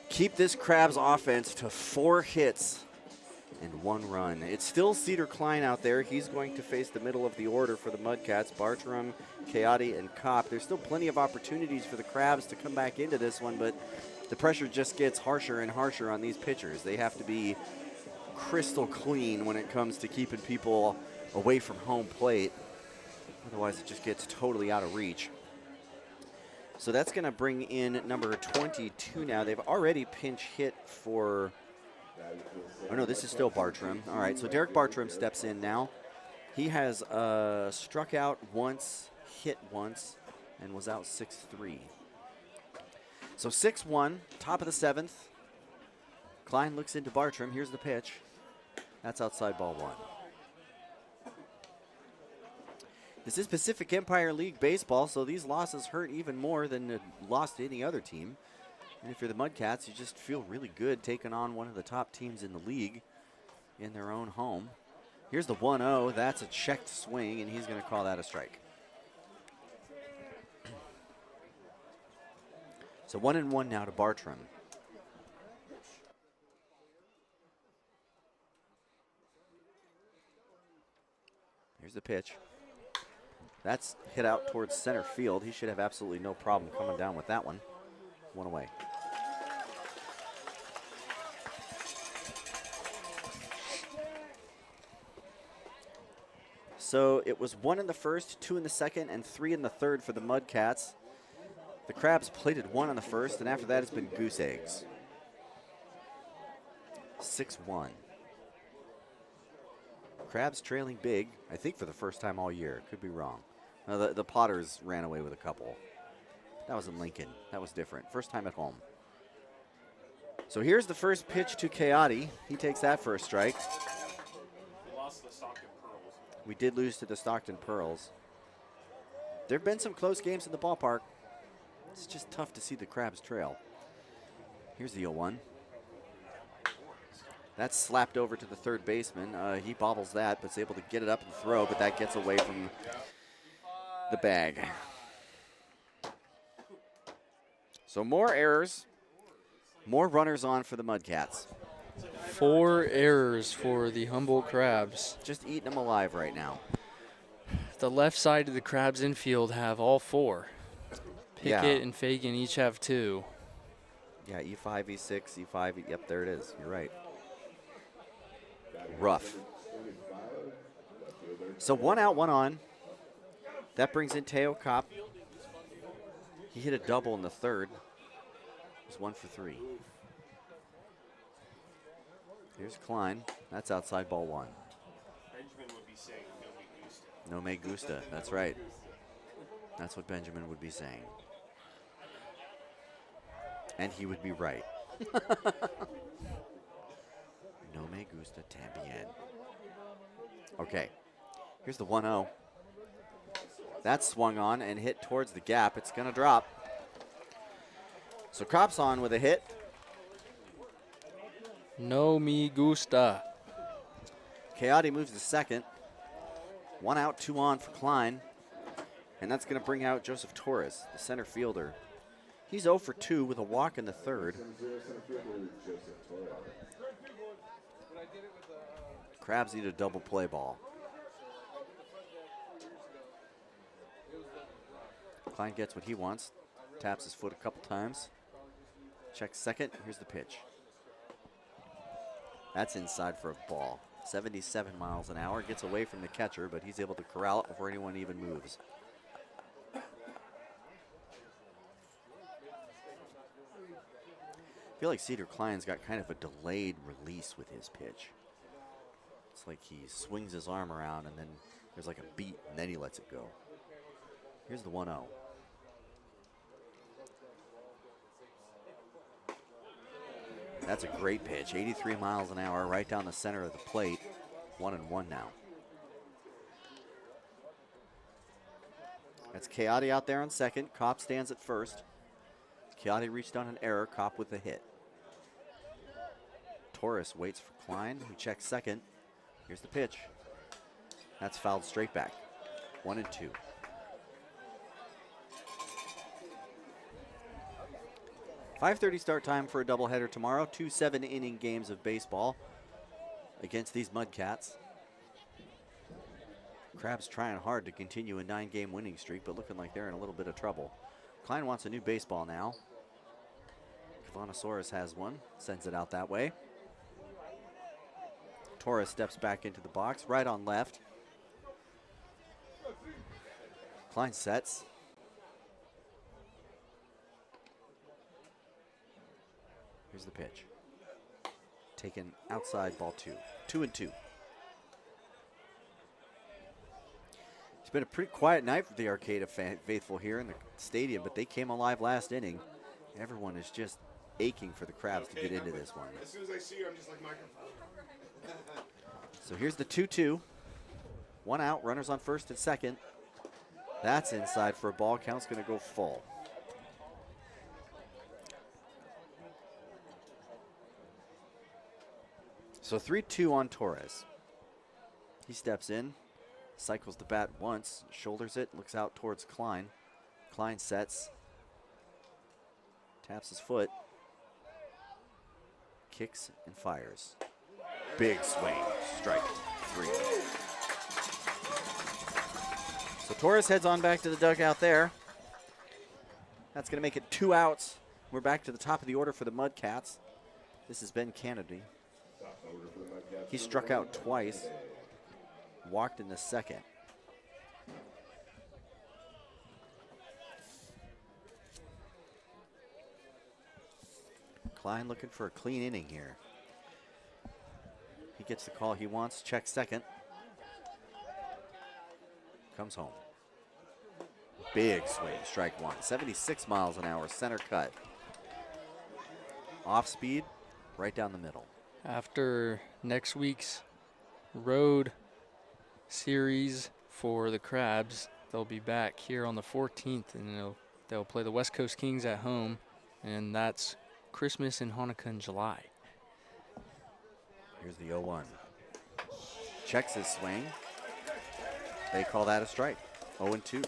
keep this Crabs offense to 4 hits and 1 run. It's still Cedar Klein out there. He's going to face the middle of the order for the Mudcats, Bartram, Coyote, and Kopp. There's still plenty of opportunities for the Crabs to come back into this one, but the pressure just gets harsher and harsher on these pitchers. They have to be crystal clean when it comes to keeping people away from home plate. Otherwise, it just gets totally out of reach. So that's going to bring in number 22 now. They've already pinch hit for... Oh, no, this is still Bartram. All right, so Derek Bartram steps in now. He has struck out once, hit once, and was out 6-3. So 6-1, top of the 7th. Klein looks into Bartram. Here's the pitch. That's outside ball 1. This is Pacific Empire League baseball, so these losses hurt even more than a loss to any other team. And if you're the Mudcats, you just feel really good taking on one of the top teams in the league in their own home. Here's the 1-0. That's a checked swing, and he's going to call that a strike. So 1-1 now to Bartram. Here's the pitch. That's hit out towards center field. He should have absolutely no problem coming down with that one. One away. So it was 1 in the first, 2 in the second, and 3 in the third for the Mudcats. The Crabs plated 1 in the first, and after that it's been goose eggs. 6-1. Crabs trailing big, I think for the first time all year. Could be wrong. The Potters ran away with a couple. That was in Lincoln. That was different. First time at home. So here's the first pitch to Coyote. He takes that for a strike. We lost to the Stockton Pearls. We did lose to the Stockton Pearls. There have been some close games in the ballpark. It's just tough to see the Crabs trail. Here's the 0-1. That's slapped over to the third baseman. He bobbles that, but is able to get it up and throw, but that gets away from the bag. So more errors, more runners on for the Mudcats. 4 errors for the Humboldt Crabs. Just eating them alive right now. The left side of the Crabs infield have all 4. Pickett and Fagan each have 2. Yeah, E5, E6, E5, yep, there it is. You're right. Rough. So 1 out, 1 on. That brings in Teo Kopp. He hit a double in the third. It was 1 for 3. Here's Klein. That's outside ball 1. Benjamin would be saying no me gusta. No me gusta. That's right. That's what Benjamin would be saying. And he would be right. No me gusta también. Okay. Here's the 1-0. That's swung on and hit towards the gap. It's going to drop. So Kopp's on with a hit. No me gusta. Coyote moves to second. 1 out, 2 on for Klein. And that's going to bring out Joseph Torres, the center fielder. He's 0 for 2 with a walk in the third. Crabs need a double play ball. Klein gets what he wants. Taps his foot a couple times. Checks second. Here's the pitch. That's inside for a ball. 77 miles an hour. Gets away from the catcher, but he's able to corral it before anyone even moves. I feel like Cedar Klein's got kind of a delayed release with his pitch. It's like he swings his arm around and then there's like a beat and then he lets it go. Here's the 1-0. That's a great pitch. 83 miles an hour right down the center of the plate. 1-1 now. That's Coyote out there on second. Kopp stands at first. Coyote reached on an error. Kopp with a hit. Torres waits for Klein, who checks second. Here's the pitch. That's fouled straight back. 1-2. 5:30 start time for a doubleheader tomorrow. 2 7-inning games of baseball against these Mudcats. Crabs trying hard to continue a 9-game winning streak, but looking like they're in a little bit of trouble. Klein wants a new baseball now. Cavanosaurus has one, sends it out that way. Torres steps back into the box, right on left. Klein sets. Here's the pitch. Taken outside, ball 2. 2-2. It's been a pretty quiet night for the Arcata faithful here in the stadium, but they came alive last inning. Everyone is just aching for the Crabs to get into this one. As soon as I see you, I'm just like microphone. So here's the 2-2. 1 out, runners on first and second. That's inside for a ball. Count's going to go full. So 3-2 on Torres. He steps in, cycles the bat once, shoulders it, looks out towards Klein. Klein sets, taps his foot, kicks and fires. Big swing, strike 3. So Torres heads on back to the dugout there. That's going to make it 2 outs. We're back to the top of the order for the Mudcats. This is Ben Kennedy. He struck out twice, walked in the second. Klein looking for a clean inning here. He gets the call he wants, checks second. Comes home. Big swing, strike 1. 76 miles an hour, center cut. Off speed, right down the middle. After next week's road series for the Crabs, they'll be back here on the 14th, and they'll play the West Coast Kings at home, and that's Christmas and Hanukkah in July. Here's the 0-1. Checks his swing. They call that a strike. 0-2.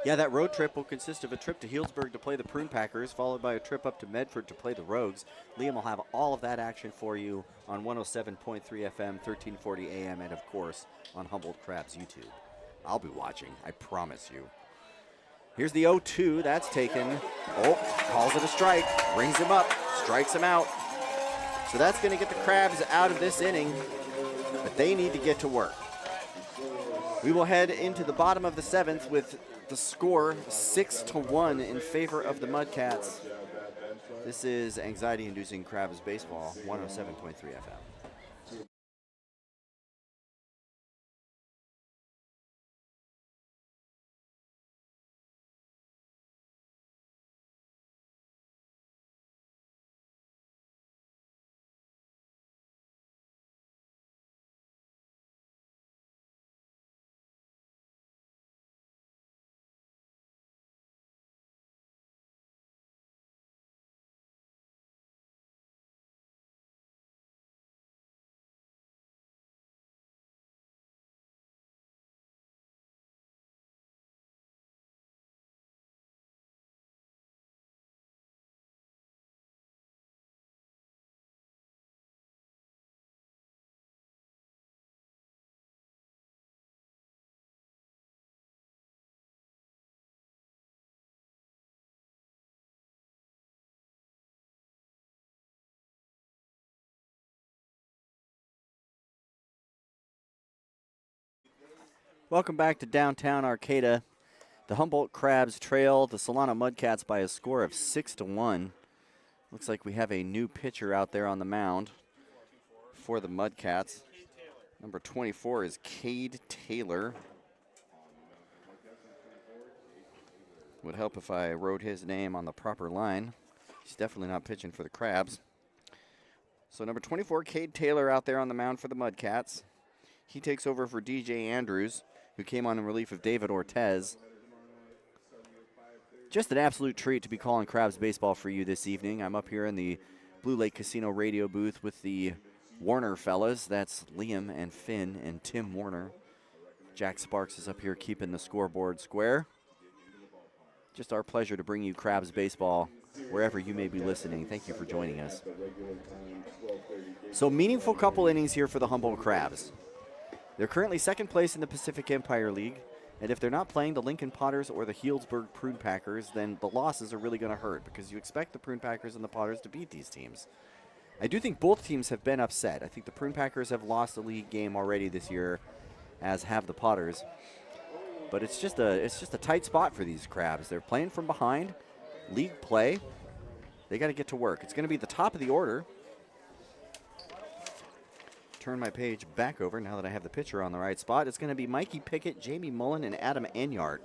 Yeah, that road trip will consist of a trip to Healdsburg to play the Prune Packers, followed by a trip up to Medford to play the Rogues. Liam will have all of that action for you on 107.3 FM, 1340 AM, and of course on Humboldt Crabs YouTube. I'll be watching, I promise you. Here's the 0-2, that's taken. Oh, calls it a strike, brings him up, strikes him out. So that's going to get the Crabs out of this inning, but they need to get to work. We will head into the bottom of the 7th with the score 6-1 in favor of the Mudcats. This is anxiety-inducing Crabs baseball, 107.3 FM. Welcome back to downtown Arcata. The Humboldt Crabs trail the Solano Mudcats by a score of 6-1. Looks like we have a new pitcher out there on the mound for the Mudcats. Number 24 is Cade Taylor. Would help if I wrote his name on the proper line. He's definitely not pitching for the Crabs. So number 24, Cade Taylor, out there on the mound for the Mudcats. He takes over for DJ Andrews, who came on in relief of David Ortez. Just an absolute treat to be calling Crabs baseball for you this evening. I'm up here in the Blue Lake Casino radio booth with the Warner fellas. That's Liam and Finn and Tim Warner. Jack Sparks is up here keeping the scoreboard square. Just our pleasure to bring you Crabs baseball wherever you may be listening. Thank you for joining us. So meaningful couple innings here for the Humboldt Crabs. They're currently second place in the Pacific Empire League, and if they're not playing the Lincoln Potters or the Healdsburg Prune Packers, then the losses are really going to hurt because you expect the Prune Packers and the Potters to beat these teams. I do think both teams have been upset. I think the Prune Packers have lost a league game already this year, as have the Potters. But it's just a tight spot for these Crabs. They're playing from behind, league play. They got to get to work. It's going to be the top of the order. Turn my page back over now that I have the pitcher on the right spot. It's going to be Mikey Pickett, Jamie Mullen, and Adam Enyart.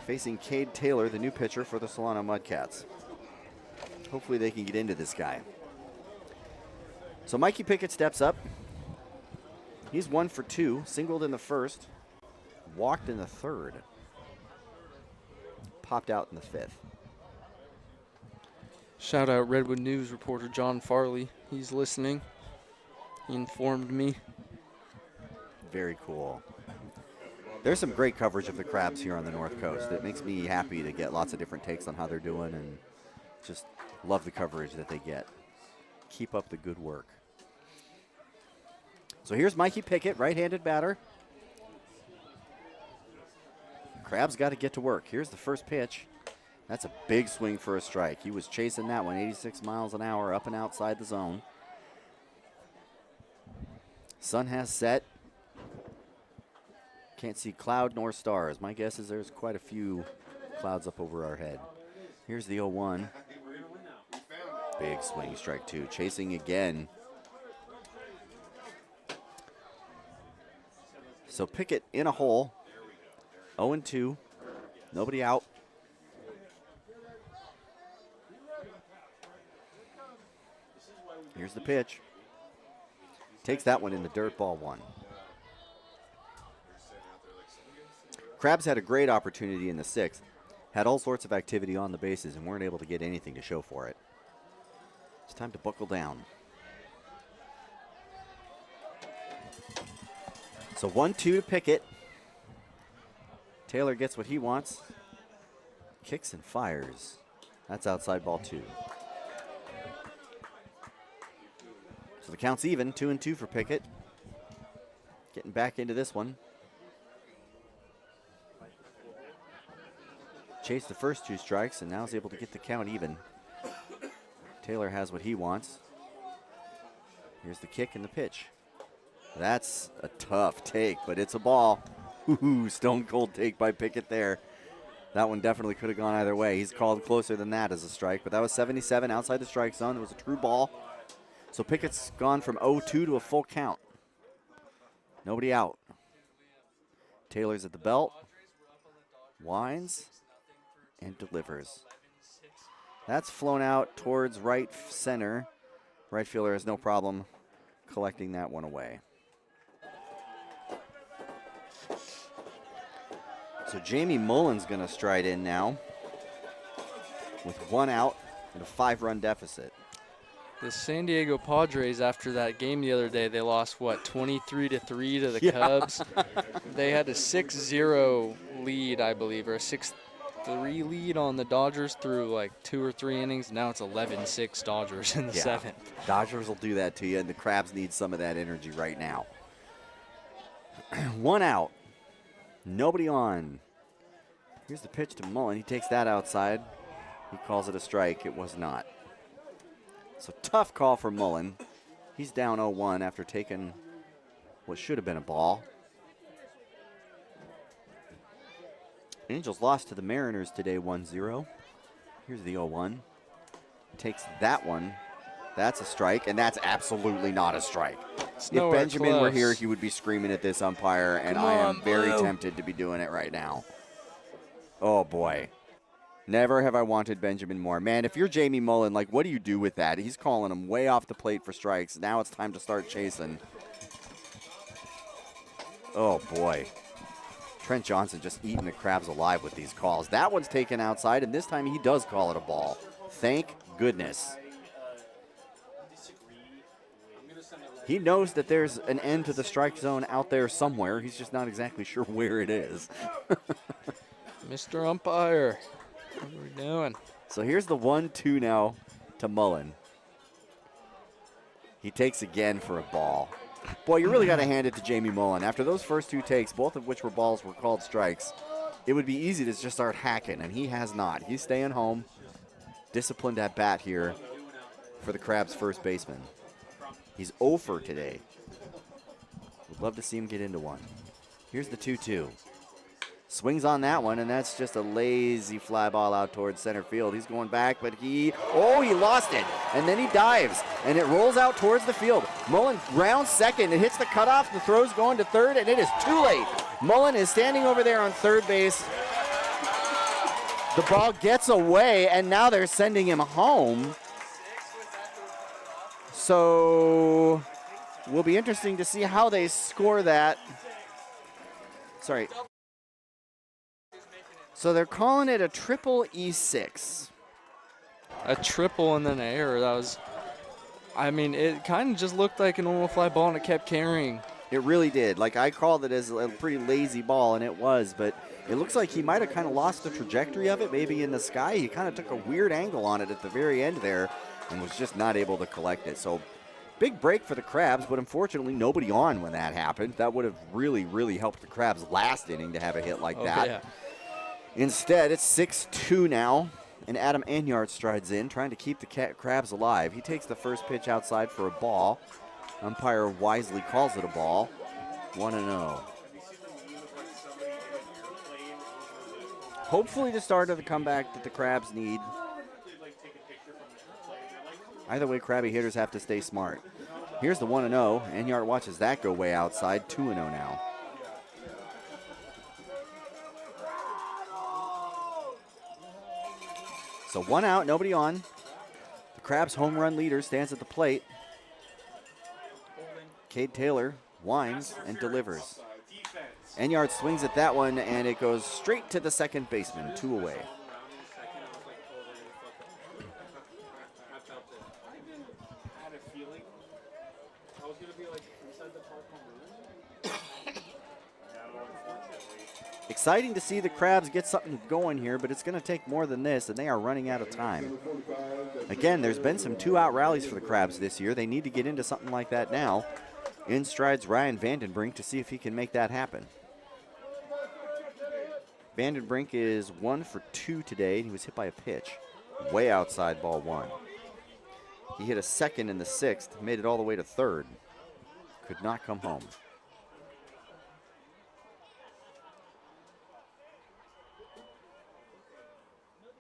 Facing Cade Taylor, the new pitcher for the Solano Mudcats. Hopefully they can get into this guy. So Mikey Pickett steps up. He's 1 for 2, singled in the first, walked in the third, popped out in the fifth. Shout out Redwood News reporter John Farley. He's listening. He informed me. Very cool. There's some great coverage of the Crabs here on the North Coast. It makes me happy to get lots of different takes on how they're doing, and just love the coverage that they get. Keep up the good work. So here's Mikey Pickett, right-handed batter. Crabs got to get to work. Here's the first pitch. That's a big swing for a strike. He was chasing that one 86 miles an hour up and outside the zone. Sun has set. Can't see cloud nor stars. My guess is there's quite a few clouds up over our head. Here's the 0-1. Big swing, strike two. Chasing again. So Pickett in a hole. 0-2. Nobody out. Here's the pitch. Takes that one in the dirt, ball one. Crabs had a great opportunity in the sixth. Had all sorts of activity on the bases and weren't able to get anything to show for it. It's time to buckle down. So 1-2 to Pickett. Taylor gets what he wants. Kicks and fires. That's outside ball two. So the count's even, 2-2 for Pickett. Getting back into this one. Chased the first two strikes and now is able to get the count even. Taylor has what he wants. Here's the kick and the pitch. That's a tough take, but it's a ball. Ooh, stone cold take by Pickett there. That one definitely could have gone either way. He's called closer than that as a strike, but that was 77 outside the strike zone. It was a true ball. So Pickett's gone from 0-2 to a full count. Nobody out. Taylor's at the belt. Winds and delivers. That's flown out towards right center. Right fielder has no problem collecting that one away. So Jamie Mullen's going to stride in now with one out and a 5-run deficit. The San Diego Padres, after that game the other day, they lost, what, 23-3 to the Cubs? They had a 6-0 lead, I believe, or a 6-3 lead on the Dodgers through like 2 or 3 innings. Now it's 11-6 Dodgers in the 7th. Dodgers will do that to you, and the Crabs need some of that energy right now. One out. Nobody on. Here's the pitch to Mullen. He takes that outside. He calls it a strike. It was not. So tough call for Mullen. He's down 0-1 after taking what should have been a ball. Angels lost to the Mariners today 1-0. Here's the 0-1. Takes that one. That's a strike, and that's absolutely not a strike. If Benjamin were here, he would be screaming at this umpire, and I am very tempted to be doing it right now. Oh, boy. Never have I wanted Benjamin more. Man, if you're Jamie Mullen, like, what do you do with that? He's calling him way off the plate for strikes. Now it's time to start chasing. Oh, boy. Trent Johnson just eating the Crabs alive with these calls. That one's taken outside, and this time he does call it a ball. Thank goodness. He knows that there's an end to the strike zone out there somewhere. He's just not exactly sure where it is. Mr. Umpire, what are we doing? So here's the 1-2 now to Mullen. He takes again for a ball. Boy, you really got to hand it to Jamie Mullen. After those first 2 takes, both of which were balls, were called strikes, it would be easy to just start hacking, and he has not. He's staying home, disciplined at bat here for the Crabs' first baseman. He's 0 for today. Would love to see him get into one. Here's the 2-2. Swings on that one, and that's just a lazy fly ball out towards center field. He's going back, but he lost it. And then he dives, and it rolls out towards the field. Mullen rounds second. It hits the cutoff. The throw's going to third, and it is too late. Mullen is standing over there on third base. The ball gets away, and now they're sending him home. So will be interesting to see how they score that. Sorry. So they're calling it a triple E6. A triple and then an error. That was, I mean, it kind of just looked like a normal fly ball and it kept carrying. It really did. Like, I called it as a pretty lazy ball, and it was, but it looks like he might have kind of lost the trajectory of it, maybe in the sky. He kind of took a weird angle on it at the very end there and was just not able to collect it. So, big break for the Crabs, but unfortunately nobody on when that happened. That would have really, really helped the Crabs last inning to have a hit like that. Yeah. Instead, it's 6-2 now, and Adam Enyart strides in, trying to keep the Crabs alive. He takes the first pitch outside for a ball. Umpire wisely calls it a ball. 1-0. Hopefully the start of the comeback that the Crabs need. Either way, Crabby hitters have to stay smart. Here's the 1-0. Enyart watches that go way outside. 2-0 now. So 1 out, nobody on. The Crabs' home run leader stands at the plate. Cade Taylor winds and delivers. Enyart swings at that one, and it goes straight to the second baseman, 2 away. Exciting to see the Crabs get something going here, but it's going to take more than this, and they are running out of time. Again, there's been some 2-out rallies for the Crabs this year. They need to get into something like that now. In strides Ryan Vandenbrink to see if he can make that happen. Vandenbrink is 1 for 2 today, and he was hit by a pitch. Way outside, ball 1. He hit a second in the 6th, made it all the way to 3rd. Could not come home.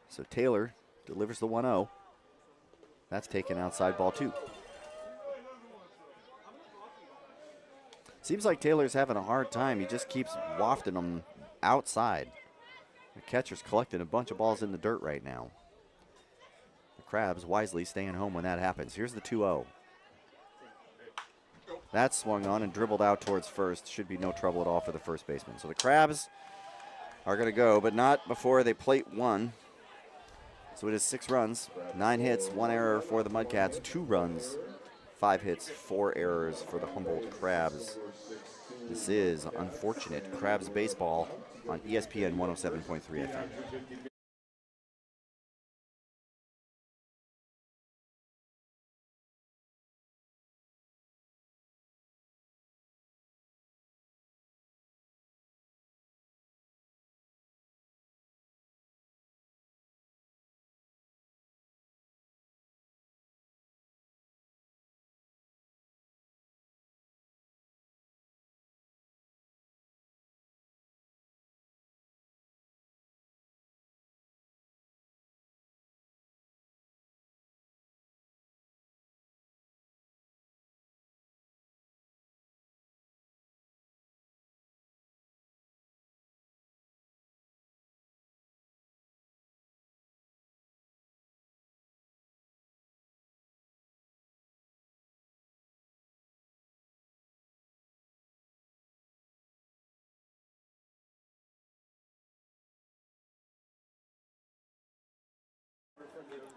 So Taylor delivers the 1-0. That's taken outside, ball 2. Seems like Taylor's having a hard time. He just keeps wafting them outside. The catcher's collecting a bunch of balls in the dirt right now. The Crabs wisely staying home when that happens. Here's the 2-0. That's swung on and dribbled out towards first. Should be no trouble at all for the first baseman. So the Crabs are going to go, but not before they plate 1. So it is 6 runs, 9 hits, 1 error for the Mudcats, 2 runs, 5 hits, 4 errors for the Humboldt Crabs. This is Unfortunate Crabs Baseball on ESPN 107.3 FM.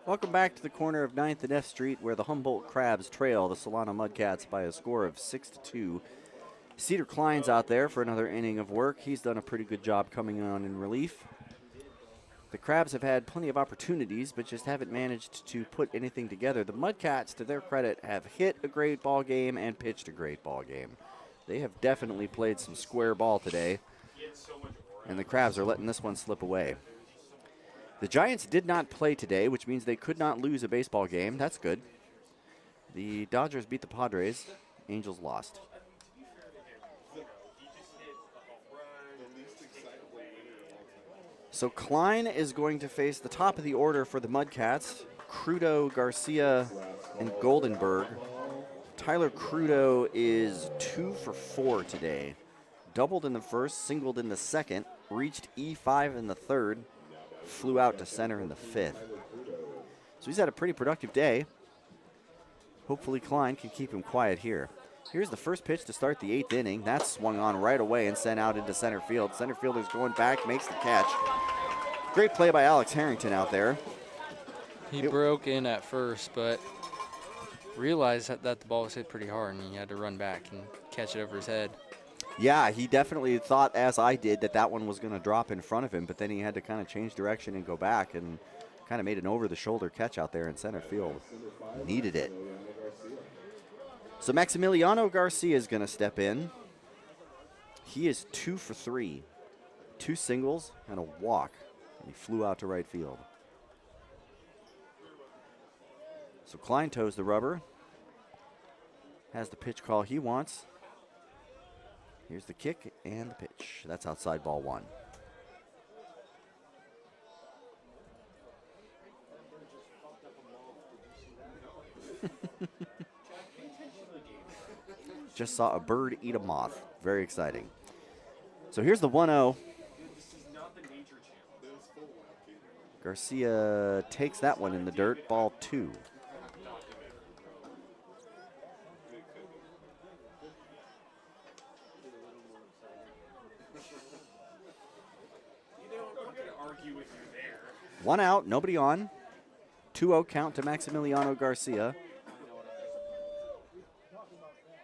Welcome back to the corner of 9th and F Street, where the Humboldt Crabs trail the Solano Mudcats by a score of 6-2. Cedar Klein's out there for another inning of work. He's done a pretty good job coming on in relief. The Crabs have had plenty of opportunities, but just haven't managed to put anything together. The Mudcats, to their credit, have hit a great ball game and pitched a great ball game. They have definitely played some square ball today, and the Crabs are letting this one slip away. The Giants did not play today, which means they could not lose a baseball game. That's good. The Dodgers beat the Padres. Angels lost. So Klein is going to face the top of the order for the Mudcats. Crudo, Garcia, and Goldenberg. Tyler Crudo is 2 for 4 today. Doubled in the first, singled in the second, reached E5 in the third, flew out to center in the 5th. So he's had a pretty productive day. Hopefully Klein can keep him quiet here. Here's the first pitch to start the 8th inning. That's swung on right away and sent out into center field. Center fielder's going back, makes the catch. Great play by Alex Harrington out there. He broke in at first, but realized that the ball was hit pretty hard, and he had to run back and catch it over his head. Yeah, he definitely thought, as I did, that one was going to drop in front of him, but then he had to kind of change direction and go back and kind of made an over-the-shoulder catch out there in center field. Needed it. So Maximiliano Garcia is going to step in. He is 2 for 3. 2 singles and a walk. And he flew out to right field. So Klein toes the rubber. Has the pitch call he wants. Here's the kick and the pitch. That's outside ball 1. Just saw a bird eat a moth. Very exciting. So here's the 1-0. Garcia takes that one in the dirt. Ball 2. One out, nobody on. 2-0 count to Maximiliano Garcia.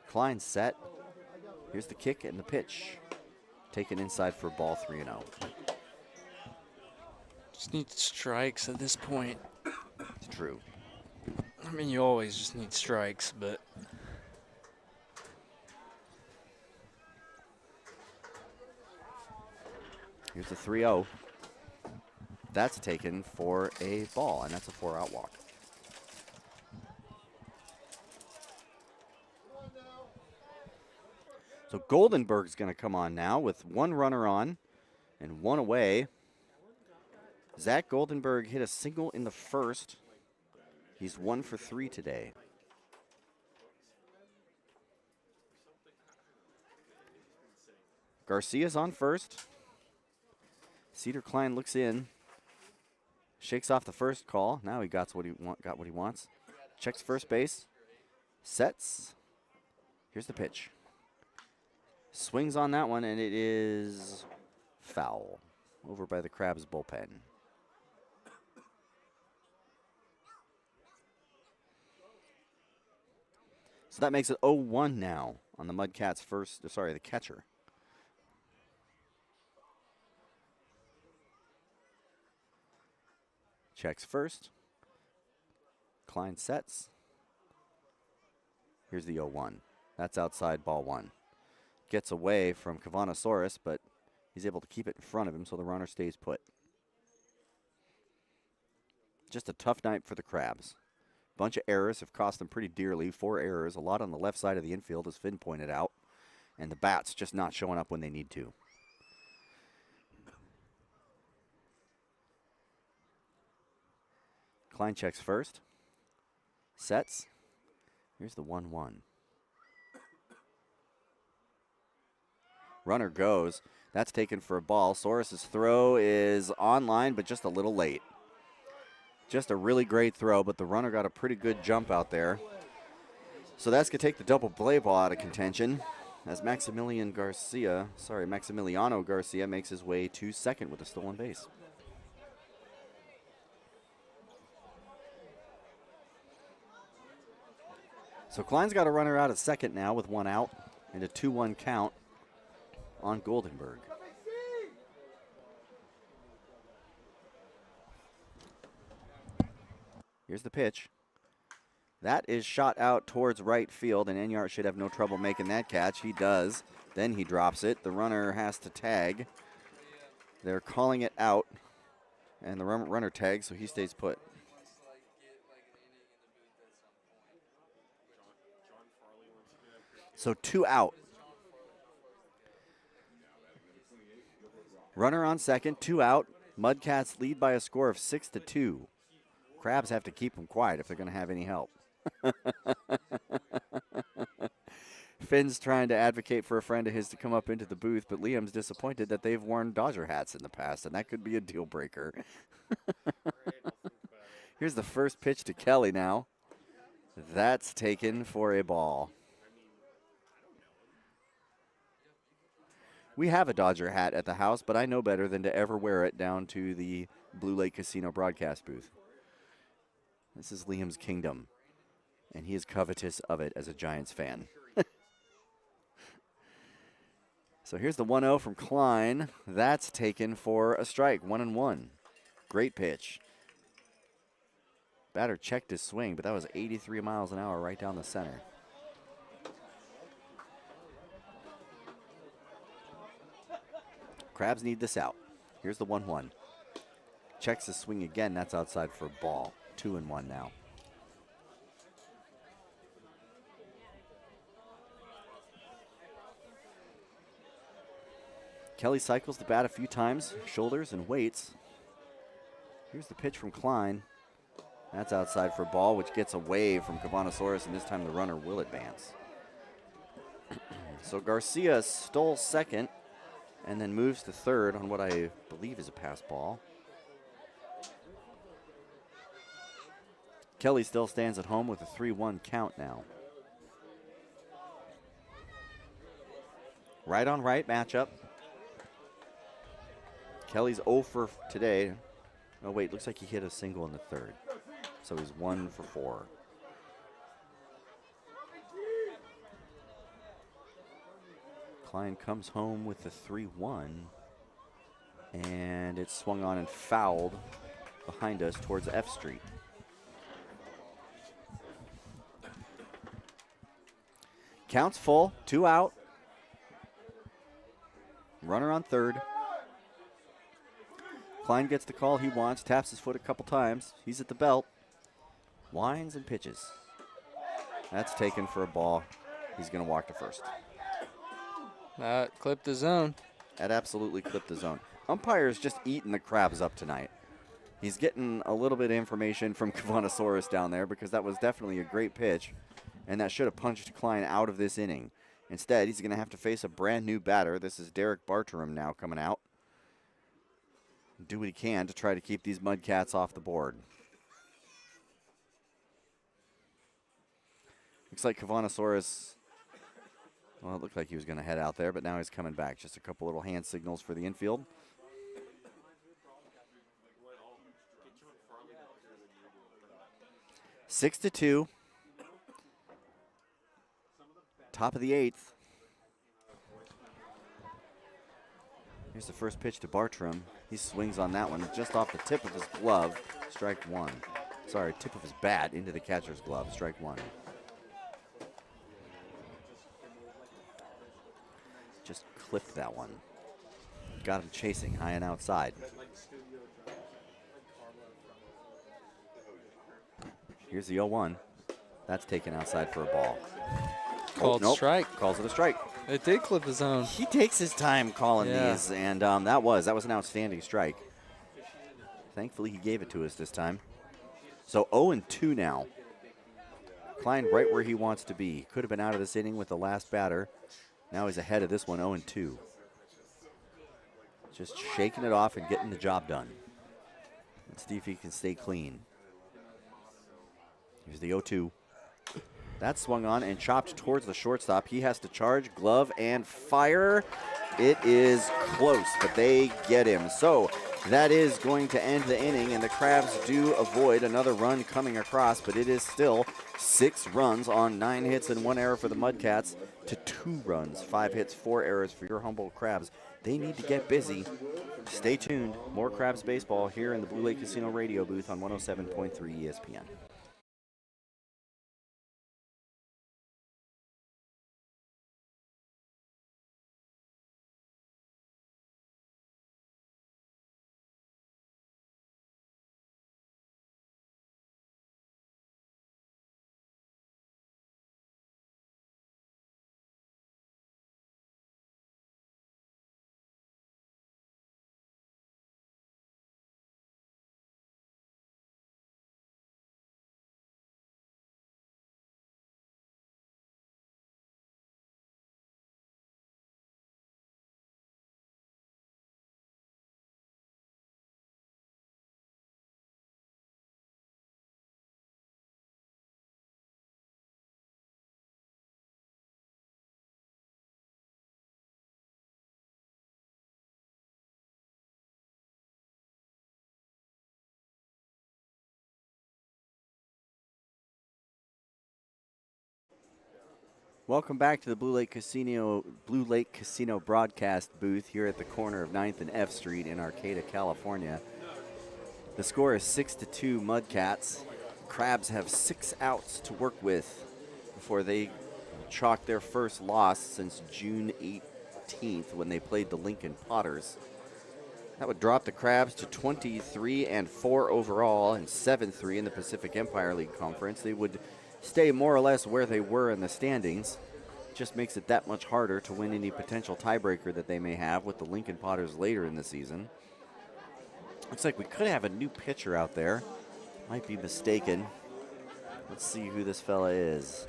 Klein set. Here's the kick and the pitch. Taken inside for ball 3-0. Just need strikes at this point. It's true. I mean, you always just need strikes, but here's the 3-0. That's taken for a ball, and that's a 4-out walk. So Goldenberg's going to come on now with 1 runner on and 1 away. Zach Goldenberg hit a single in the first. He's 1 for 3 today. Garcia's on first. Cedar Klein looks in. Shakes off the first call. Now he got what he wants. Checks first base. Sets. Here's the pitch. Swings on that one, and it is foul. Over by the Crabs bullpen. So that makes it 0-1 now on the Mudcats the catcher. Checks first. Klein sets. Here's the 0-1. That's outside ball 1. Gets away from Kavanasaurus, but he's able to keep it in front of him, so the runner stays put. Just a tough night for the Crabs. Bunch of errors have cost them pretty dearly. 4 errors, a lot on the left side of the infield, as Finn pointed out. And the bats just not showing up when they need to. Klein checks first. Sets. Here's the 1-1. Runner goes. That's taken for a ball. Soros' throw is online, but just a little late. Just a really great throw, but the runner got a pretty good jump out there. So that's going to take the double play ball out of contention as Maximiliano Garcia makes his way to second with a stolen base. So Klein's got a runner out at second now with 1 out and a 2-1 count on Goldenberg. Here's the pitch. That is shot out towards right field, and Enyart should have no trouble making that catch. He does. Then he drops it. The runner has to tag. They're calling it out, and the runner tags, so he stays put. So 2 out. Runner on second, 2 out. Mudcats lead by a score of 6-2. Crabs have to keep them quiet if they're going to have any help. Finn's trying to advocate for a friend of his to come up into the booth, but Liam's disappointed that they've worn Dodger hats in the past, and that could be a deal breaker. Here's the first pitch to Kelly now. That's taken for a ball. We have a Dodger hat at the house, but I know better than to ever wear it down to the Blue Lake Casino broadcast booth. This is Liam's kingdom, and he is covetous of it as a Giants fan. So here's the 1-0 from Klein. That's taken for a strike, 1-1. Great pitch. Batter checked his swing, but that was 83 miles an hour right down the center. Crabs need this out. Here's the 1-1. Checks his swing again. That's outside for a ball. 2-1 now. Kelly cycles the bat a few times, shoulders and waits. Here's the pitch from Klein. That's outside for a ball, which gets away from Cavanosaurus, and this time the runner will advance. So Garcia stole second and then moves to third on what I believe is a pass ball. Kelly still stands at home with a 3-1 count now. Right on right matchup. Kelly's 0 for today. Oh, wait, looks like he hit a single in the third. So he's 1 for 4. Klein comes home with the 3-1. And it's swung on and fouled behind us towards F Street. Counts full, 2 out. Runner on third. Klein gets the call he wants, taps his foot a couple times. He's at the belt. Winds and pitches. That's taken for a ball. He's going to walk to first. That clipped the zone. That absolutely clipped the zone. Umpire's just eating the crabs up tonight. He's getting a little bit of information from Cavanosaurus down there because that was definitely a great pitch, and that should have punched Klein out of this inning. Instead, he's going to have to face a brand new batter. This is Derek Bartram now coming out. Do what he can to try to keep these Mudcats off the board. Looks like Cavanosaurus, well, it looked like he was going to head out there, but now he's coming back. Just a couple little hand signals for the infield. Six to 2. Top of the 8th. Here's the first pitch to Bartram. He swings on that one just off the tip of his glove. Strike 1. Sorry, tip of his bat into the catcher's glove. Strike 1. Just clipped that one. Got him chasing high and outside. Here's the 0-1. That's taken outside for a ball. Called strike. Calls it a strike. It did clip the zone. He takes his time calling these, and that was an outstanding strike. Thankfully, he gave it to us this time. So 0-2 now. Klein right where he wants to be. Could have been out of this inning with the last batter. Now he's ahead of this one, 0-2. Just shaking it off and getting the job done. Let's see if he can stay clean. Here's the 0-2. That swung on and chopped towards the shortstop. He has to charge, glove, and fire. It is close, but they get him. So that is going to end the inning, and the Crabs do avoid another run coming across, but it is still 6 runs on 9 hits and 1 error for the Mudcats to 2 runs, 5 hits, 4 errors for your Humboldt Crabs. They need to get busy. Stay tuned. More Crabs baseball here in the Blue Lake Casino radio booth on 107.3 ESPN. Welcome back to the Blue Lake Casino broadcast booth here at the corner of 9th and F Street in Arcata, California. The score is 6-2 Mudcats. Crabs have 6 outs to work with before they chalk their first loss since June 18th when they played the Lincoln Potters. That would drop the Crabs to 23-4 overall and 7-3 in the Pacific Empire League Conference. They would stay more or less where they were in the standings. Just makes it that much harder to win any potential tiebreaker that they may have with the Lincoln Potters later in the season. Looks like we could have a new pitcher out there. Might be mistaken. Let's see who this fella is.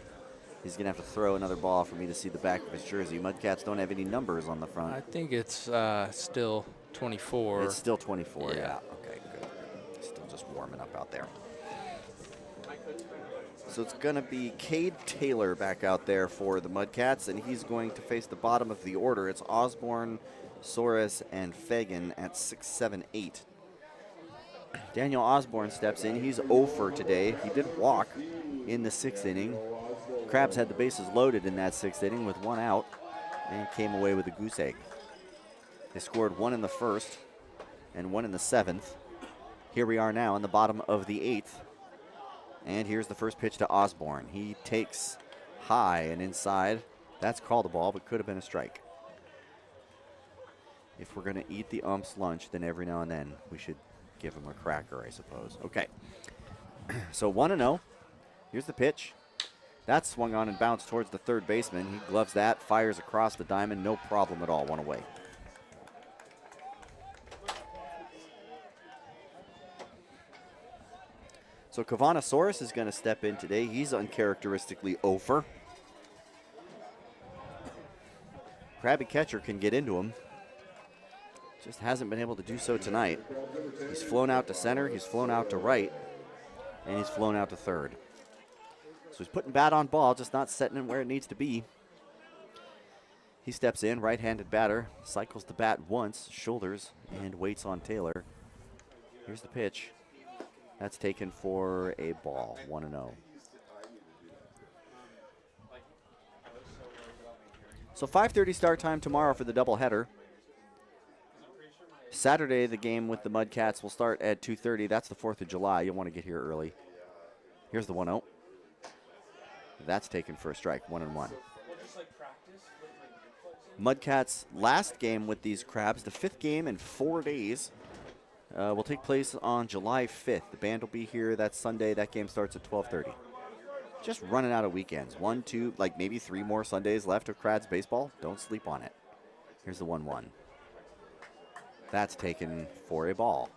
He's going to have to throw another ball for me to see the back of his jersey. Mudcats don't have any numbers on the front. I think it's still 24. It's still 24, Yeah. yeah. Okay, good. Still just warming up out there. So it's going to be Cade Taylor back out there for the Mudcats, and he's going to face the bottom of the order. It's Osborne, Soros, and Fagan at 6, 7, 8. Daniel Osborne steps in. He's 0 for today. He did walk in the 6th inning. Crabs had the bases loaded in that 6th inning with 1 out and came away with a goose egg. They scored 1 in the 1st and 1 in the 7th. Here we are now in the bottom of the 8th. And here's the first pitch to Osborne. He takes high and inside. That's called a ball, but could have been a strike. If we're going to eat the ump's lunch, then every now and then we should give him a cracker, I suppose. Okay. So 1-0. Here's the pitch. That swung on and bounced towards the third baseman. He gloves that, fires across the diamond, no problem at all. 1 away. So Kavanasaurus is going to step in today. He's uncharacteristically 0 for. Crabby catcher can get into him. Just hasn't been able to do so tonight. He's flown out to center, he's flown out to right, and he's flown out to third. So he's putting bat on ball, just not setting it where it needs to be. He steps in, right-handed batter, cycles the bat once, shoulders, and waits on Taylor. Here's the pitch. That's taken for a ball, 1-0. So 5:30 start time tomorrow for the doubleheader. Saturday, the game with the Mudcats will start at 2:30. That's the 4th of July. You'll want to get here early. Here's the 1-0. That's taken for a strike, 1-1. Mudcats' last game with these Crabs, the 5th game in 4 days, will take place on July 5th. The band will be here. That's Sunday. That game starts at 12:30. Just running out of weekends. 1, 2, like maybe 3 more Sundays left of Crabs baseball. Don't sleep on it. Here's the 1-1. That's taken for a ball.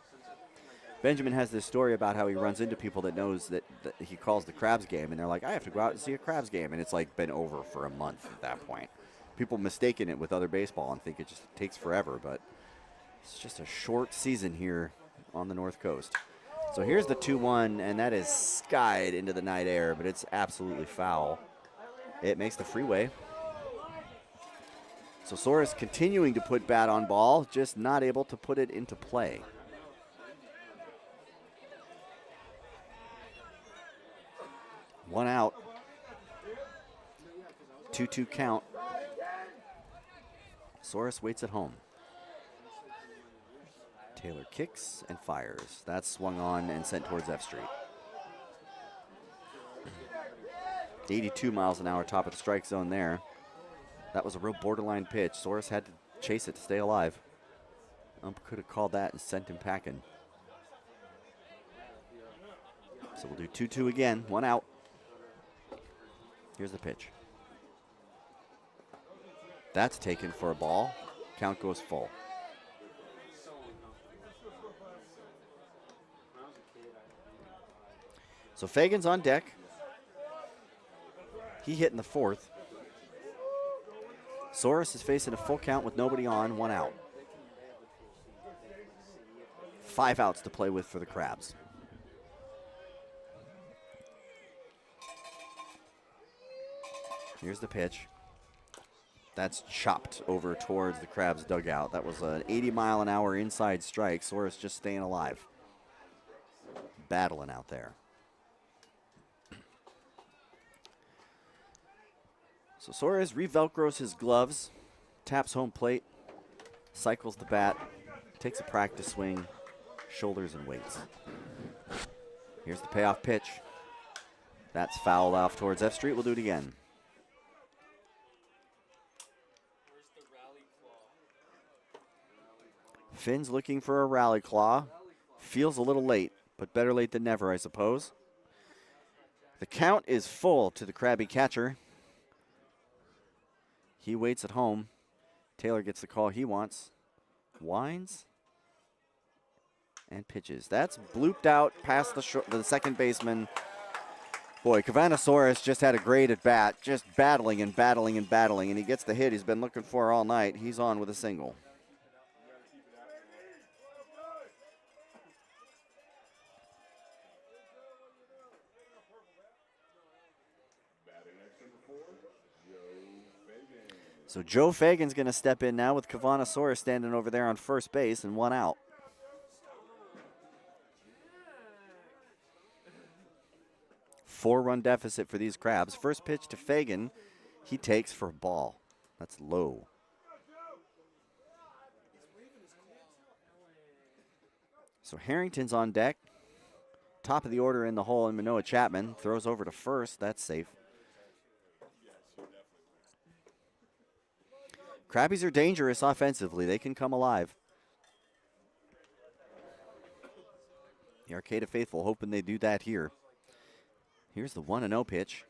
Benjamin has this story about how he runs into people that knows that he calls the Crabs game, and they're like, I have to go out and see a Crabs game, and it's like been over for a month at that point. People mistaken it with other baseball and think it just takes forever, but it's just a short season here on the North Coast. So here's the 2-1, and that is skied into the night air, but it's absolutely foul. It makes the freeway. So Soros continuing to put bat on ball, just not able to put it into play. One out. 2-2 count. Soros waits at home. Taylor kicks and fires. That's swung on and sent towards F Street. 82 miles an hour, top of the strike zone there. That was a real borderline pitch. Soros had to chase it to stay alive. Ump could have called that and sent him packing. So we'll do 2-2 again, 1 out. Here's the pitch. That's taken for a ball. Count goes full. So Fagan's on deck. He hit in the 4th. Soros is facing a full count with nobody on, 1 out. 5 outs to play with for the Crabs. Here's the pitch. That's chopped over towards the Crabs dugout. That was an 80-mile-an-hour inside strike. Soros just staying alive. Battling out there. So Suarez re-velcros his gloves, taps home plate, cycles the bat, takes a practice swing, shoulders and waits. Here's the payoff pitch. That's fouled off towards F Street. We'll do it again. Finn's looking for a rally claw. Feels a little late, but better late than never, I suppose. The count is full to the crabby catcher. He waits at home. Taylor gets the call he wants. Winds and pitches. That's blooped out past the second baseman. Boy, Cavanasaurus just had a great at bat, just battling and battling and battling, and he gets the hit he's been looking for all night. He's on with a single. So Joe Fagan's going to step in now with Cavanasaurus standing over there on first base and 1 out. Four-run deficit for these Crabs. First pitch to Fagan, he takes for a ball. That's low. So Harrington's on deck. Top of the order in the hole, and Manoah Chapman throws over to first. That's safe. Crabbies are dangerous offensively. They can come alive. The Arcata faithful hoping they do that here. Here's the 1-0 pitch.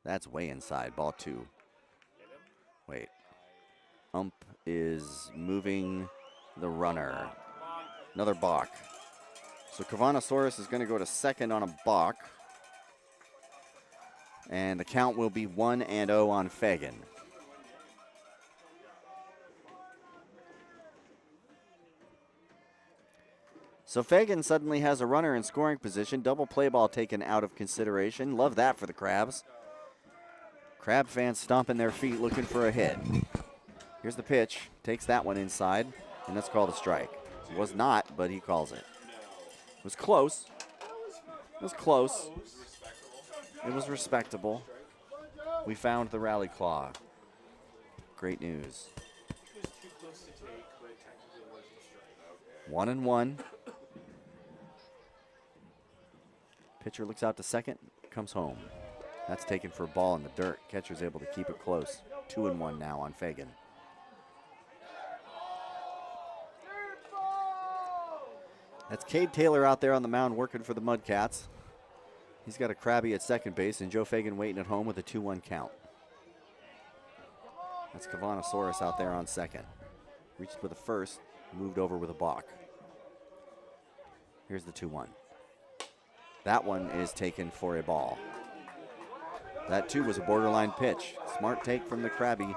That's way inside, ball 2. Wait. Ump is moving the runner. Another balk. So Cavanasaurus is going to go to second on a balk. And the count will be 1-0 on Fagan. So Fagan suddenly has a runner in scoring position. Double play ball taken out of consideration. Love that for the Crabs. Crab fans stomping their feet looking for a hit. Here's the pitch. Takes that one inside, and that's called a strike. It was not, but he calls it. It was close. It was close. It was respectable. We found the rally claw. Great news. 1-1. Pitcher looks out to second, comes home. That's taken for a ball in the dirt. Catcher's able to keep it close. 2-1 now on Fagan. That's Cade Taylor out there on the mound working for the Mudcats. He's got a Crabby at second base, and Joe Fagan waiting at home with a 2-1 count. That's Cavanasaurus out there on second. Reached with a first, moved over with a balk. Here's the 2-1. That one is taken for a ball. That, too, was a borderline pitch. Smart take from the Crabby.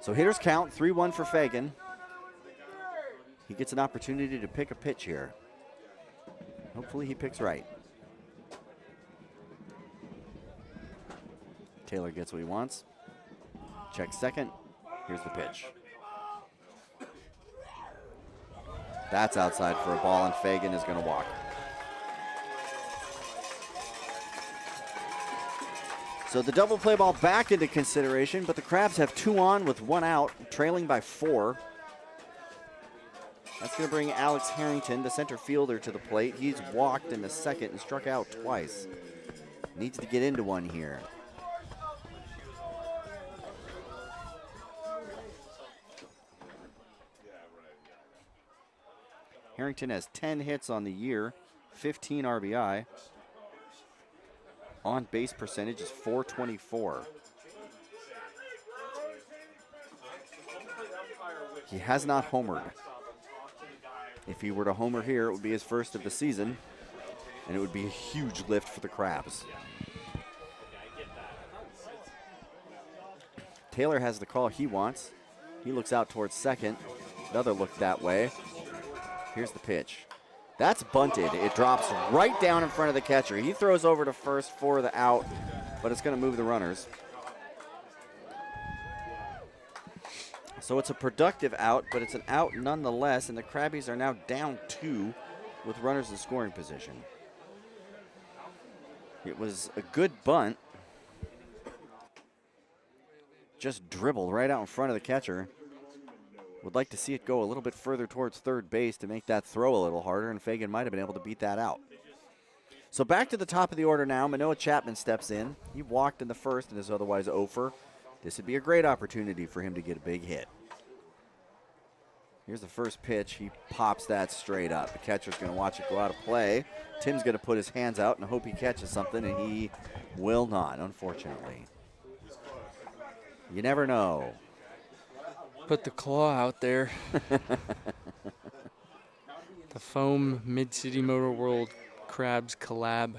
So hitters count, 3-1 for Fagan. He gets an opportunity to pick a pitch here. Hopefully he picks right. Taylor gets what he wants. Check second. Here's the pitch. That's outside for a ball, and Fagan is going to walk. So the double play ball back into consideration, but the Crabs have 2 on with 1 out, trailing by 4. That's going to bring Alex Harrington, the center fielder, to the plate. He's walked in the second and struck out twice. Needs to get into one here. Harrington has 10 hits on the year, 15 RBI. On base percentage is .424. He has not homered. If he were to homer here, it would be his first of the season, and it would be a huge lift for the Crabs. Taylor has the call he wants. He looks out towards second. Another look that way. Here's the pitch. That's bunted. It drops right down in front of the catcher. He throws over to first for the out, but it's going to move the runners. So it's a productive out, but it's an out nonetheless, and the Crabbies are now down 2 with runners in scoring position. It was a good bunt. Just dribbled right out in front of the catcher. Would like to see it go a little bit further towards third base to make that throw a little harder, and Fagan might have been able to beat that out. So back to the top of the order now. Manoah Chapman steps in. He walked in the first and is otherwise 0 for. This would be a great opportunity for him to get a big hit. Here's the first pitch. He pops that straight up. The catcher's going to watch it go out of play. Tim's going to put his hands out and hope he catches something, and he will not, unfortunately. You never know. Put the claw out there. The foam Mid-City Motor World Crabs Collab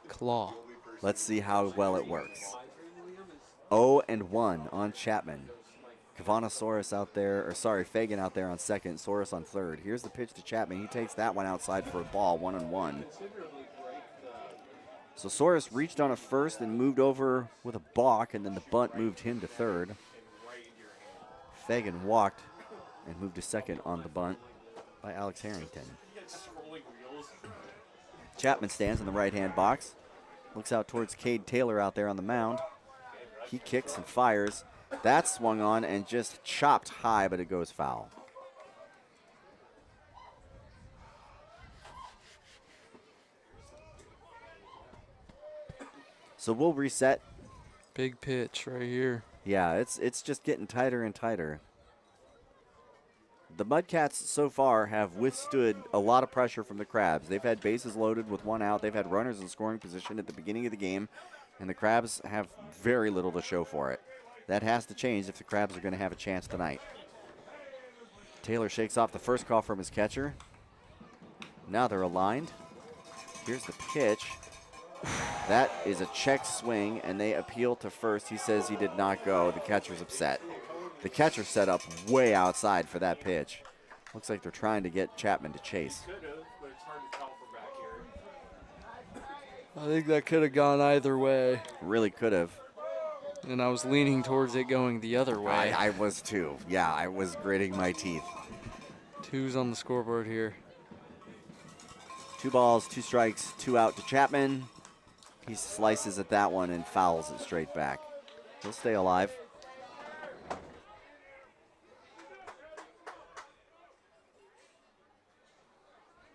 Claw. Let's see how well it works. 0-1 on Chapman. Kavanasaurus out there, or sorry, Fagan out there on second, Saurus on third. Here's the pitch to Chapman. He takes that one outside for a ball, 1-1. So Saurus reached on a first and moved over with a balk, and then the bunt moved him to third. Fagan walked and moved to second on the bunt by Alex Harrington. Chapman stands in the right-hand box. Looks out towards Cade Taylor out there on the mound. He kicks and fires. That swung on and just chopped high, but it goes foul. So we'll reset. Big pitch right here. Yeah, it's just getting tighter and tighter. The Mudcats so far have withstood a lot of pressure from the Crabs. They've had bases loaded with one out. They've had runners in scoring position at the beginning of the game, and the Crabs have very little to show for it. That has to change if the Crabs are going to have a chance tonight. Taylor shakes off the first call from his catcher. Now they're aligned. Here's the pitch. That is a check swing, and they appeal to first. He says he did not go. The catcher's upset. The catcher set up way outside for that pitch. Looks like they're trying to get Chapman to chase. I think that could have gone either way. Really could have. And I was leaning towards it going the other way. I was too. Yeah, I was gritting my teeth. 2's on the scoreboard here. 2 balls, 2 strikes, 2 out to Chapman. He slices at that one and fouls it straight back. He'll stay alive.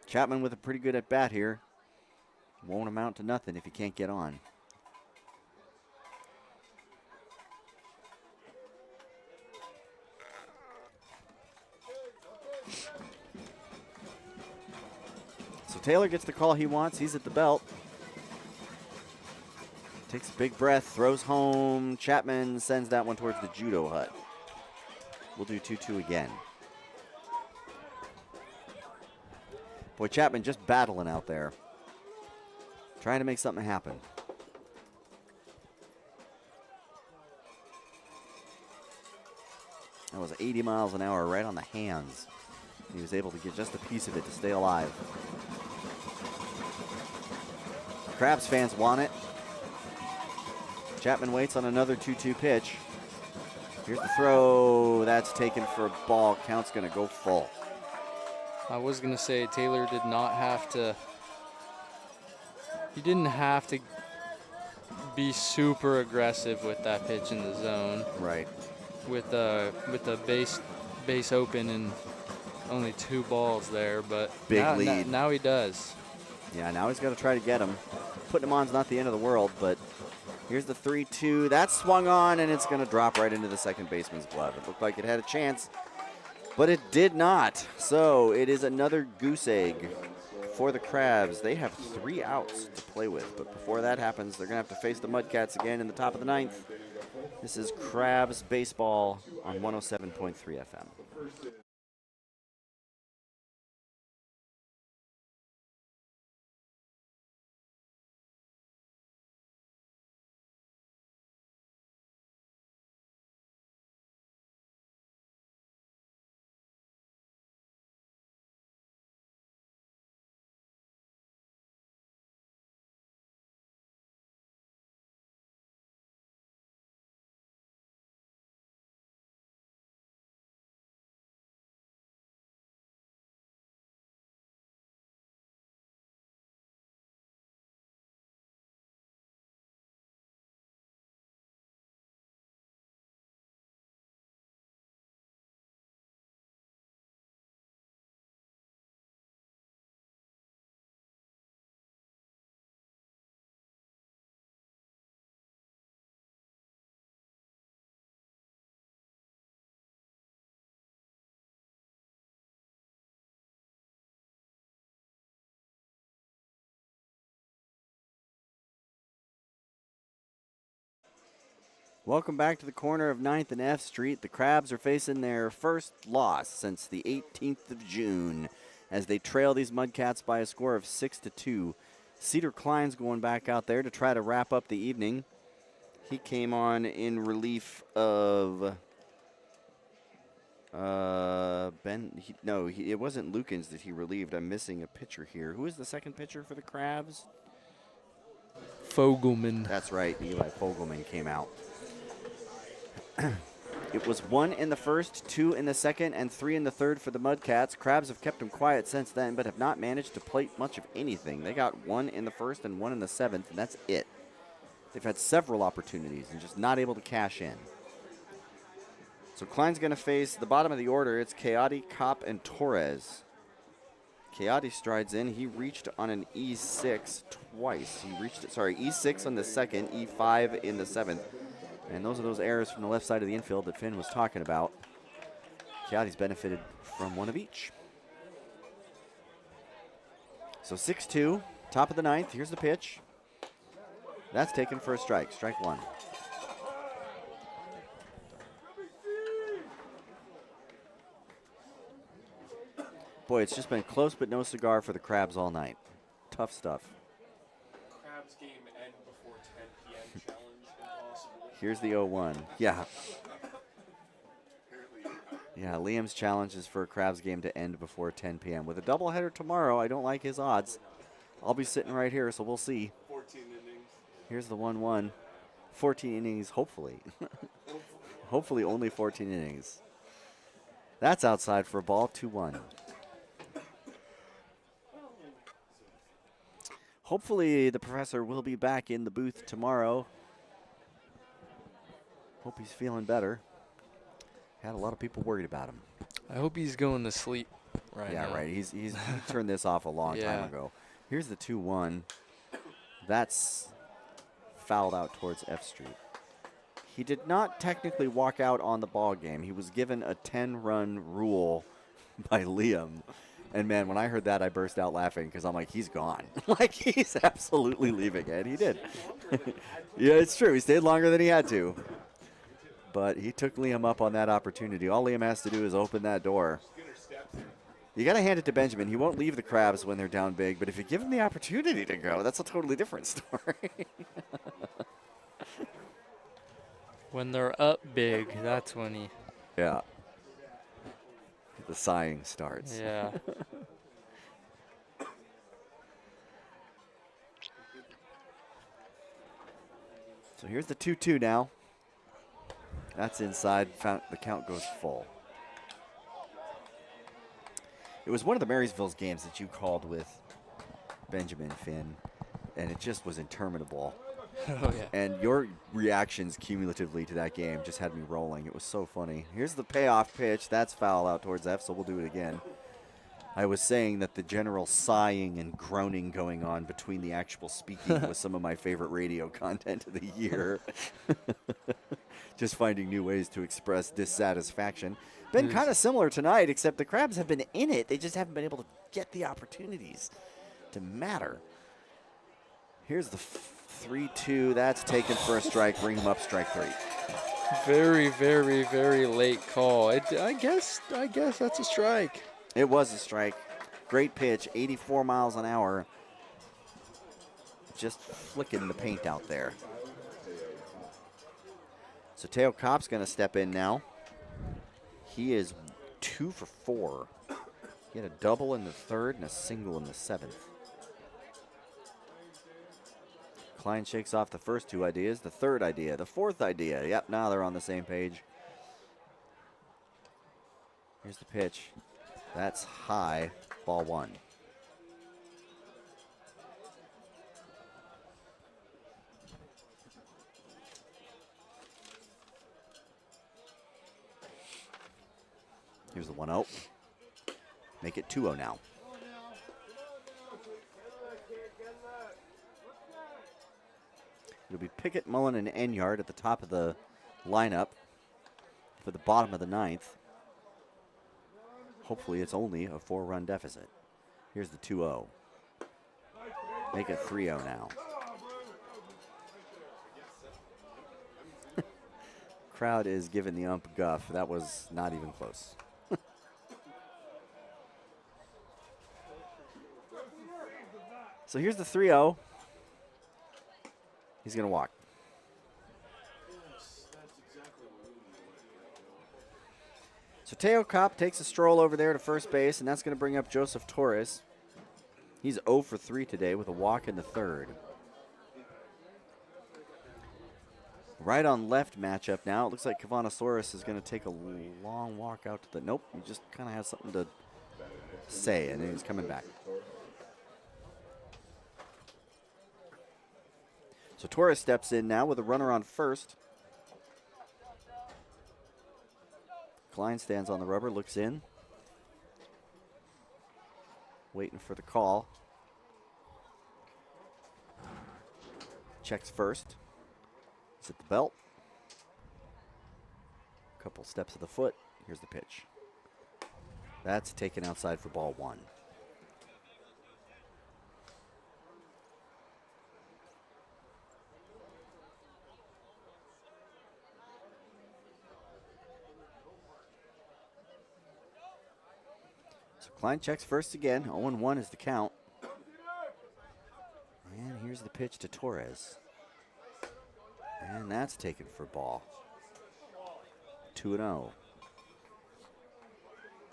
Chapman with a pretty good at bat here. Won't amount to nothing if he can't get on. So Taylor gets the call he wants. He's at the belt. Takes a big breath, throws home. Chapman sends that one towards the judo hut. We'll do 2-2 again. Boy, Chapman just battling out there. Trying to make something happen. That was 80 miles an hour right on the hands. He was able to get just a piece of it to stay alive. Crabs fans want it. Chapman waits on another 2-2 pitch. Here's the throw. That's taken for a ball. Count's going to go full. I was going to say Taylor did not have to. He didn't have to be super aggressive with that pitch in the zone. Right. With the base open and only 2 balls there, but Big lead. Now he does. Yeah, now he's got to try to get him. Putting him on's not the end of the world, but here's the 3-2. That swung on, and it's going to drop right into the second baseman's glove. It looked like it had a chance, but it did not. So it is another goose egg for the Crabs. They have 3 outs to play with, but before that happens, they're going to have to face the Mudcats again in the top of the 9th. This is Crabs Baseball on 107.3 FM. Welcome back to the corner of 9th and F Street. The Crabs are facing their first loss since the 18th of June as they trail these Mudcats by a score of 6-2. Cedar Klein's going back out there to try to wrap up the evening. He came on in relief of it wasn't Lukens that he relieved. I'm missing a pitcher here. Who is the second pitcher for the Crabs? Fogelman. That's right, Eli Fogelman came out. It was 1 in the first, 2 in the second, and 3 in the third for the Mudcats. Crabs have kept them quiet since then, but have not managed to plate much of anything. They got 1 in the first and 1 in the seventh, and that's it. They've had several opportunities and just not able to cash in. So Klein's going to face the bottom of the order. It's Coyote, Kopp, and Torres. Coyote strides in. He reached on an E6 twice. E6 on the second, E5 in the seventh. And those are those errors from the left side of the infield that Finn was talking about. Coyote's benefited from one of each. So 6-2, top of the ninth. Here's the pitch. That's taken for a strike. Strike one. Boy, it's just been close but no cigar for the Crabs all night. Tough stuff. Crabs game end before 10 p.m. challenge impossible. Here's the 0-1. Yeah. Yeah, Liam's challenge is for a Crabs game to end before 10 p.m. With a doubleheader tomorrow, I don't like his odds. I'll be sitting right here, so we'll see. 14 innings. Here's the 1-1. 14 innings, hopefully. Hopefully only 14 innings. That's outside for a ball, 2-1. Hopefully the professor will be back in the booth tomorrow. Hope he's feeling better. Had a lot of people worried about him. I hope he's going to sleep right now. Yeah, right. He turned this off a long time ago. Here's the 2-1. That's fouled out towards F Street. He did not technically walk out on the ball game. He was given a 10-run rule by Liam. And, man, when I heard that, I burst out laughing because I'm like, he's gone. Like, he's absolutely leaving. And he did. Yeah, it's true. He stayed longer than he had to. But he took Liam up on that opportunity. All Liam has to do is open that door. You got to hand it to Benjamin. He won't leave the Crabs when they're down big. But if you give him the opportunity to go, that's a totally different story. When they're up big, that's when he... Yeah. The sighing starts. Yeah. So here's the 2-2 now. That's inside. The count goes full. It was one of the Marysville's games that you called with Benjamin, Finn, and it just was interminable. Oh, yeah. And your reactions cumulatively to that game just had me rolling. It was so funny. Here's the payoff pitch. That's foul out towards F, so we'll do it again. I was saying that the general sighing and groaning going on between the actual speaking was some of my favorite radio content of the year. Just finding new ways to express dissatisfaction. Been kind of similar tonight, except the Crabs have been in it. They just haven't been able to get the opportunities to matter. Here's the 3-2. That's taken for a strike. Bring him up, strike three. Very, very, very late call. I guess that's a strike. It was a strike. Great pitch, 84 miles an hour. Just flicking the paint out there. So Teo Kopp's going to step in now. He is 2 for 4. He had a double in the third and a single in the seventh. Klein shakes off the first two ideas, the third idea, the fourth idea. Yep, now they're on the same page. Here's the pitch. That's high, ball one. Here's the 1-0. Make it 2-0 now. It'll be Pickett, Mullen, and Enyard at the top of the lineup for the bottom of the ninth. Hopefully it's only a 4-run deficit. Here's the 2-0. Make it 3-0 now. crowd is giving the ump guff. That was not even close. So here's the 3-0. He's going to walk. So Teo Kopp takes a stroll over there to first base, and that's going to bring up Joseph Torres. He's 0 for 3 today with a walk in the third. Right on left matchup now. It looks like Kavanasaurus is going to take a long walk out to the... Nope, he just kind of has something to say, and then he's coming back. So Torres steps in now with a runner on first. Klein stands on the rubber, looks in. Waiting for the call. Checks first. It's at the belt. Couple steps of the foot. Here's the pitch. That's taken outside for ball 1. Klein checks first again. 0-1 is the count. And here's the pitch to Torres. And that's taken for ball. 2-0.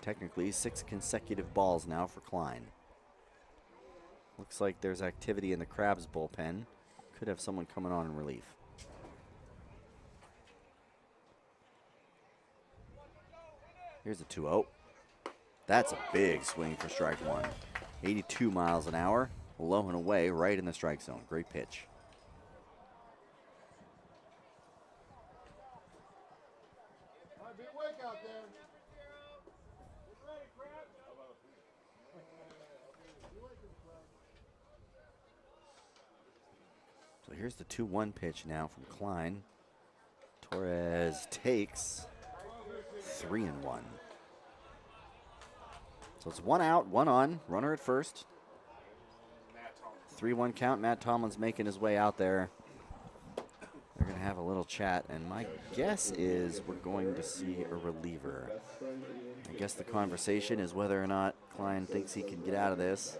Technically, 6 consecutive balls now for Klein. Looks like there's activity in the Crabs bullpen. Could have someone coming on in relief. Here's a 2-0. That's a big swing for strike 1. 82 miles an hour, low and away, right in the strike zone. Great pitch. So here's the 2-1 pitch now from Klein. Torres takes 3-1. So it's 1 out, 1 on, runner at first. 3-1 count. Matt Tomlin's making his way out there. They're going to have a little chat, and my guess is we're going to see a reliever. I guess the conversation is whether or not Klein thinks he can get out of this.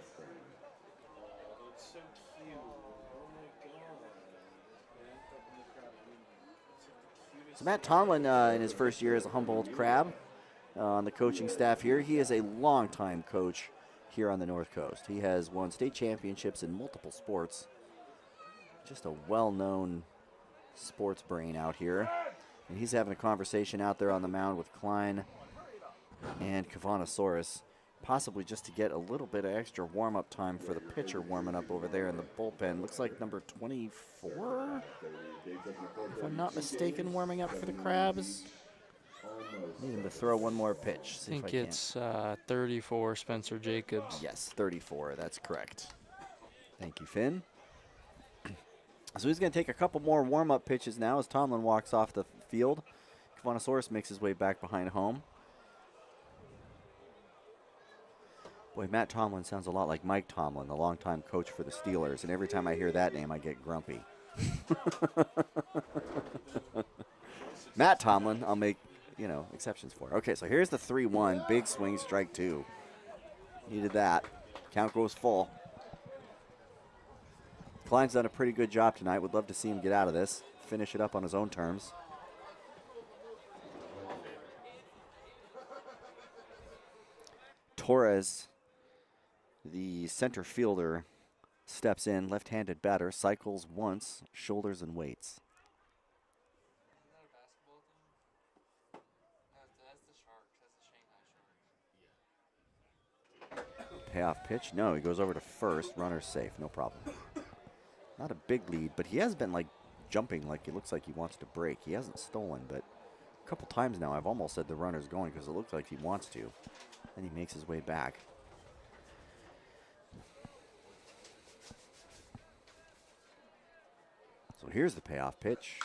So Matt Tomlin, in his first year as a Humboldt Crab, on the coaching staff here, he is a longtime coach here on the North Coast. He has won state championships in multiple sports. Just a well-known sports brain out here. And he's having a conversation out there on the mound with Klein and Kavanasaurus, possibly just to get a little bit of extra warm-up time for the pitcher warming up over there in the bullpen. Looks like number 24, if I'm not mistaken, warming up for the Crabs. Need him to throw one more pitch. I think it's 34, Spencer Jacobs. Yes, 34. That's correct. Thank you, Finn. So he's going to take a couple more warm-up pitches now as Tomlin walks off the field. Kavanasaurus makes his way back behind home. Boy, Matt Tomlin sounds a lot like Mike Tomlin, the longtime coach for the Steelers, and every time I hear that name, I get grumpy. Matt Tomlin, I'll make, exceptions for. Okay, so here's the 3-1, big swing, strike 2. Needed that. Count goes full. Klein's done a pretty good job tonight. Would love to see him get out of this, finish it up on his own terms. Torres, the center fielder, steps in, left-handed batter, cycles once, shoulders and waits. Payoff pitch. No, he goes over to first. Runner's safe. No problem. Not a big lead, but he has been jumping like it looks like he wants to break. He hasn't stolen, but a couple times now I've almost said the runner's going because it looks like he wants to. And he makes his way back. So here's the payoff pitch.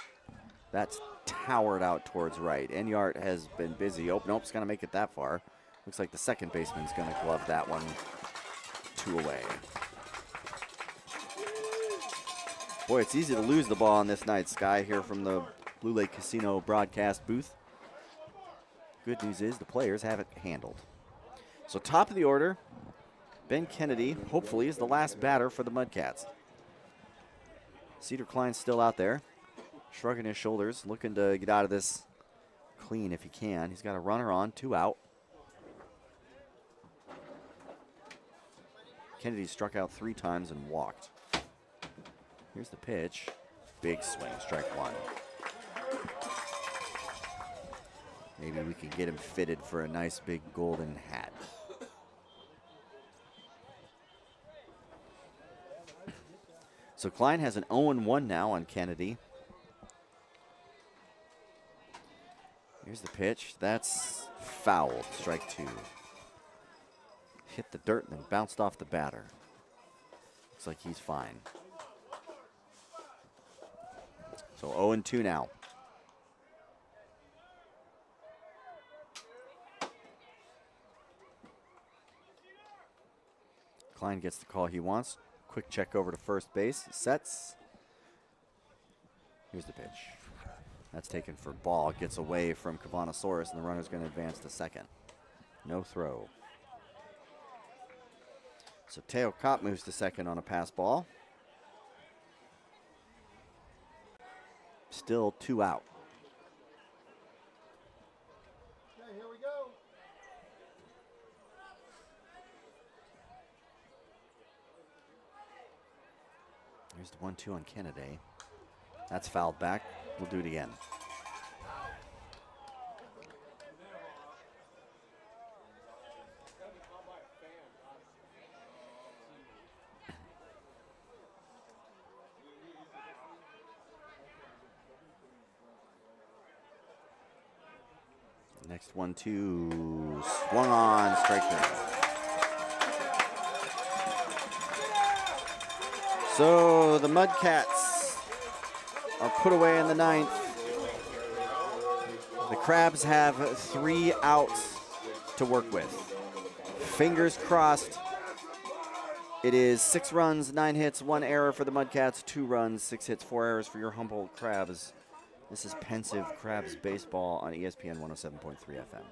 That's towered out towards right. Enyart has been busy. Oh, nope, it's going to make it that far. Looks like the second baseman's going to glove that one 2 away. Boy, it's easy to lose the ball on this night, Sky, here from the Blue Lake Casino broadcast booth. Good news is the players have it handled. So top of the order, Ben Kennedy, hopefully, is the last batter for the Mudcats. Cedar Klein's still out there, shrugging his shoulders, looking to get out of this clean if he can. He's got a runner on, 2 out. Kennedy struck out 3 times and walked. Here's the pitch. Big swing, strike 1. Maybe we can get him fitted for a nice big golden hat. So Klein has an 0-1 now on Kennedy. Here's the pitch. That's foul, strike 2. Hit the dirt and then bounced off the batter. Looks like he's fine. So 0-2 now. Klein gets the call he wants. Quick check over to first base. Sets. Here's the pitch. That's taken for ball. Gets away from Cavanosaurus, and the runner's going to advance to second. No throw. So Teo Kopp moves to second on a pass ball. Still 2 out. Okay, here we go. Here's the 1-2 on Kennedy. That's fouled back. We'll do it again. Next 1-2. Swung on, strike 3. So the Mudcats are put away in the 9th. The Crabs have 3 outs to work with. Fingers crossed. It is 6 runs, 9 hits, 1 error for the Mudcats, 2 runs, 6 hits, 4 errors for your Humboldt Crabs. This is Pensive Crabs Baseball on ESPN 107.3 FM.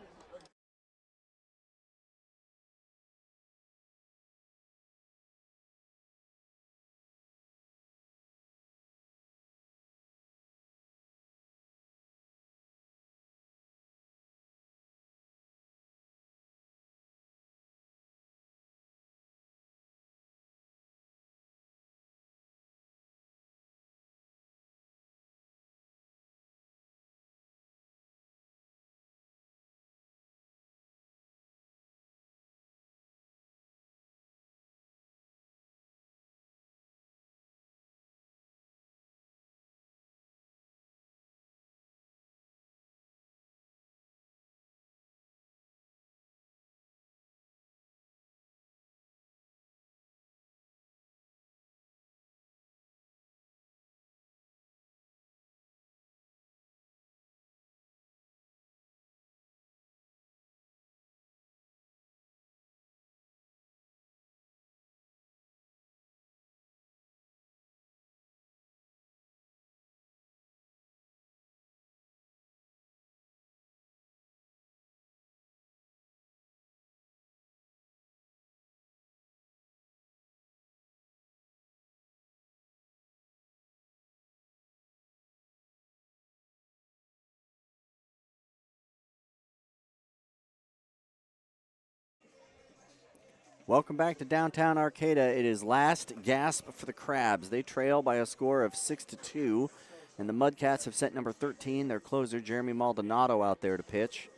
Welcome back to downtown Arcata. It is last gasp for the Crabs. They trail by a score of 6-2, and the Mudcats have sent number 13, their closer, Jeremy Maldonado, out there to pitch.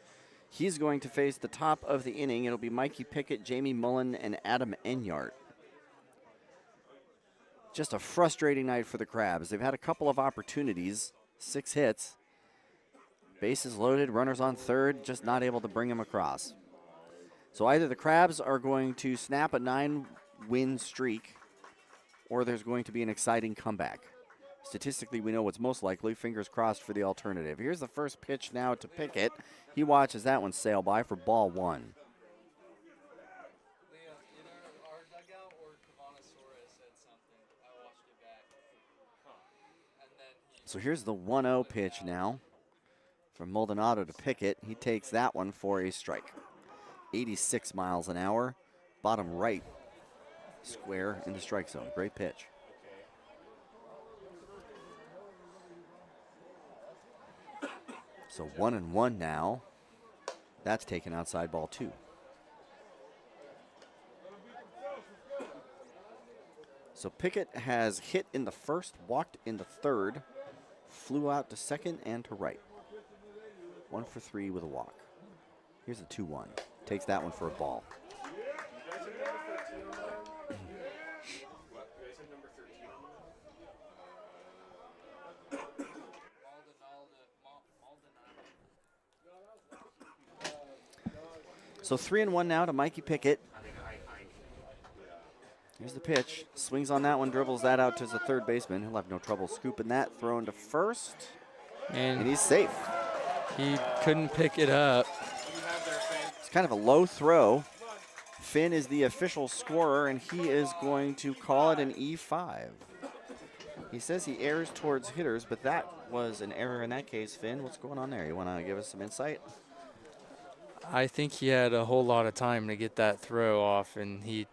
He's going to face the top of the inning. It'll be Mikey Pickett, Jamie Mullen, and Adam Enyart. Just a frustrating night for the Crabs. They've had a couple of opportunities, 6 hits. Bases loaded, runners on third, just not able to bring them across. So either the Crabs are going to snap a 9-win streak, or there's going to be an exciting comeback. Statistically, we know what's most likely. Fingers crossed for the alternative. Here's the first pitch now to Pickett. He watches that one sail by for ball 1. So here's the 1-0 pitch now from Maldonado to Pickett. He takes that one for a strike. 86 miles an hour, bottom right square in the strike zone. Great pitch. So 1-1 now. That's taken outside, ball 2. So Pickett has hit in the first, walked in the third, flew out to second and to right. 1 for 3 with a walk. Here's a 2-1. Takes that one for a ball. So 3-1 now to Mikey Pickett. Here's the pitch. Swings on that one, dribbles that out to the third baseman. He'll have no trouble scooping that. Thrown to first. And he's safe. He couldn't pick it up. It's kind of a low throw. Finn is the official scorer, and he is going to call it an E5. He says he errs towards hitters, but that was an error in that case. Finn, what's going on there? You want to give us some insight? I think he had a whole lot of time to get that throw off, and he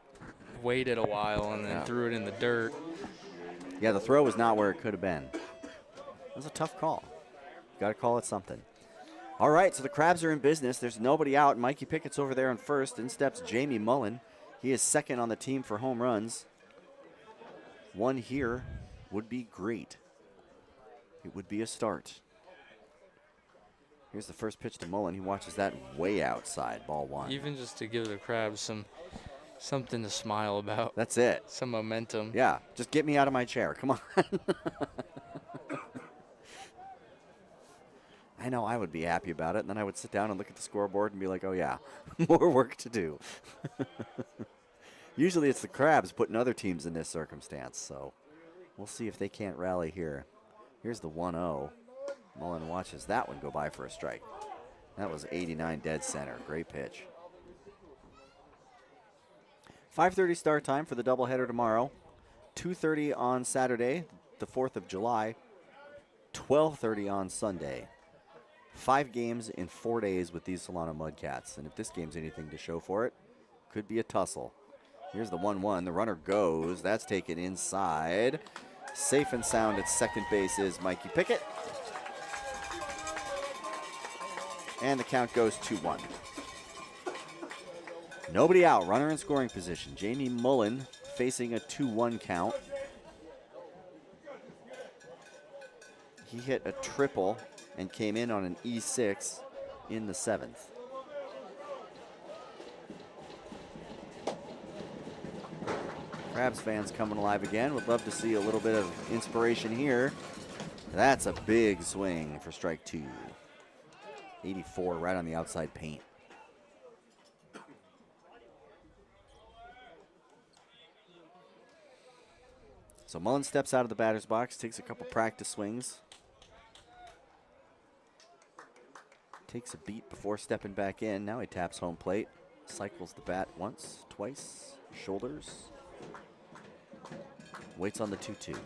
waited a while and then threw it in the dirt. Yeah, the throw was not where it could have been. It was a tough call. Got to call it something. All right, so the Crabs are in business. There's nobody out. Mikey Pickett's over there in first. In steps Jamie Mullen. He is second on the team for home runs. One here would be great. It would be a start. Here's the first pitch to Mullen. He watches that way outside, ball 1. Even just to give the Crabs something to smile about. That's it. Some momentum. Yeah, just get me out of my chair. Come on. I know I would be happy about it, and then I would sit down and look at the scoreboard and be like, oh, yeah, more work to do. Usually it's the Crabs putting other teams in this circumstance, so we'll see if they can't rally here. Here's the 1-0. Mullen watches that one go by for a strike. That was 89 dead center. Great pitch. 5:30 start time for the doubleheader tomorrow. 2:30 on Saturday, the 4th of July. 12:30 on Sunday. 5 games in 4 days with these Solano Mudcats. And if this game's anything to show for it, could be a tussle. Here's the 1-1. The runner goes. That's taken inside. Safe and sound at second base is Mikey Pickett. And the count goes 2-1. Nobody out. Runner in scoring position. Jamie Mullen facing a 2-1 count. He hit a triple and came in on an E6 in the 7th. Crabs fans coming alive again. Would love to see a little bit of inspiration here. That's a big swing for strike 2. 84 right on the outside paint. So Mullen steps out of the batter's box, takes a couple practice swings. Takes a beat before stepping back in. Now he taps home plate. Cycles the bat once, twice, shoulders. Waits on the 2-2.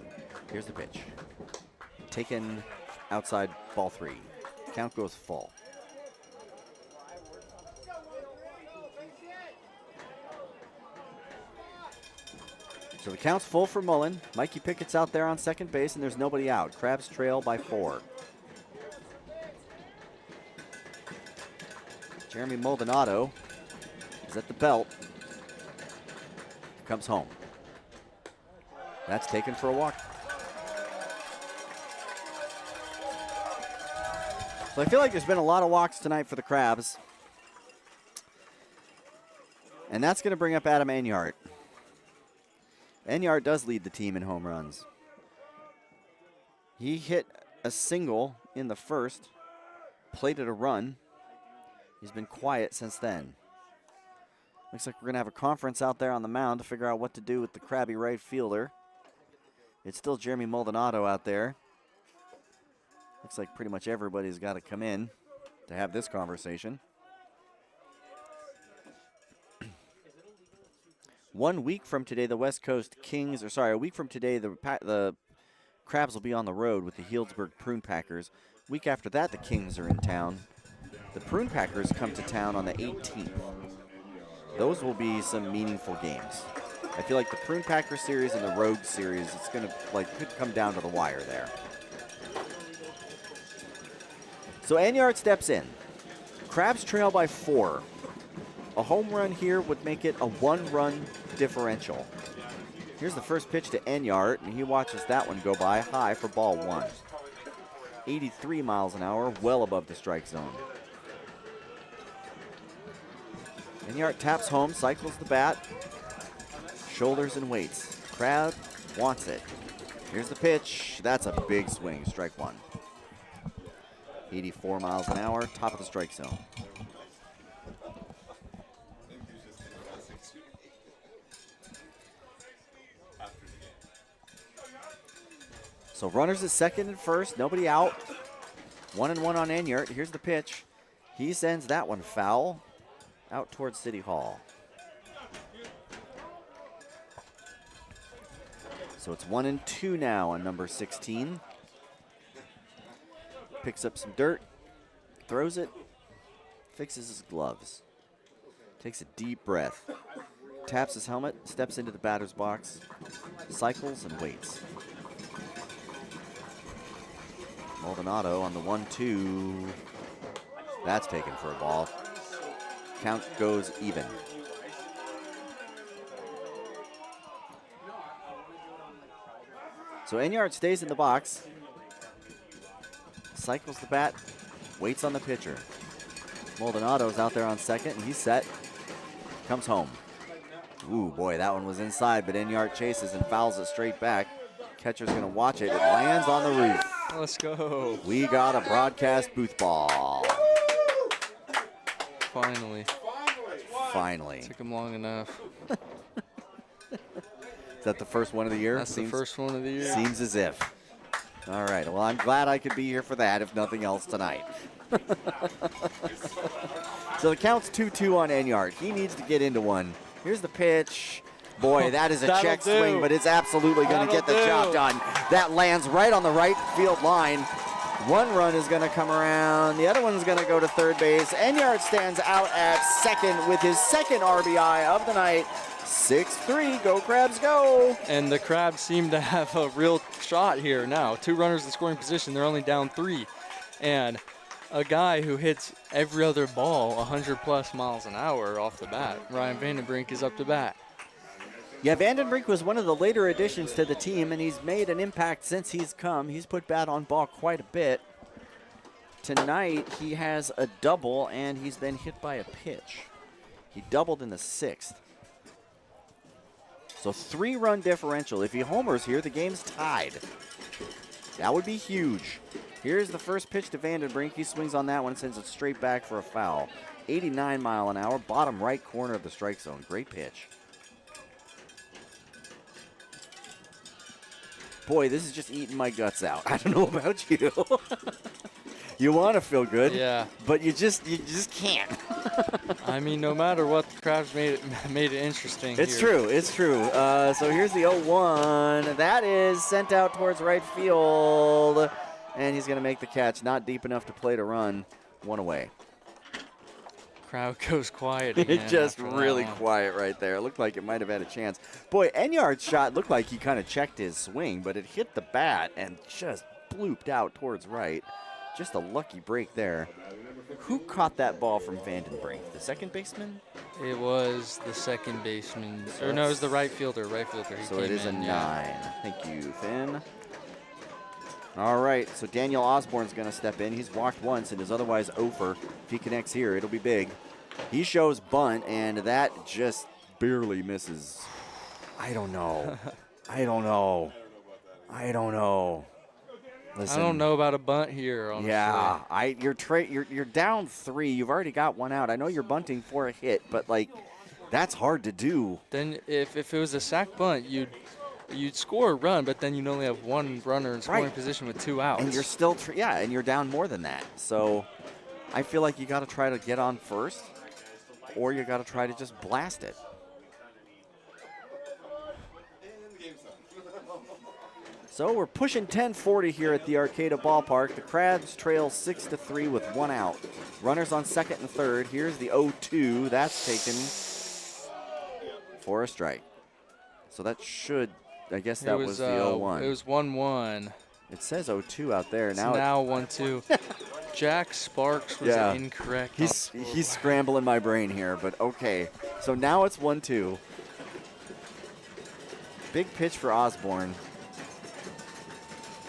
Here's the pitch. Taken outside, ball 3. Count goes full. So the count's full for Mullen. Mikey Pickett's out there on second base, and there's nobody out. Crabs trail by 4. Jeremy Maldonado is at the belt. Comes home. That's taken for a walk. So I feel like there's been a lot of walks tonight for the Crabs. And that's going to bring up Adam Enyart. Enyart does lead the team in home runs. He hit a single in the first, plated a run. He's been quiet since then. Looks like we're going to have a conference out there on the mound to figure out what to do with the crabby right fielder. It's still Jeremy Maldonado out there. Looks like pretty much everybody's got to come in to have this conversation. 1 week from today, the West Coast Kings, a week from today, the Crabs will be on the road with the Healdsburg Prune Packers. Week after that, the Kings are in town. The Prune Packers come to town on the 18th. Those will be some meaningful games. I feel like the Prune Packer series and the Rogue series, it's gonna could come down to the wire there. So Enyart steps in. Crabs trail by 4. A home run here would make it a 1-run differential. Here's the first pitch to Enyart, and he watches that one go by high for ball 1. 83 miles an hour, well above the strike zone. Enyart taps home, cycles the bat, shoulders and waits. Crab wants it. Here's the pitch. That's a big swing, strike 1. 84 miles an hour, top of the strike zone. So runners at second and first, nobody out. 1-1 on Enyart. Here's the pitch. He sends that one foul out towards City Hall. So it's 1-2 now on number 16. Picks up some dirt, throws it, fixes his gloves, takes a deep breath, taps his helmet, steps into the batter's box, cycles and waits. Maldonado on the 1-2. That's taken for a ball. Count goes even. So Enyart stays in the box, cycles the bat, waits on the pitcher. Maldonado's out there on second, and he's set. Comes home. Ooh, boy, that one was inside, but Enyart chases and fouls it straight back. Catcher's going to watch it. It lands on the roof. Let's go. We got a broadcast booth ball. Finally. Finally. Took him long enough. Is that the first one of the year? That's the first one of the year. Seems as if. All right. Well, I'm glad I could be here for that, if nothing else, tonight. So the count's 2-2 on Enyart. He needs to get into one. Here's the pitch. Boy, that is a check swing, but it's absolutely going to get the job done. That lands right on the right field line. One run is going to come around. The other one's going to go to third base. Enyart stands out at second with his second RBI of the night. 6-3, go Crabs, go. And the Crabs seem to have a real shot here now. 2 runners in scoring position. They're only down 3. And a guy who hits every other ball 100-plus miles an hour off the bat. Ryan Vandenbrink is up to bat. Yeah, Vandenbrink was one of the later additions to the team, and he's made an impact since he's come. He's put bat on ball quite a bit. Tonight, he has a double, and he's been hit by a pitch. He doubled in the 6th. So 3-run differential. If he homers here, the game's tied. That would be huge. Here's the first pitch to Vandenbrink. He swings on that one, sends it straight back for a foul. 89 mile an hour, bottom right corner of the strike zone. Great pitch. Boy, this is just eating my guts out. I don't know about you. You want to feel good, yeah, but you just can't. I mean, no matter what, the Crabs made it interesting. It's true. It's true. So here's the 0-1. That is sent out towards right field, and he's going to make the catch. Not deep enough to play to run. 1 away. Crowd goes quiet again. It's just really quiet right there. It looked like it might have had a chance. Boy, Enyart's shot looked like he kind of checked his swing, but it hit the bat and just blooped out towards right. Just a lucky break there. Who caught that ball from Vandenbrink? The second baseman? It was the second baseman. Or no, it was the right fielder. He so it is in, a 9. Thank you, Finn. All right, so Daniel Osborne's going to step in. He's walked once and is otherwise over. If he connects here, it'll be big. He shows bunt, and that just barely misses. I don't know. Listen, I don't know about a bunt here, honestly. Yeah, you're down 3. You've already got one out. I know you're bunting for a hit, but, like, that's hard to do. Then if it was a sac bunt, you'd score a run, but then you'd only have 1 runner in scoring position with 2 outs. And you're still, and you're down more than that. So I feel like you got to try to get on first, or you got to try to just blast it. So we're pushing 10:40 here at the Arcata Ballpark. The Crabs trail 6-3 with 1 out. Runners on second and third. Here's the 0-2. That's taken for a strike. So that should, I guess that was the 0-1. It was 1-1. It says 0-2 out there. It's now 1-2. Jack Sparks was incorrect. He's scrambling my brain here, but okay. So now it's 1-2. Big pitch for Osborne.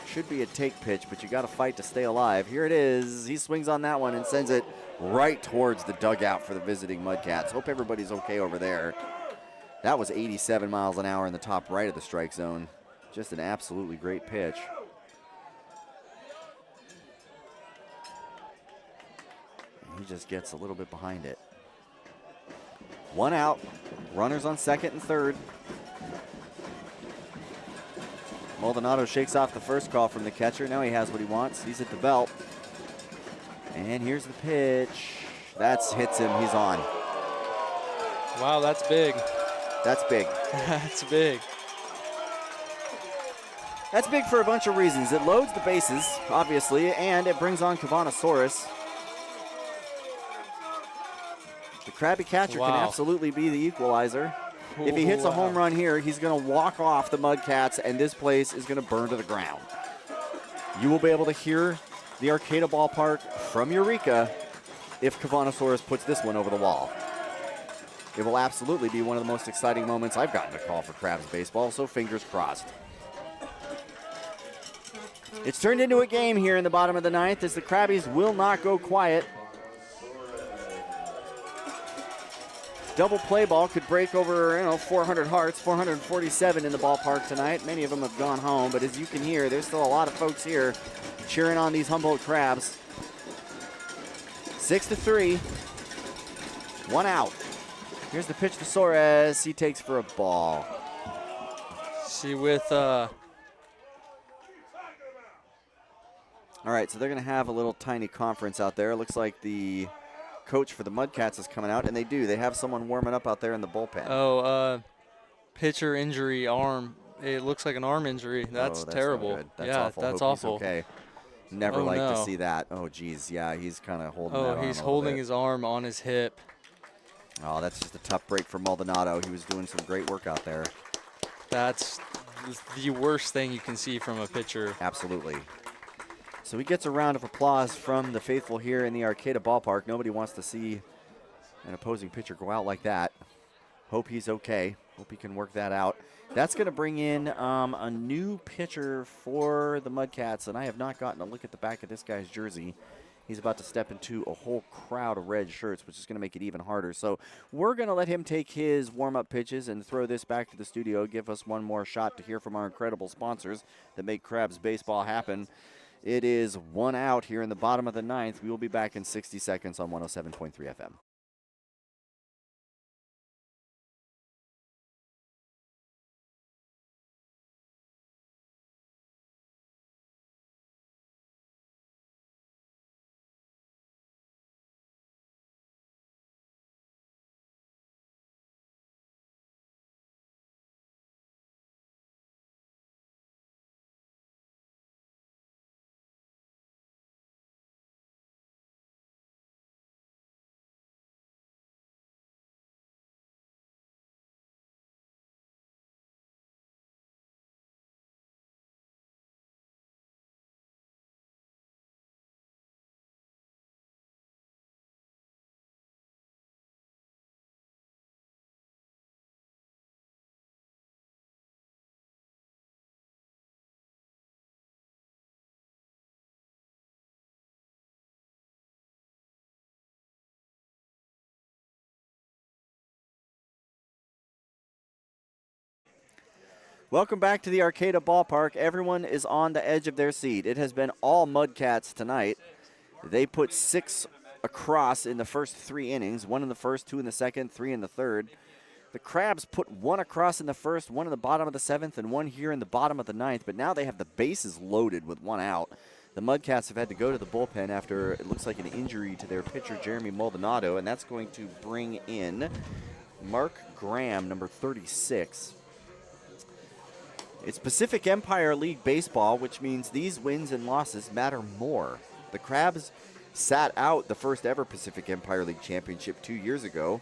Should be a take pitch, but you got to fight to stay alive. Here it is. He swings on that one and sends it right towards the dugout for the visiting Mudcats. Hope everybody's okay over there. That was 87 miles an hour in the top right of the strike zone. Just an absolutely great pitch. And he just gets a little bit behind it. 1 out. Runners on second and third. Maldonado shakes off the first call from the catcher. Now he has what he wants. He's at the belt. And here's the pitch. That hits him. He's on. Wow, that's big. That's big. That's big. That's big for a bunch of reasons. It loads the bases, obviously, and it brings on Cavanosaurus. The Krabby Catcher can absolutely be the equalizer. If he hits a home run here, he's going to walk off the Mudcats, and this place is going to burn to the ground. You will be able to hear the Arcata Ballpark from Eureka if Cavanosaurus puts this one over the wall. It will absolutely be one of the most exciting moments I've gotten to call for Crabs baseball, so fingers crossed. It's turned into a game here in the bottom of the ninth as the Crabbies will not go quiet. Double play ball could break over 400 hearts, 447 in the ballpark tonight. Many of them have gone home, but as you can hear, there's still a lot of folks here cheering on these Humboldt Crabs. 6-3, 1 out. Here's the pitch to Suarez. He takes for a ball. See with All right, so they're going to have a little tiny conference out there. It looks like the coach for the Mudcats is coming out, and they do. They have someone warming up out there in the bullpen. Pitcher injury, arm. It looks like an arm injury. That's terrible. That's awful. That's Hope awful. He's okay. Never like to see that. Oh, geez. Yeah, he's kind of holding that arm he's a holding bit. his arm on his hip. Oh, that's just a tough break for Maldonado. He was doing some great work out there. That's the worst thing you can see from a pitcher. Absolutely. So he gets a round of applause from the faithful here in the Arcata Ballpark. Nobody wants to see an opposing pitcher go out like that. Hope he's okay. Hope he can work that out. That's going to bring in a new pitcher for the Mudcats, and I have not gotten a look at the back of this guy's jersey. He's about to step into a whole crowd of red shirts, which is going to make it even harder. So we're going to let him take his warm-up pitches and throw this back to the studio, give us one more shot to hear from our incredible sponsors that make Crabs baseball happen. It is 1 out here in the bottom of the ninth. We will be back in 60 seconds on 107.3 FM. Welcome back to the Arcata Ballpark. Everyone is on the edge of their seat. It has been all Mudcats tonight. They put 6 across in the first 3 innings, 1 in the first, 2 in the second, 3 in the third. The Crabs put 1 across in the first, 1 in the bottom of the 7th, and 1 here in the bottom of the 9th, but now they have the bases loaded with 1 out. The Mudcats have had to go to the bullpen after it looks like an injury to their pitcher, Jeremy Maldonado, and that's going to bring in Mark Graham, number 36. It's Pacific Empire League baseball, which means these wins and losses matter more. The Crabs sat out the first ever Pacific Empire League championship 2 years ago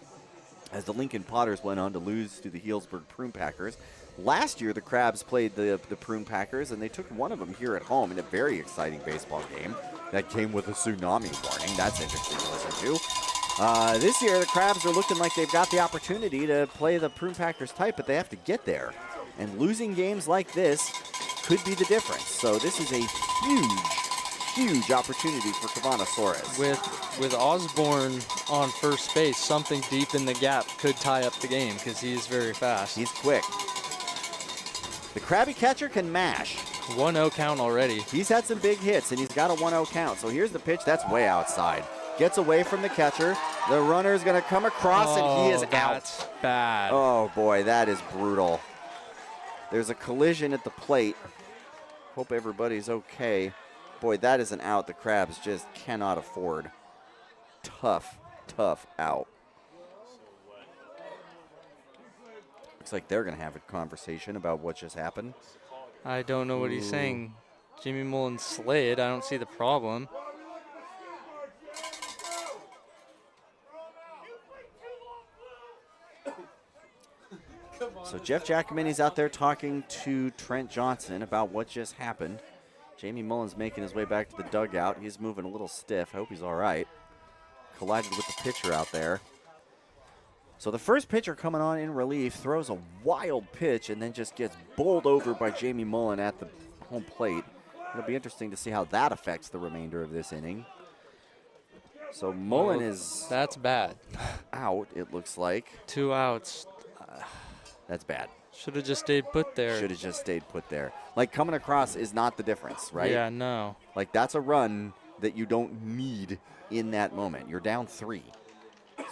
as the Lincoln Potters went on to lose to the Healdsburg Prune Packers. Last year, the Crabs played the Prune Packers, and they took one of them here at home in a very exciting baseball game. That came with a tsunami warning. That's interesting to listen to. This year, the Crabs are looking like they've got the opportunity to play the Prune Packers tight, but they have to get there. And losing games like this could be the difference. So this is a huge opportunity for Cavanosaurus. With Osborne on first base, something deep in the gap could tie up the game because he's very fast. He's quick. The Krabby catcher can mash. 1-0 count already. He's had some big hits, and he's got a 1-0 count. So here's the pitch. That's way outside. Gets away from the catcher. The runner's going to come across, and he is out. That's bad. Oh, boy, that is brutal. There's a collision at the plate. Hope everybody's okay. Boy, that is an out the Crabs just cannot afford. Tough out. Looks like they're going to have a conversation about what just happened. I don't know what he's saying. Jimmy Mullen slid. I don't see the problem. So Jeff Giacomini's out there talking to Trent Johnson about what just happened. Jamie Mullen's making his way back to the dugout. He's moving a little stiff. I hope he's all right. Collided with the pitcher out there. So the first pitcher coming on in relief throws a wild pitch and then just gets bowled over by Jamie Mullen at the home plate. It'll be interesting to see how that affects the remainder of this inning. So Mullen is That's bad. out, it looks like. 2 outs. That's bad. Should have just stayed put there. Should have just stayed put there. Like, coming across is not the difference, right? Yeah, no. Like, that's a run that you don't need in that moment. You're down 3.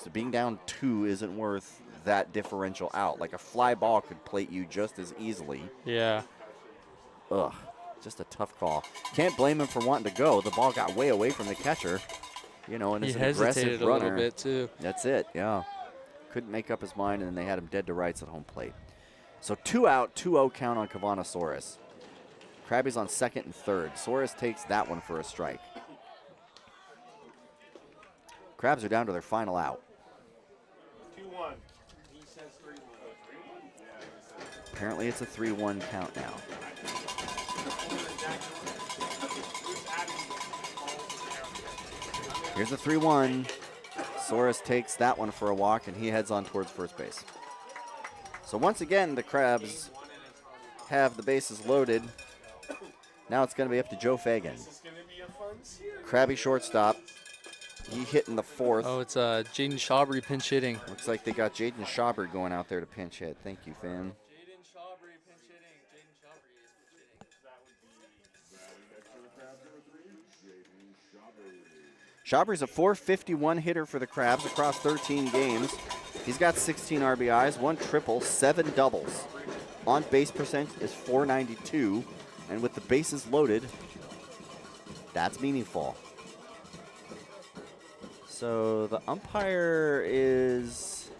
So being down 2 isn't worth that differential out. Like, a fly ball could plate you just as easily. Yeah. Ugh, just a tough call. Can't blame him for wanting to go. The ball got way away from the catcher. You know, and He it's an aggressive hesitated a runner. little bit, too. That's it, yeah. Couldn't make up his mind, and then they had him dead to rights at home plate. So 2 out, 2-0 count on Cavanosaurus. Krabby's on second and third. Saurus takes that one for a strike. Crabs are down to their final out. 2-1. He says 3-1. Apparently it's a 3-1 count now. Here's the 3-1. Saurus takes that one for a walk, and he heads on towards first base. So once again, the Crabs have the bases loaded. Now it's going to be up to Joe Fagan. Krabby shortstop. He hit in the fourth. Oh, it's Jaden Shabry pinch hitting. Looks like they got Jaden Shabry going out there to pinch hit. Thank you, Finn. Jaden Shabry pinch hitting. Jaden Shabry is pinch hitting. Shabry's a .451 hitter for the Crabs across 13 games. He's got 16 RBIs, 1 triple, 7 doubles. On base percent is .492, and with the bases loaded, that's meaningful. So the umpire is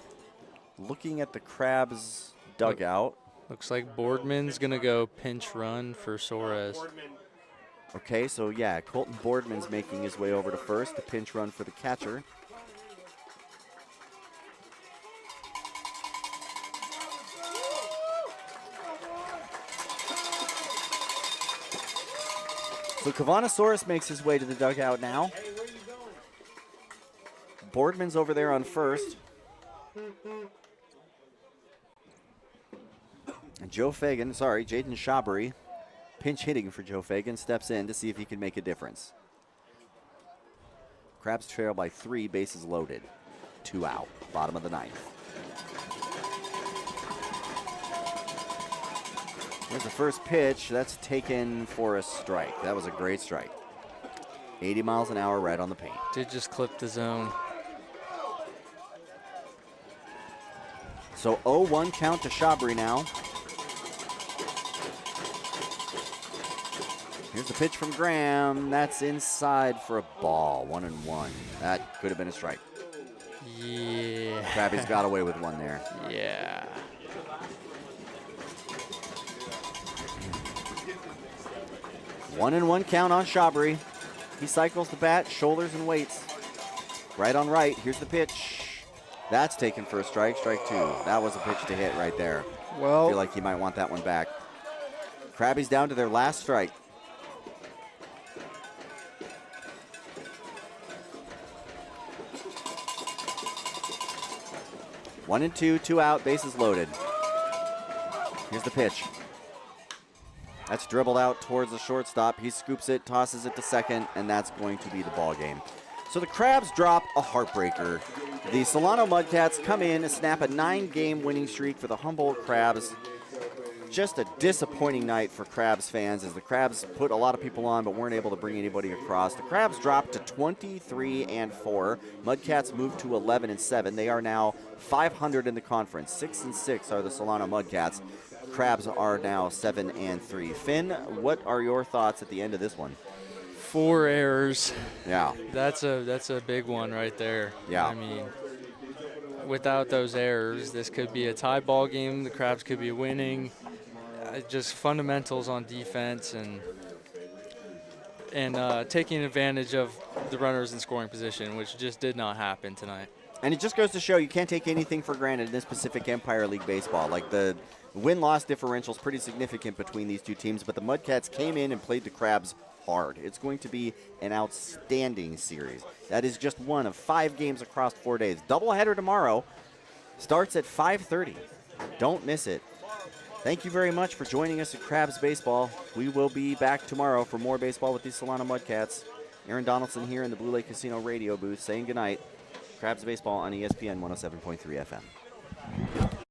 looking at the Crabs dugout. Looks like Boardman's going to go pinch run for Suarez. Okay, so yeah, Colton Boardman's making his way over to first, the pinch run for the catcher. So Cavanosaurus makes his way to the dugout now. Boardman's over there on first. And Jaden Shabry, pinch hitting for Joe Fagan, steps in to see if he can make a difference. Crabs trail by 3, bases loaded. 2 out, bottom of the 9th. Here's the first pitch. That's taken for a strike. That was a great strike. 80 miles an hour right on the paint. Did just clip the zone. So 0-1 count to Shabry now. Here's the pitch from Graham. That's inside for a ball. 1-1. That could have been a strike. Yeah. Krabby's got away with one there. Yeah. 1-1 count on Shabri. He cycles the bat, shoulders and waits. Right on right. Here's the pitch. That's taken for a strike. Strike 2. That was a pitch to hit right there. I Well, feel like he might want that one back. Krabby's down to their last strike. One and two, 2 out, bases loaded. Here's the pitch. That's dribbled out towards the shortstop. He scoops it, tosses it to second, and that's going to be the ball game. So the Crabs drop a heartbreaker. The Solano Mudcats come in and snap a 9-game winning streak for the Humboldt Crabs. Just a disappointing night for Crabs fans as the Crabs put a lot of people on but weren't able to bring anybody across. The Crabs dropped to 23-4. Mudcats moved to 11-7. They are now 500 in the conference. 6-6 are the Solano Mudcats. Crabs are now 7-3. Finn, what are your thoughts at the end of this one? 4 errors. Yeah. That's a big one right there. Yeah. I mean, without those errors, this could be a tie ball game. The Crabs could be winning. Just fundamentals on defense and taking advantage of the runners in scoring position, which just did not happen tonight. And it just goes to show you can't take anything for granted in this Pacific Empire League baseball. Like the win-loss differential is pretty significant between these two teams, but the Mudcats came in and played the Crabs hard. It's going to be an outstanding series. That is just one of 5 games across 4 days. Doubleheader tomorrow starts at 5:30. Don't miss it. Thank you very much for joining us at Crabs Baseball. We will be back tomorrow for more baseball with the Solano Mudcats. Aaron Donaldson here in the Blue Lake Casino radio booth saying goodnight. Crabs Baseball on ESPN 107.3 FM.